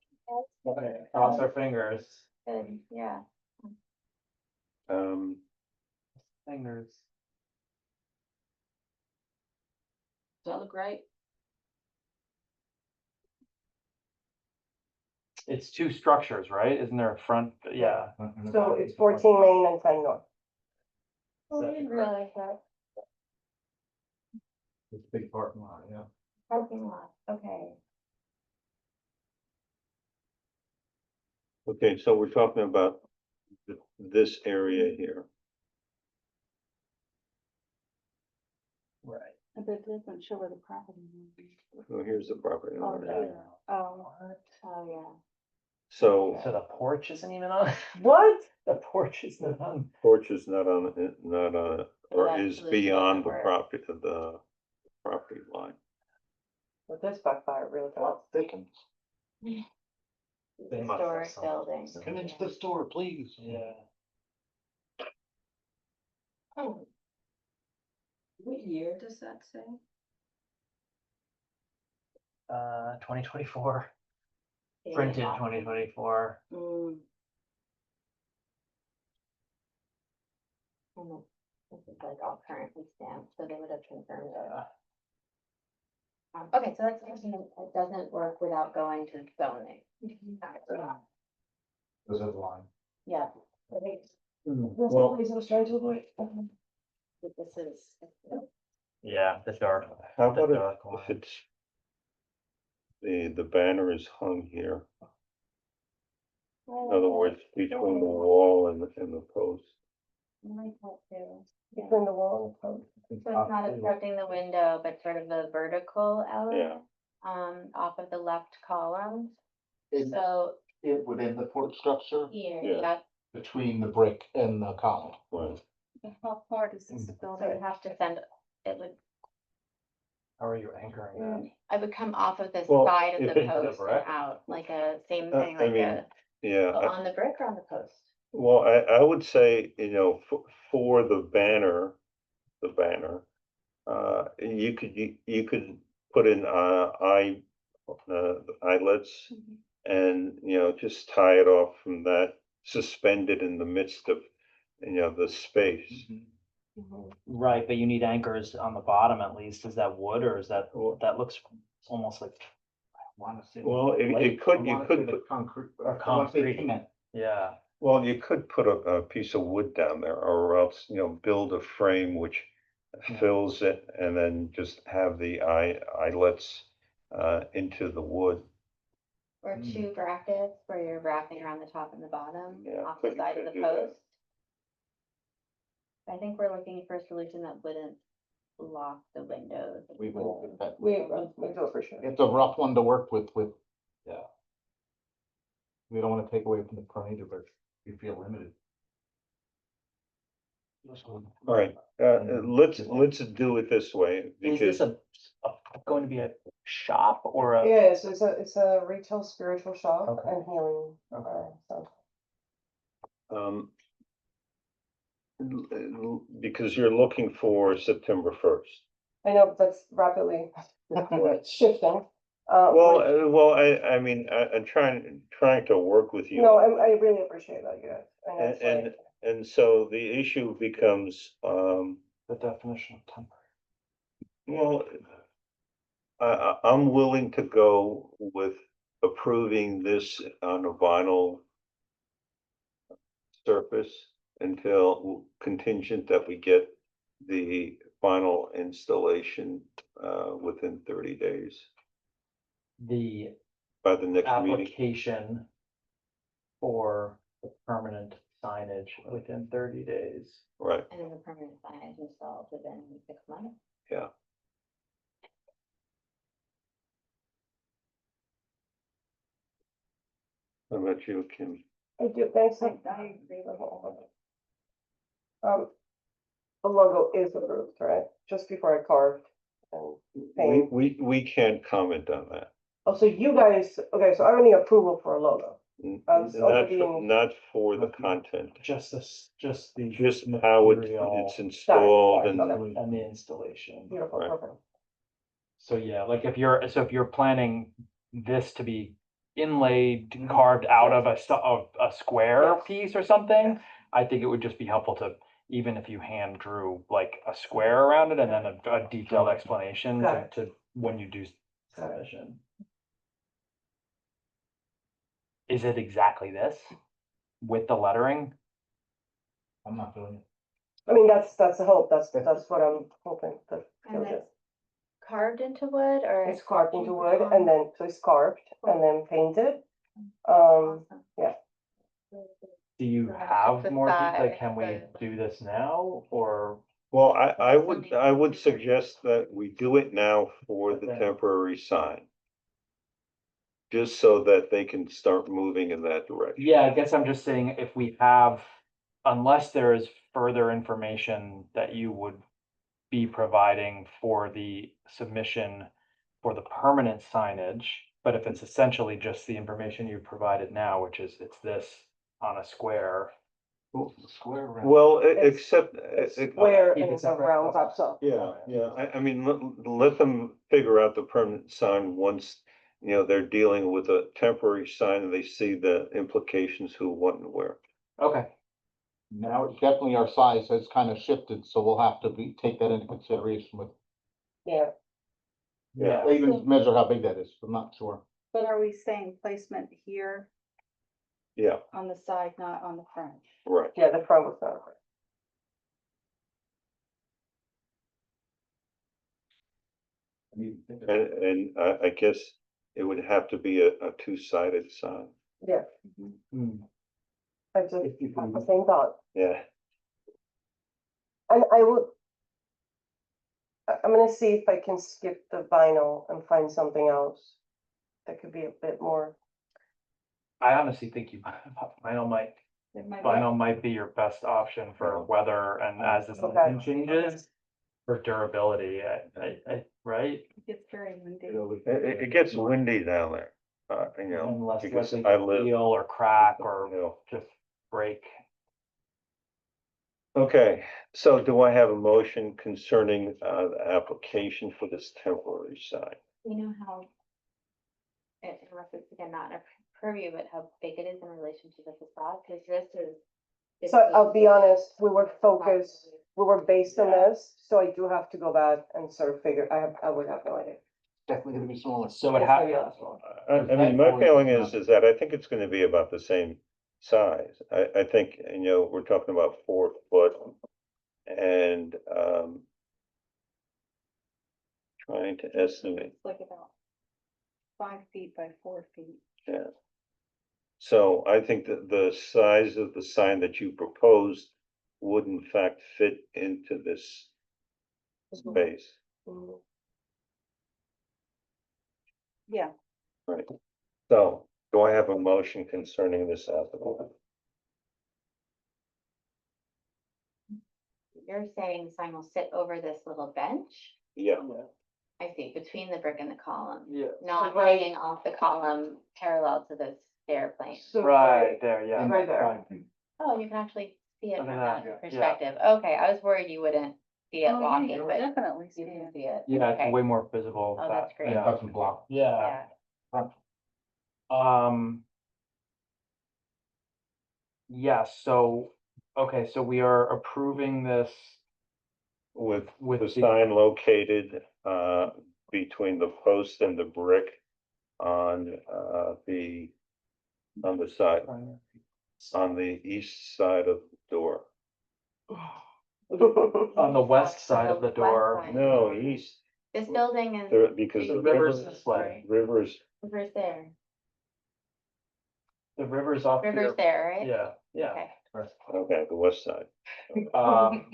Okay, cross our fingers. Good, yeah. Fingers. Does that look right? It's two structures, right? Isn't there a front? Yeah. So it's 14 Main and 10 North. Oh, I didn't realize that. It's a big parking lot, yeah. Parking lot, okay. Okay, so we're talking about this area here. Right. But it doesn't show where the property is. Well, here's the property Oh, line. there. Oh, Oh, yeah. So So the porch isn't even on? What? The porch is not on. porch is not on, or That is solution beyond the doesn't work. property line. But this backfire really fast. Thickens. They must have Historic something. building. Come into the store, please. Yeah. Oh. What year does that say? 2024, Yeah, printed awesome. 2024. Mm, And this is like all currently stamped, so they would have confirmed it. Okay, so that's, interesting. It doesn't work without going to zoning. This is the line. Yeah. Well, This is. Yeah, the dark. how the about dark if line. it's the banner is hung here, in other words, between the wall and the post. Between the wall and the post. So it's not obstructing the window, but sort of the vertical Yeah. element, off of the left column. Is So it within the porch structure here, Yeah. yeah, between the brick and the column? Right. How far does this So I'd building have to send, it would, How are you anchoring that? I would come off of the Well, side of if the it's the post and brick? out, like a, same I thing, like mean, a, yeah. on the brick or on the post? Well, I would say, for the banner, you could put in, eyelets and, just tie it off from that, suspended in the midst of, the space. Right, but you need anchors on the bottom at least. Is that wood or is that, that looks almost like, I wanna say. Well, you could put, Concrete. Or concrete, yeah. well, you could put a piece of wood down there, or else, build a frame which Yeah. fills it, and then just have the eyelets, into the wood. Or two brackets where you're wrapping around the top and the bottom, Yeah, off the could- side of could the do that. post. I think we're looking for a solution that wouldn't block the windows. We will get that. We do appreciate it. It's a rough one to work with, yeah. We don't wanna take away from the front either, but we feel limited. All right, let's do it this way, Is this because, going to be a shop or a? Yeah, so it's a retail spiritual shop Okay. and healing, Okay. so. because you're looking for September 1st. I know that's rapidly shifting. Well, I mean, I'm trying to work with you. No, I really appreciate that, yeah. I know it's And, like- and so the issue becomes, The definition of temporary. well, I'm willing to go with approving this on a vinyl surface until contingent that we get the final installation, within 30 days, The by the next meeting. application for the permanent signage within 30 days. Right, And then the permanent signage installed within 6 months. yeah. How about you, Kim? I do, thanks. I agree with The logo is approved, right? Just before I carved and paint. We can't comment on that. Oh, so you guys, okay, so I don't need approval for a logo. Not also being- not for the content, Just this, just the. just how material it's installed Got it, and. okay. And the installation. Beautiful, Right. perfect. So yeah, like if you're planning this to be inlaid, carved out of a square Yes. piece or something, Yes. I think it would just be helpful to, even if you hand drew like a square around it and then a detailed explanation Got it. to when you do Got it. submission. Is it exactly this with the lettering? I'm not doing it. I mean, that's the hope, that's what I'm hoping to. And it's carved into wood or? It's carved into wood on- and then, so it's carved and then painted. Awesome. yeah. Do you Right, have the more, side, like, can we the- do this now or? Well, I would suggest that we do it now for the Okay. temporary sign. Just so that they can start moving in that direction. Yeah, I guess I'm just saying if we have, unless there is further information that you would be providing for the submission for the permanent signage, but if it's essentially just the information you provided now, which is it's this on a square. Square round. Well, It's- except. Where Keep it it's a separate. round top, so. Yeah, I mean, let them figure out the permanent sign once, they're dealing with a temporary sign and they see the implications, who, what and where. Okay. Now, it's definitely our size has kind of shifted, so we'll have to take that into consideration with, Yeah, Yeah. they even measure how big that is, I'm not sure. But are we saying placement here Yeah, on the side, not on the front? right. yeah, the front was not. And I guess it would have to be a two-sided sign. Yeah, Hmm. I just had the same thought. Yeah, And I would. I'm gonna see if I can skip the vinyl and find something else. That could be a bit more, I honestly think vinyl might It might be- vinyl might be your best option for weather and as this Okay. changes. For durability, right? It gets very windy. It gets windy down there, you know, And less because likely I to live, peel or crack or you know. just break. Okay, so do I have a motion concerning, the application for this temporary sign? You know how, unless it's again not in a purview, but how big it is in relation to the facade, because this is. So I'll be honest, we were focused, we were based on this, so I do have to go back and sort of figure, I would have no idea. Definitely gonna be smaller. So it It's has. gonna be a lot smaller. I mean, my feeling is that I think it's gonna be about the same size. I think, you know, we're talking about 4 foot and, trying to estimate, It's like about 5 feet by 4 feet. yeah. So I think that the size of the sign that you proposed would in fact fit into this space. Mhm. Yeah, Right. So do I have a motion concerning this application? You're saying sign will sit over this little bench? Yeah. I see, between the brick and the column, Yeah. not right- hanging off the column parallel to the stair plane. So Right there, yeah. Right there. Oh, and you can actually see it Look from at that, that yeah. perspective. Okay, I was worried you wouldn't see it Oh, yeah, walking, you'll but definitely see you can it. see it. Yeah, Okay. it's way more visible. Oh, that's great. Yeah. Custom block. Yeah. Yeah, Yes, so, okay, so we are approving this With with the sign located, between the post and the brick on, on the side, on the east side of the door. on the west side of the west door. side. No, east, This building is. there, because The the river's river, this way. rivers, River's there, The river's off here. river's there, right? Yeah, yeah. Okay. okay, the west side. Um,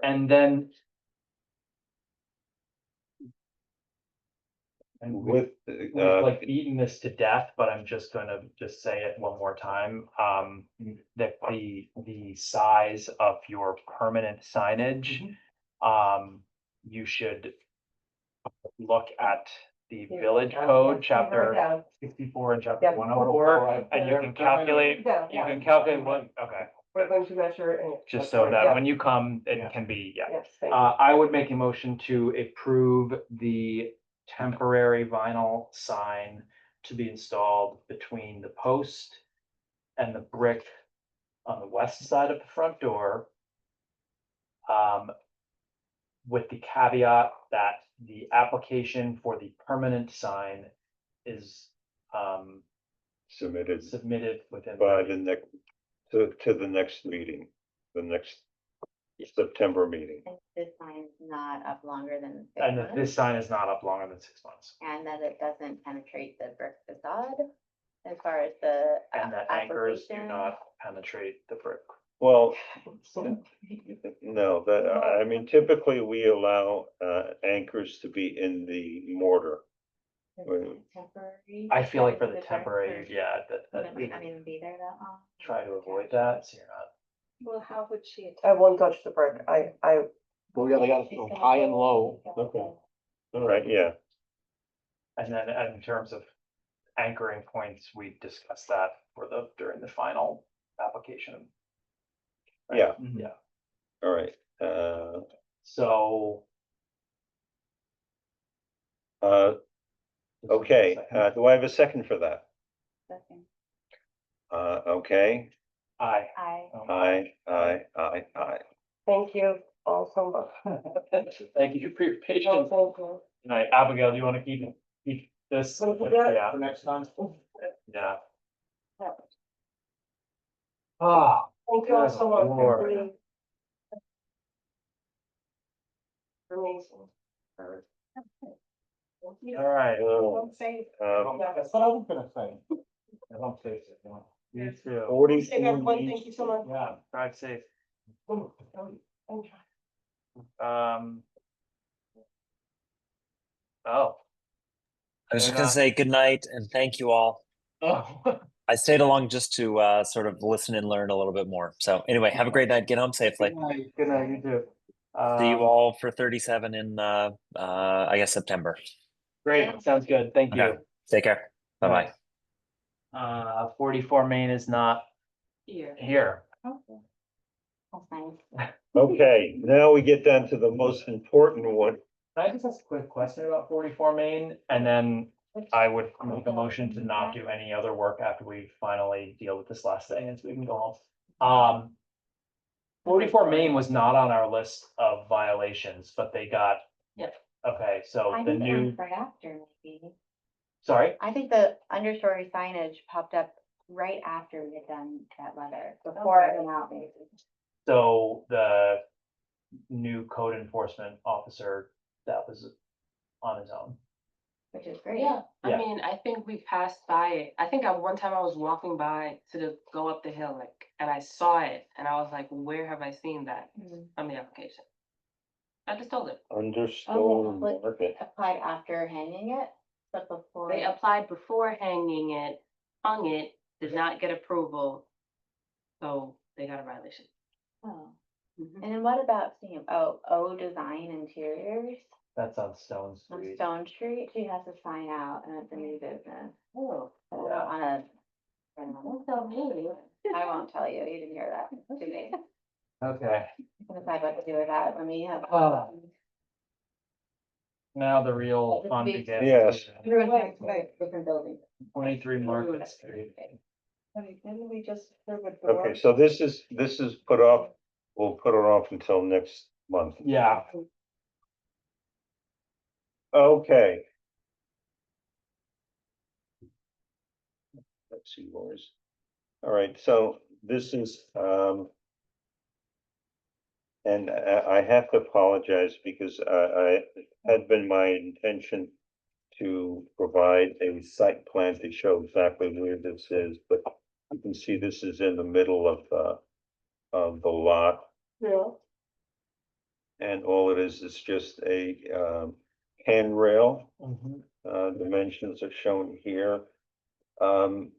and then. And With, we've like beaten this to death, but I'm just gonna just say it one more time. That the size of your permanent signage, you should look at the village code, chapter 64 and chapter Yeah. 104, and you can calculate, what, okay. We're going to measure and. Just so Yeah. that when you come, it can be, yeah. Yes, thank you. I would make a motion to approve the temporary vinyl sign to be installed between the post and the brick on the west side of the front door. With the caveat that the application for the permanent sign is submitted submitted within. by the next, to the next meeting, the next September meeting. And this sign's not up longer than 6 And that months, this sign is not up longer than 6 months. and that it doesn't penetrate the brick facade as far as the. And that anchors do application. not penetrate the brick. Well, no, that, I mean, typically we allow, anchors to be in the mortar. Right. Temporary. I feel like for Is the it temporary, for- yeah, It might not even be there that long. try to avoid that, so you're not. Well, how would she? I won't touch the brick. I, Well, yeah, they gotta She's go gonna high and go- low. Okay. All right, yeah, And then in terms of anchoring points, we discussed that during the final application. Right? yeah, Yeah, all right, so. okay, do I have a second for that? Second. Okay, Aye. aye. thank you all so much. Thank you for your No, patience. thank you. Good night, Abigail, do you want to keep this? Yeah, For next time. yeah. Ah, Thank you all so much. Good Lord. Really. Amazing. all right. Oh, Safe. That's what I was gonna say. I don't say it, you know. You too. 44 Everyone, Main thank you so much. Yeah, drive safe. Thank you. Oh. I was just They're gonna not- say good night and thank you all. Oh. I stayed along just to sort of listen and learn a little bit more. So anyway, have a great night. Get home safely. Good night, you too. See you all for 37 in I guess September. Great, sounds good. Thank you. Okay. Take care. Bye bye. 44 Main is not Here. here. That's nice. Okay, now we get down to the most important one. Can I just ask a quick question about 44 Main, and then I would make a motion to not do any other work after we finally deal with this last thing, and so we can go home. 44 Main was not on our list of violations, but they got. Yep. Okay, so I the think it new, was right after, maybe. sorry, I think the understory signage popped up right after we had done that letter, before it went out, maybe. so the new code enforcement officer, that was on his own. Which is great. Yeah, I Yeah. mean, I think we passed by it. I think at one time I was walking by go up the hill, like, and I saw it, and I was like, where have I seen that Mhm. on the application? I just told it. Understone like, market. applied after hanging it, but before. They applied before hanging it, hung it, did not get approval, so they got a violation. Oh, Mhm. and then what about seeing, O Design Interiors That's on Stone on Street. Stone Street? She has a sign out and it's a new business. Oh, Yeah. On a. don't tell me. I won't tell you, you didn't hear that today. Okay, You can decide what to do with that when we have. now the real Just fun be- begins. Yes. Different buildings. 23 Market Street. Didn't we just approve a door? Okay, so this is put off, we'll put it off until next month. Yeah, Okay. Let's see, Laura's. All right, so this is, and I have to apologize because I had been my intention to provide a site plan to show exactly where this is, but you can see this is in the middle of the lot. Yeah. And all it is just a, handrail. Mhm. Dimensions are shown here. And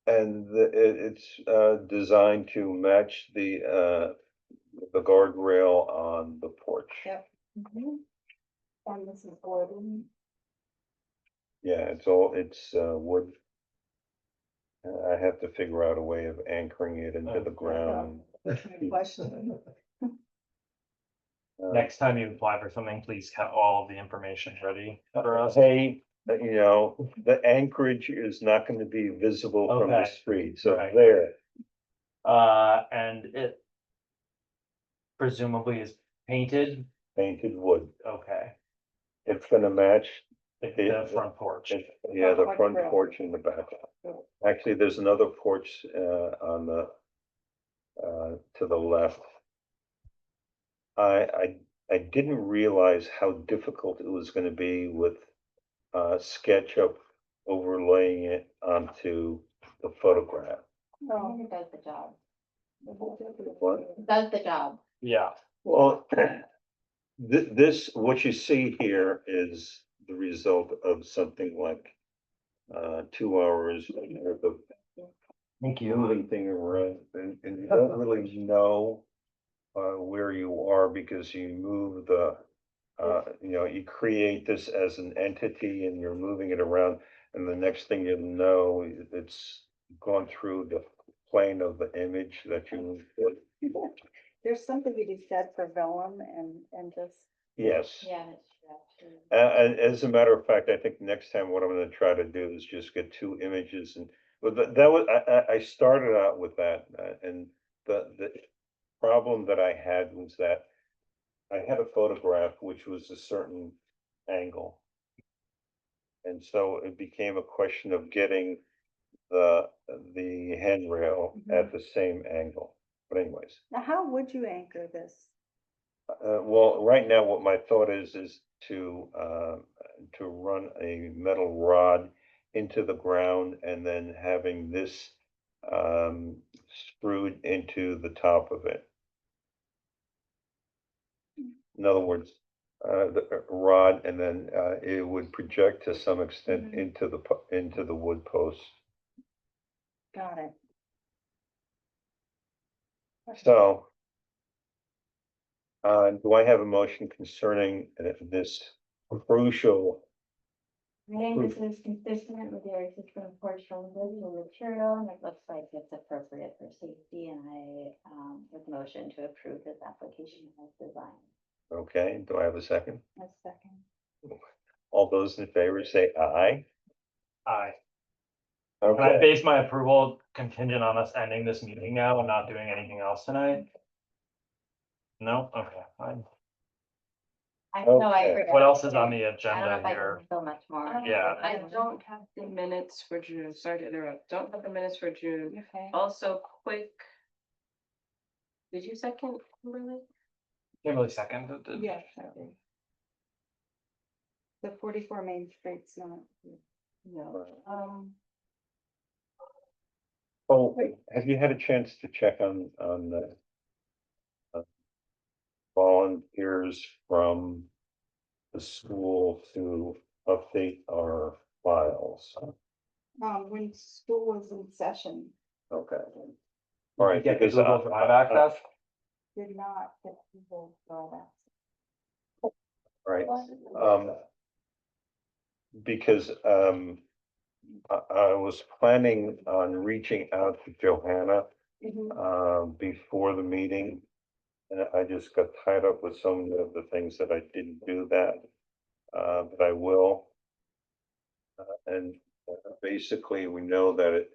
it's designed to match the guardrail on the porch. Yep. And this is Gordon. Yeah, it's wood. I have to figure out a way of anchoring it into the ground. Question. Next time you apply for something, please have all of the information ready for us. Hey, you know, the anchorage is not gonna be visible from the Okay. street, so Right. there. And it presumably is painted, Painted wood. okay, It's gonna match. the front porch. Yeah, the Front front grill. porch in the back. Actually, there's another porch on the to the left. I didn't realize how difficult it was gonna be with SketchUp overlaying it onto the photograph. I think it does the job. What? It does the job. Yeah, Well, this, what you see here is the result of something like 2 hours worth of thank you. moving thing around, and you don't really know where you are because you move the, you know, you create this as an entity and you're moving it around, and the next thing you know, it's gone through the plane of the image that you. There's something to be said for vellum and just. Yes. Yeah, that's true. And as a matter of fact, I think next time what I'm gonna try to do is just get two images and, but that was, I started out with that, and the problem that I had was that I had a photograph which was a certain angle. And so it became a question of getting the handrail at the same angle. But anyways, Now, how would you anchor this? well, right now, what my thought is to run a metal rod into the ground and then having this screwed into the top of it. In other words, the rod, and then it would project to some extent into the wood post. Got it. So. Do I have a motion concerning this crucial? I think this is consistent with your existing porch foundation material, and it looks like it's appropriate for safety, and I, with motion to approve this application as designed. Okay, do I have a second? A second. All those in favor say aye. Aye. Can I Okay, base my approval contingent on us ending this meeting now and not doing anything else tonight? No? Okay, fine. I know, I Okay. agree. What else is on the I don't know agenda if I here? can so much more. Yeah. I don't have the minutes for June, sorry to interrupt, don't have the minutes for June. Okay. Also, quick. Did you second, Kimberly? Kimberly seconded. Yes. The 44 Main Street's not. No. oh, have you had a chance to check on the volunteers from the school to update our files? When school was in session, Okay. All right, Get the because Google Drive access? did not get people for that. right, because I was planning on reaching out to Johanna before the meeting. And I just got tied up with some of the things that I didn't do that, but I will. And basically, we know that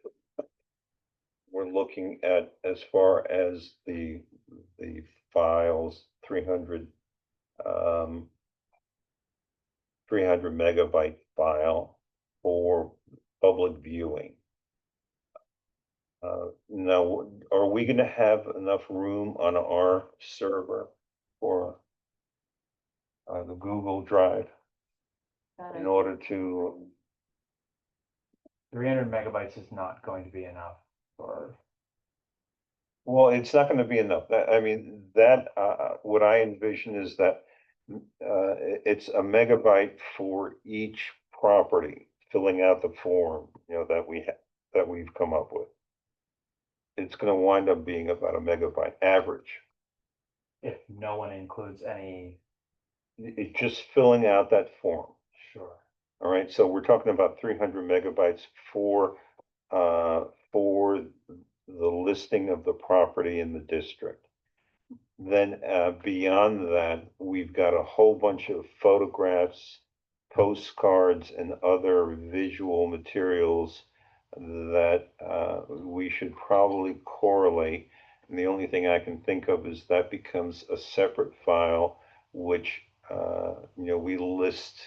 we're looking at, as far as the files, 300 megabyte file for public viewing. Now, are we gonna have enough room on our server for the Google Drive in order to? 300 megabytes is not going to be enough for, Well, it's not gonna be enough. I mean, that, what I envision is that it's a megabyte for each property, filling out the form, that we've come up with. It's gonna wind up being about a megabyte average. if no one includes any. It's just filling out that form. Sure. All right, so we're talking about 300 megabytes for the listing of the property in the district. Then, beyond that, we've got a whole bunch of photographs, postcards, and other visual materials that, we should probably correlate. And the only thing I can think of is that becomes a separate file, which, we list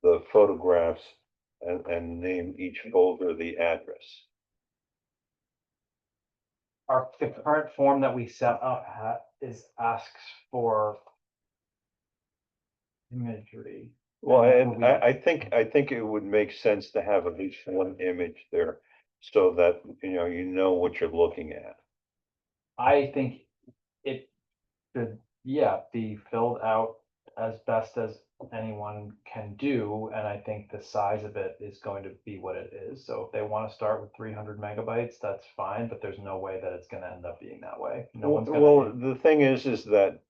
the photographs and name each folder the address. The current form that we set up asks for imagery. Well, And and I think it would make sense to have at least one image there so that, you know what you're looking at. I think it should, yeah, be filled out as best as anyone can do, and I think the size of it is going to be what it is. So if they want to start with 300 megabytes, that's fine, but there's no way that it's gonna end up being that way. No one's Well, gonna. the thing is that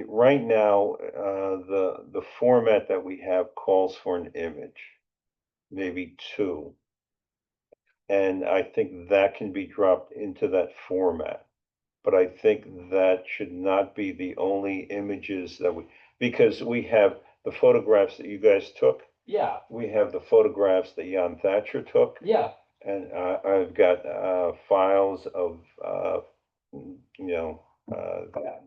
right now, the format that we have calls for an image, maybe two. And I think that can be dropped into that format. But I think that should not be the only images that because we have the photographs that you guys took. Yeah, We have the photographs that Jan Thatcher took. yeah, And I've got files of,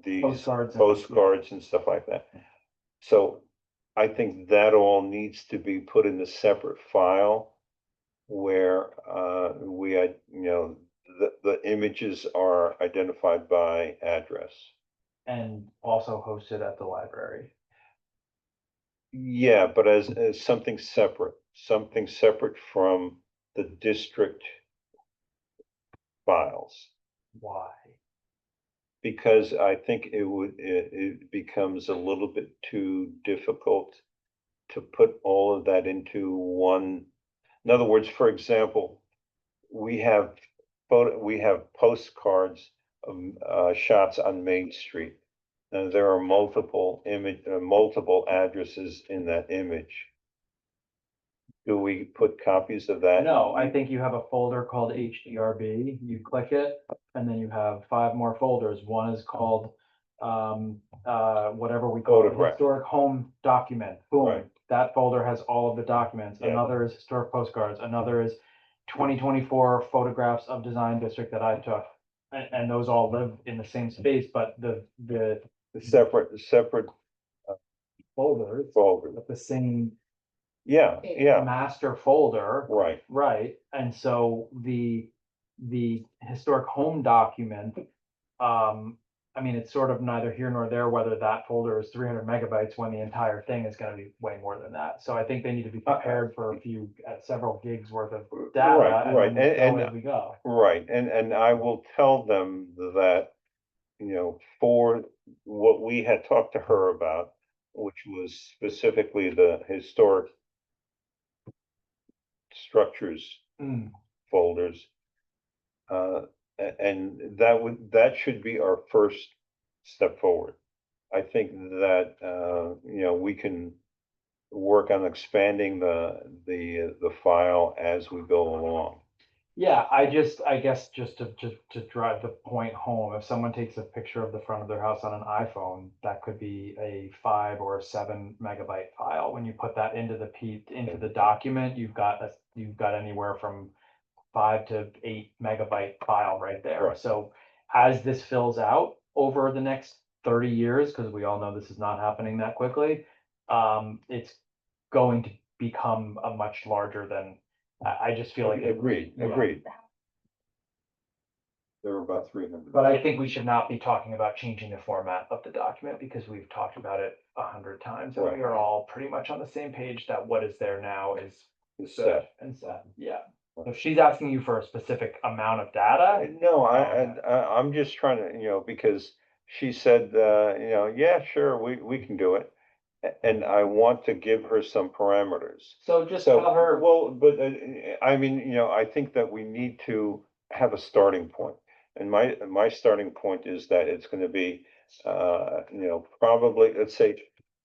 these postcards. postcards and stuff like that. So I think that all needs to be put in a separate file where we had, the images are identified by address. And also hosted at the library. Yeah, but as something separate from the district files. Why? Because I think it becomes a little bit too difficult to put all of that into one. In other words, for example, we have we have postcards of, shots on Main Street. And there are multiple addresses in that image. Do we put copies of that? No, I think you have a folder called HDRB, you click it, and then you have 5 more folders. One is called, whatever we call it, Photograph. historic home document, boom. Right. That folder has all of the documents. Yeah. Another is historic postcards, another is 2024 photographs of design district that I took. And those all live in the same space, but the Separate folders folders. with the same Yeah, master folder. right. Right, and so the historic home document, I mean, it's sort of neither here nor there whether that folder is 300 megabytes when the entire thing is gonna be way more than that. So I think they need to be prepared for a few, several gigs worth of data. Right, And then and- go as we go. Right, and I will tell them that, for what we had talked to her about, which was specifically the historic structures Mm. folders. And that should be our first step forward. I think that, we can work on expanding the file as we go along. Yeah, I guess just to drive the point home, if someone takes a picture of the front of their house on an iPhone, that could be a 5 or a 7 megabyte file. When you put that into into the document, you've got anywhere from 5 to 8 megabyte file right there. Right. So as this fills out over the next 30 years, because we all know this is not happening that quickly, it's going to become a much larger than, I just feel like. Agreed. Yeah. There were about 300. But I think we should not be talking about changing the format of the document because we've talked about it 100 times and we are all pretty much on the same page that what is there now is It's good set. and set. Yeah. If she's asking you for a specific amount of data, No, I'm just trying to, because she said, yeah, sure, we can do it. And I want to give her some parameters. so just So, tell her. well, but, I mean, I think that we need to have a starting point. And my starting point is that it's gonna be, probably, let's say,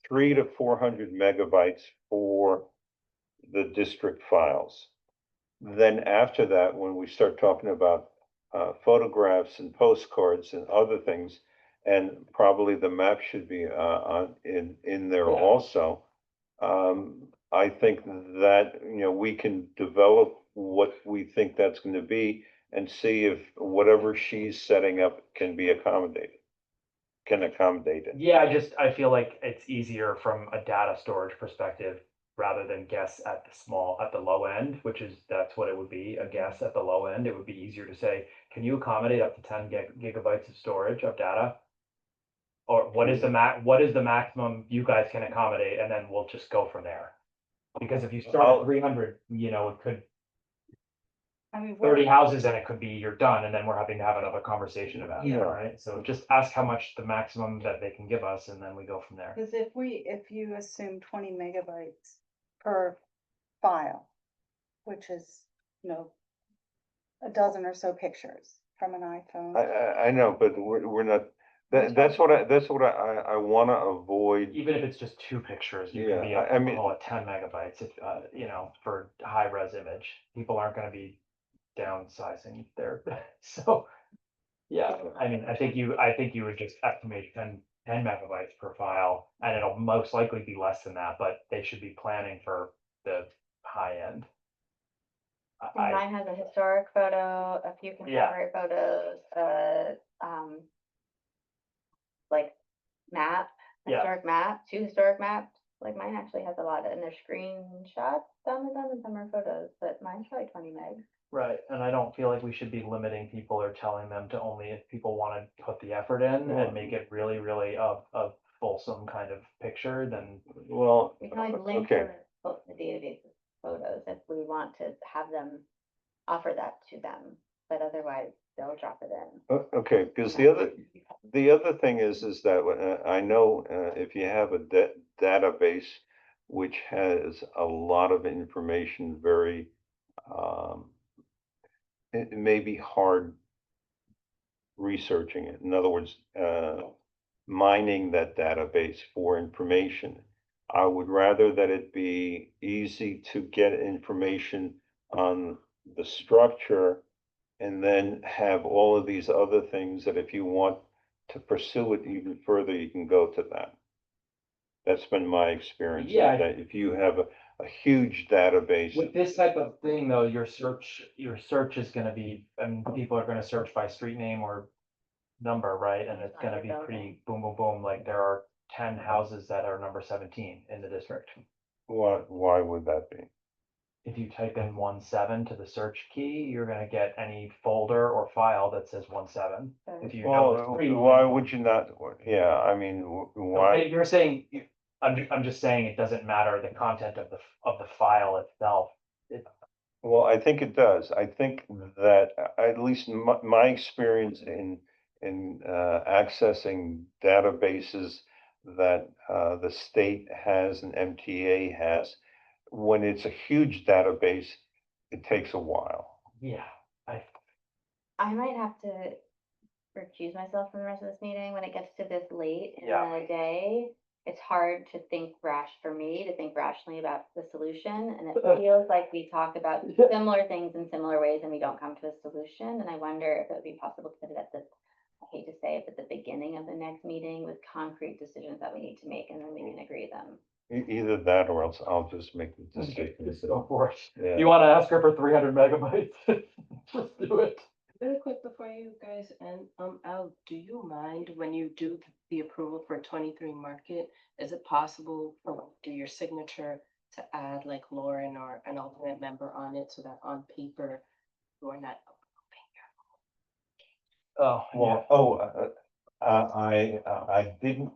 300 to 400 megabytes for the district files. Then after that, when we start talking about, photographs and postcards and other things, and probably the map should be, in there Yeah. also. I think that, we can develop what we think that's gonna be and see if whatever she's setting up can accommodate it. Yeah, I feel like it's easier from a data storage perspective rather than guess at the low end, that's what it would be, a guess at the low end. It would be easier to say, can you accommodate up to 10 gigabytes of storage of data? Or what is the maximum you guys can accommodate? And then we'll just go from there. Because if you start at 300, it could, I mean, 30 houses and it could be you're done, and then we're having to have another conversation about it, Yeah. right? So just ask how much the maximum that they can give us, and then we go from there. because if you assume 20 megabytes per file, which is, a dozen or so pictures from an iPhone. I know, but we're not, that's what I wanna avoid. Even if it's just 2 pictures, you Yeah, can be I mean- at 10 megabytes, if, for high res image. People aren't gonna be downsizing their, so. Yeah, I mean, I think you would just estimate 10 megabytes per file, and it'll most likely be less than that, but they should be planning for the high end. And mine has a historic photo, a few contemporary photos, like map, Yeah. historic map, 2 historic maps. Like mine actually has a lot and they're screenshots, some of them, and some are photos, but mine's probably 20 meg. Right, and I don't feel like we should be limiting people or telling them to only if people wanna put the effort in and make it really, really a fulsome kind of picture, then. Well, We can always link okay. the database of photos if we want to have them offer that to them, but otherwise they'll drop it in. Okay, because the other thing is that, I know, if you have a database which has a lot of information, very, it may be hard researching it. In other words, mining that database for information. I would rather that it be easy to get information on the structure and then have all of these other things that if you want to pursue it even further, you can go to that. That's been my experience, Yeah. that if you have a huge database. With this type of thing, though, your search is gonna be, and people are gonna search by street name or number, right? And it's gonna be pretty boom, boom, boom, like there are 10 houses that are number 17 in the district. Why would that be? If you type in 17 to the search key, you're gonna get any folder or file that says 17. If you know the Well, street. why would you not, yeah, I mean, why? You're saying, I'm just saying it doesn't matter the content of the file itself. Well, I think it does. I think that at least my experience in accessing databases that the state has and MTA has, when it's a huge database, it takes a while. Yeah, I might have to recuse myself from the rest of this meeting when it gets to this late in Yeah. the day. It's hard to think for me to think rationally about the solution, and it feels like we talk about similar things in similar ways and we don't come to a solution, and I wonder if it would be possible to put it at the, I hate to say it, but the beginning of the next meeting with concrete decisions that we need to make, and then we can agree them. Either that or else I'll just make the decision. just go for it. Yeah. You wanna ask her for 300 megabytes? Just do it. Really quick before you guys end, Al, do you mind when you do the approval for 23 Market, is it possible for your signature to add like Lauren or an alternate member on it so that on paper you are not Oh, Well, I didn't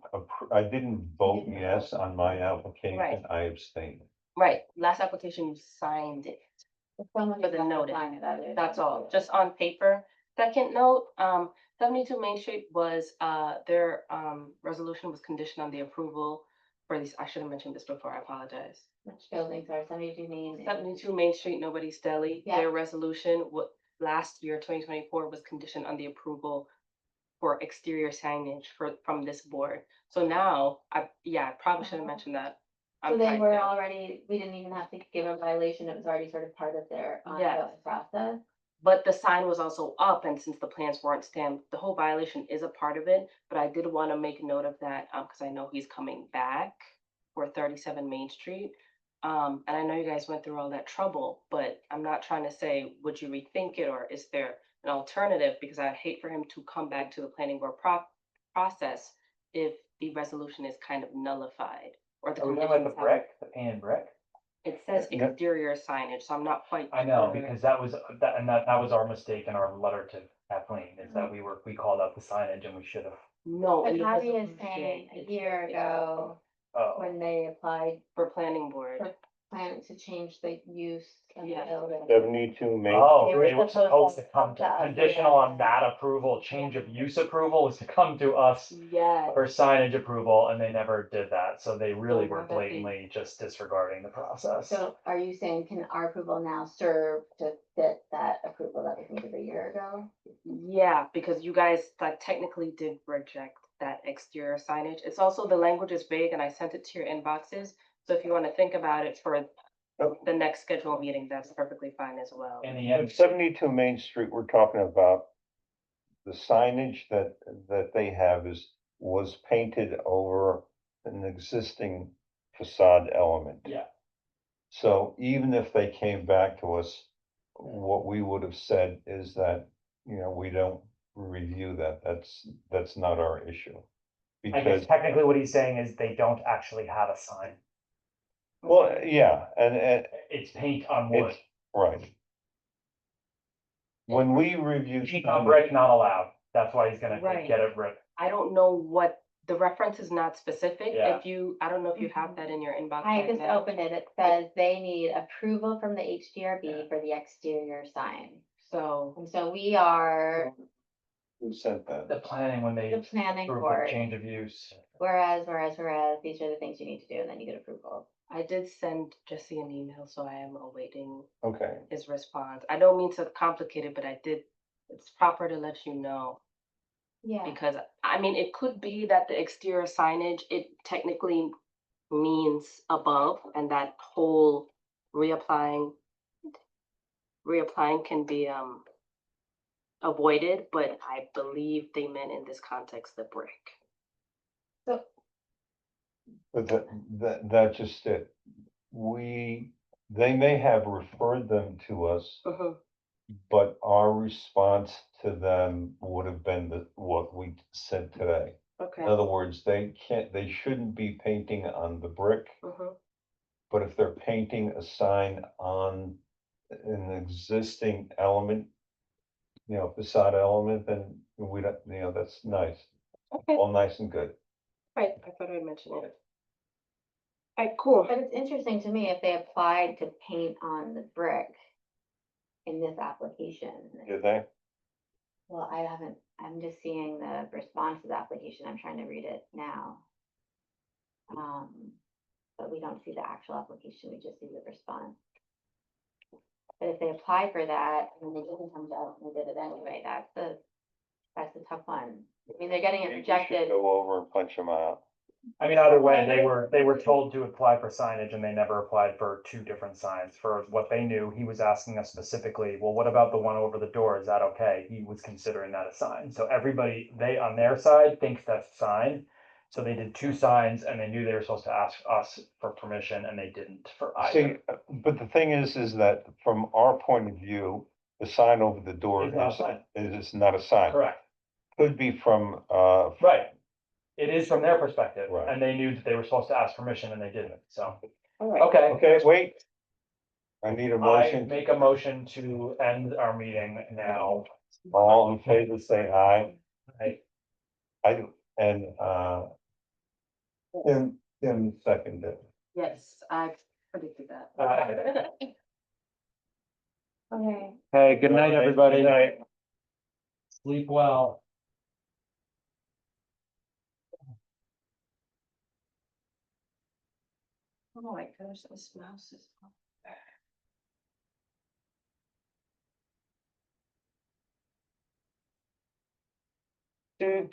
vote didn't yes vote. on my application. Right. I abstained. right? Last application you signed it. If someone For the just has to notice. sign it, that is- That's all, just on paper. Second note, 72 Main Street was, their, resolution was conditioned on the approval for these, I should have mentioned this before, I apologize. Which buildings are 72 Main? 72 Main Street, Nobody's Deli, Yeah. their resolution, last year, 2024, was conditioned on the approval for exterior signage from this board. So now, I probably should have mentioned that. So I'm they fine were too. already, we didn't even have to give a violation, it was already sort of part of their ongoing process. But the sign was also up, and since the plans weren't stamped, the whole violation is a part of it. But I did want to make note of that, because I know he's coming back for 37 Main Street. And I know you guys went through all that trouble, but I'm not trying to say, would you rethink it, or is there an alternative? Because I'd hate for him to come back to the planning board process if the resolution is kind of nullified, or the Are we talking about conditions the have- brick, the painted brick? It says Yeah. exterior signage, so I'm not quite. I know, sure. because that was our mistake in our letter to Kathleen, is that we called out the signage and we should have. No. But in the Javi is resolution, saying a it year says ago, Oh, when they applied For planning board. for plan to change the use of the Yeah. building. 72 Main. oh, They were they were supposed supposed to to come come to us, conditional on yeah. that approval, change of use approval was to come to us Yeah, for signage approval, and they never did that, so they really were Well, that'd be- blatantly just disregarding the process. So are you saying, can our approval now serve to fit that approval that was needed a year ago? yeah, because you guys like technically did reject that exterior signage. It's also, the language is vague, and I sent it to your inboxes. So if you want to think about it for the next scheduled meeting, that's perfectly fine as well. In the At end, 72 Main Street, we're talking about the signage that they have was painted over an existing facade element. yeah, So even if they came back to us, what we would have said is that, we don't review that. That's not our issue. I guess Because, technically what he's saying is they don't actually have a sign, well, yeah, and it's paint on wood. it's, right. When we review. Paint on brick not allowed, that's why he's gonna Right. get it ripped. I don't know what, the reference is not specific. Yeah. If you, I don't know if you have that in your inbox. I right just now. opened it, it says they need approval from the HDRB for the exterior sign. So, And so we are Who sent that? The planning when they the planning approve the board. change of use. whereas, these are the things you need to do, and then you get approval. I did send Jesse an email, so I am awaiting Okay, his response. I don't mean to complicate it, but I did, it's proper to let you know. Yeah. Because, I mean, it could be that the exterior signage, it technically means above, and that whole reapplying can be avoided, but I believe they meant in this context the brick. but that's just it. They may have referred them to us, Mhm. but our response to them would have been what we said today. In Okay. other words, they shouldn't be painting on the brick, Mhm. but if they're painting a sign on an existing element, facade element, then we don't, that's nice. Okay. All nice and good. Right, I thought I'd mention it. Alright, cool. But it's interesting to me if they applied to paint on the brick in this application. Did they? Well, I'm just seeing the response to the application. I'm trying to read it now. But we don't see the actual application, we just see the response. But if they apply for that and they didn't come to us and they did it anyway, that's the tough one. I mean, they're getting it Maybe we should rejected. Go over and punch them out. I mean, either way, they were told to apply for signage and they never applied for two different signs. For what they knew, he was asking us specifically, well, what about the one over the door? Is that okay? He was considering that a sign. So everybody, they on their side thinks that's a sign. So they did two signs and they knew they were supposed to ask us for permission and they didn't for See, either. but the thing is that from our point of view, the sign over the door It's not a sign. is not a sign. Correct. Could be from, Right. It is from their perspective, Right. and they knew that they were supposed to ask permission and they didn't, so. Alright. Okay, wait. I need a I motion. make a motion to end our meeting now. All in favor, say aye. Aye. I do, and, Tim seconded. Yes, I predicted that. Okay. Hey, good night, everybody. Good night. Sleep well. Oh my gosh, this mouse is. Do.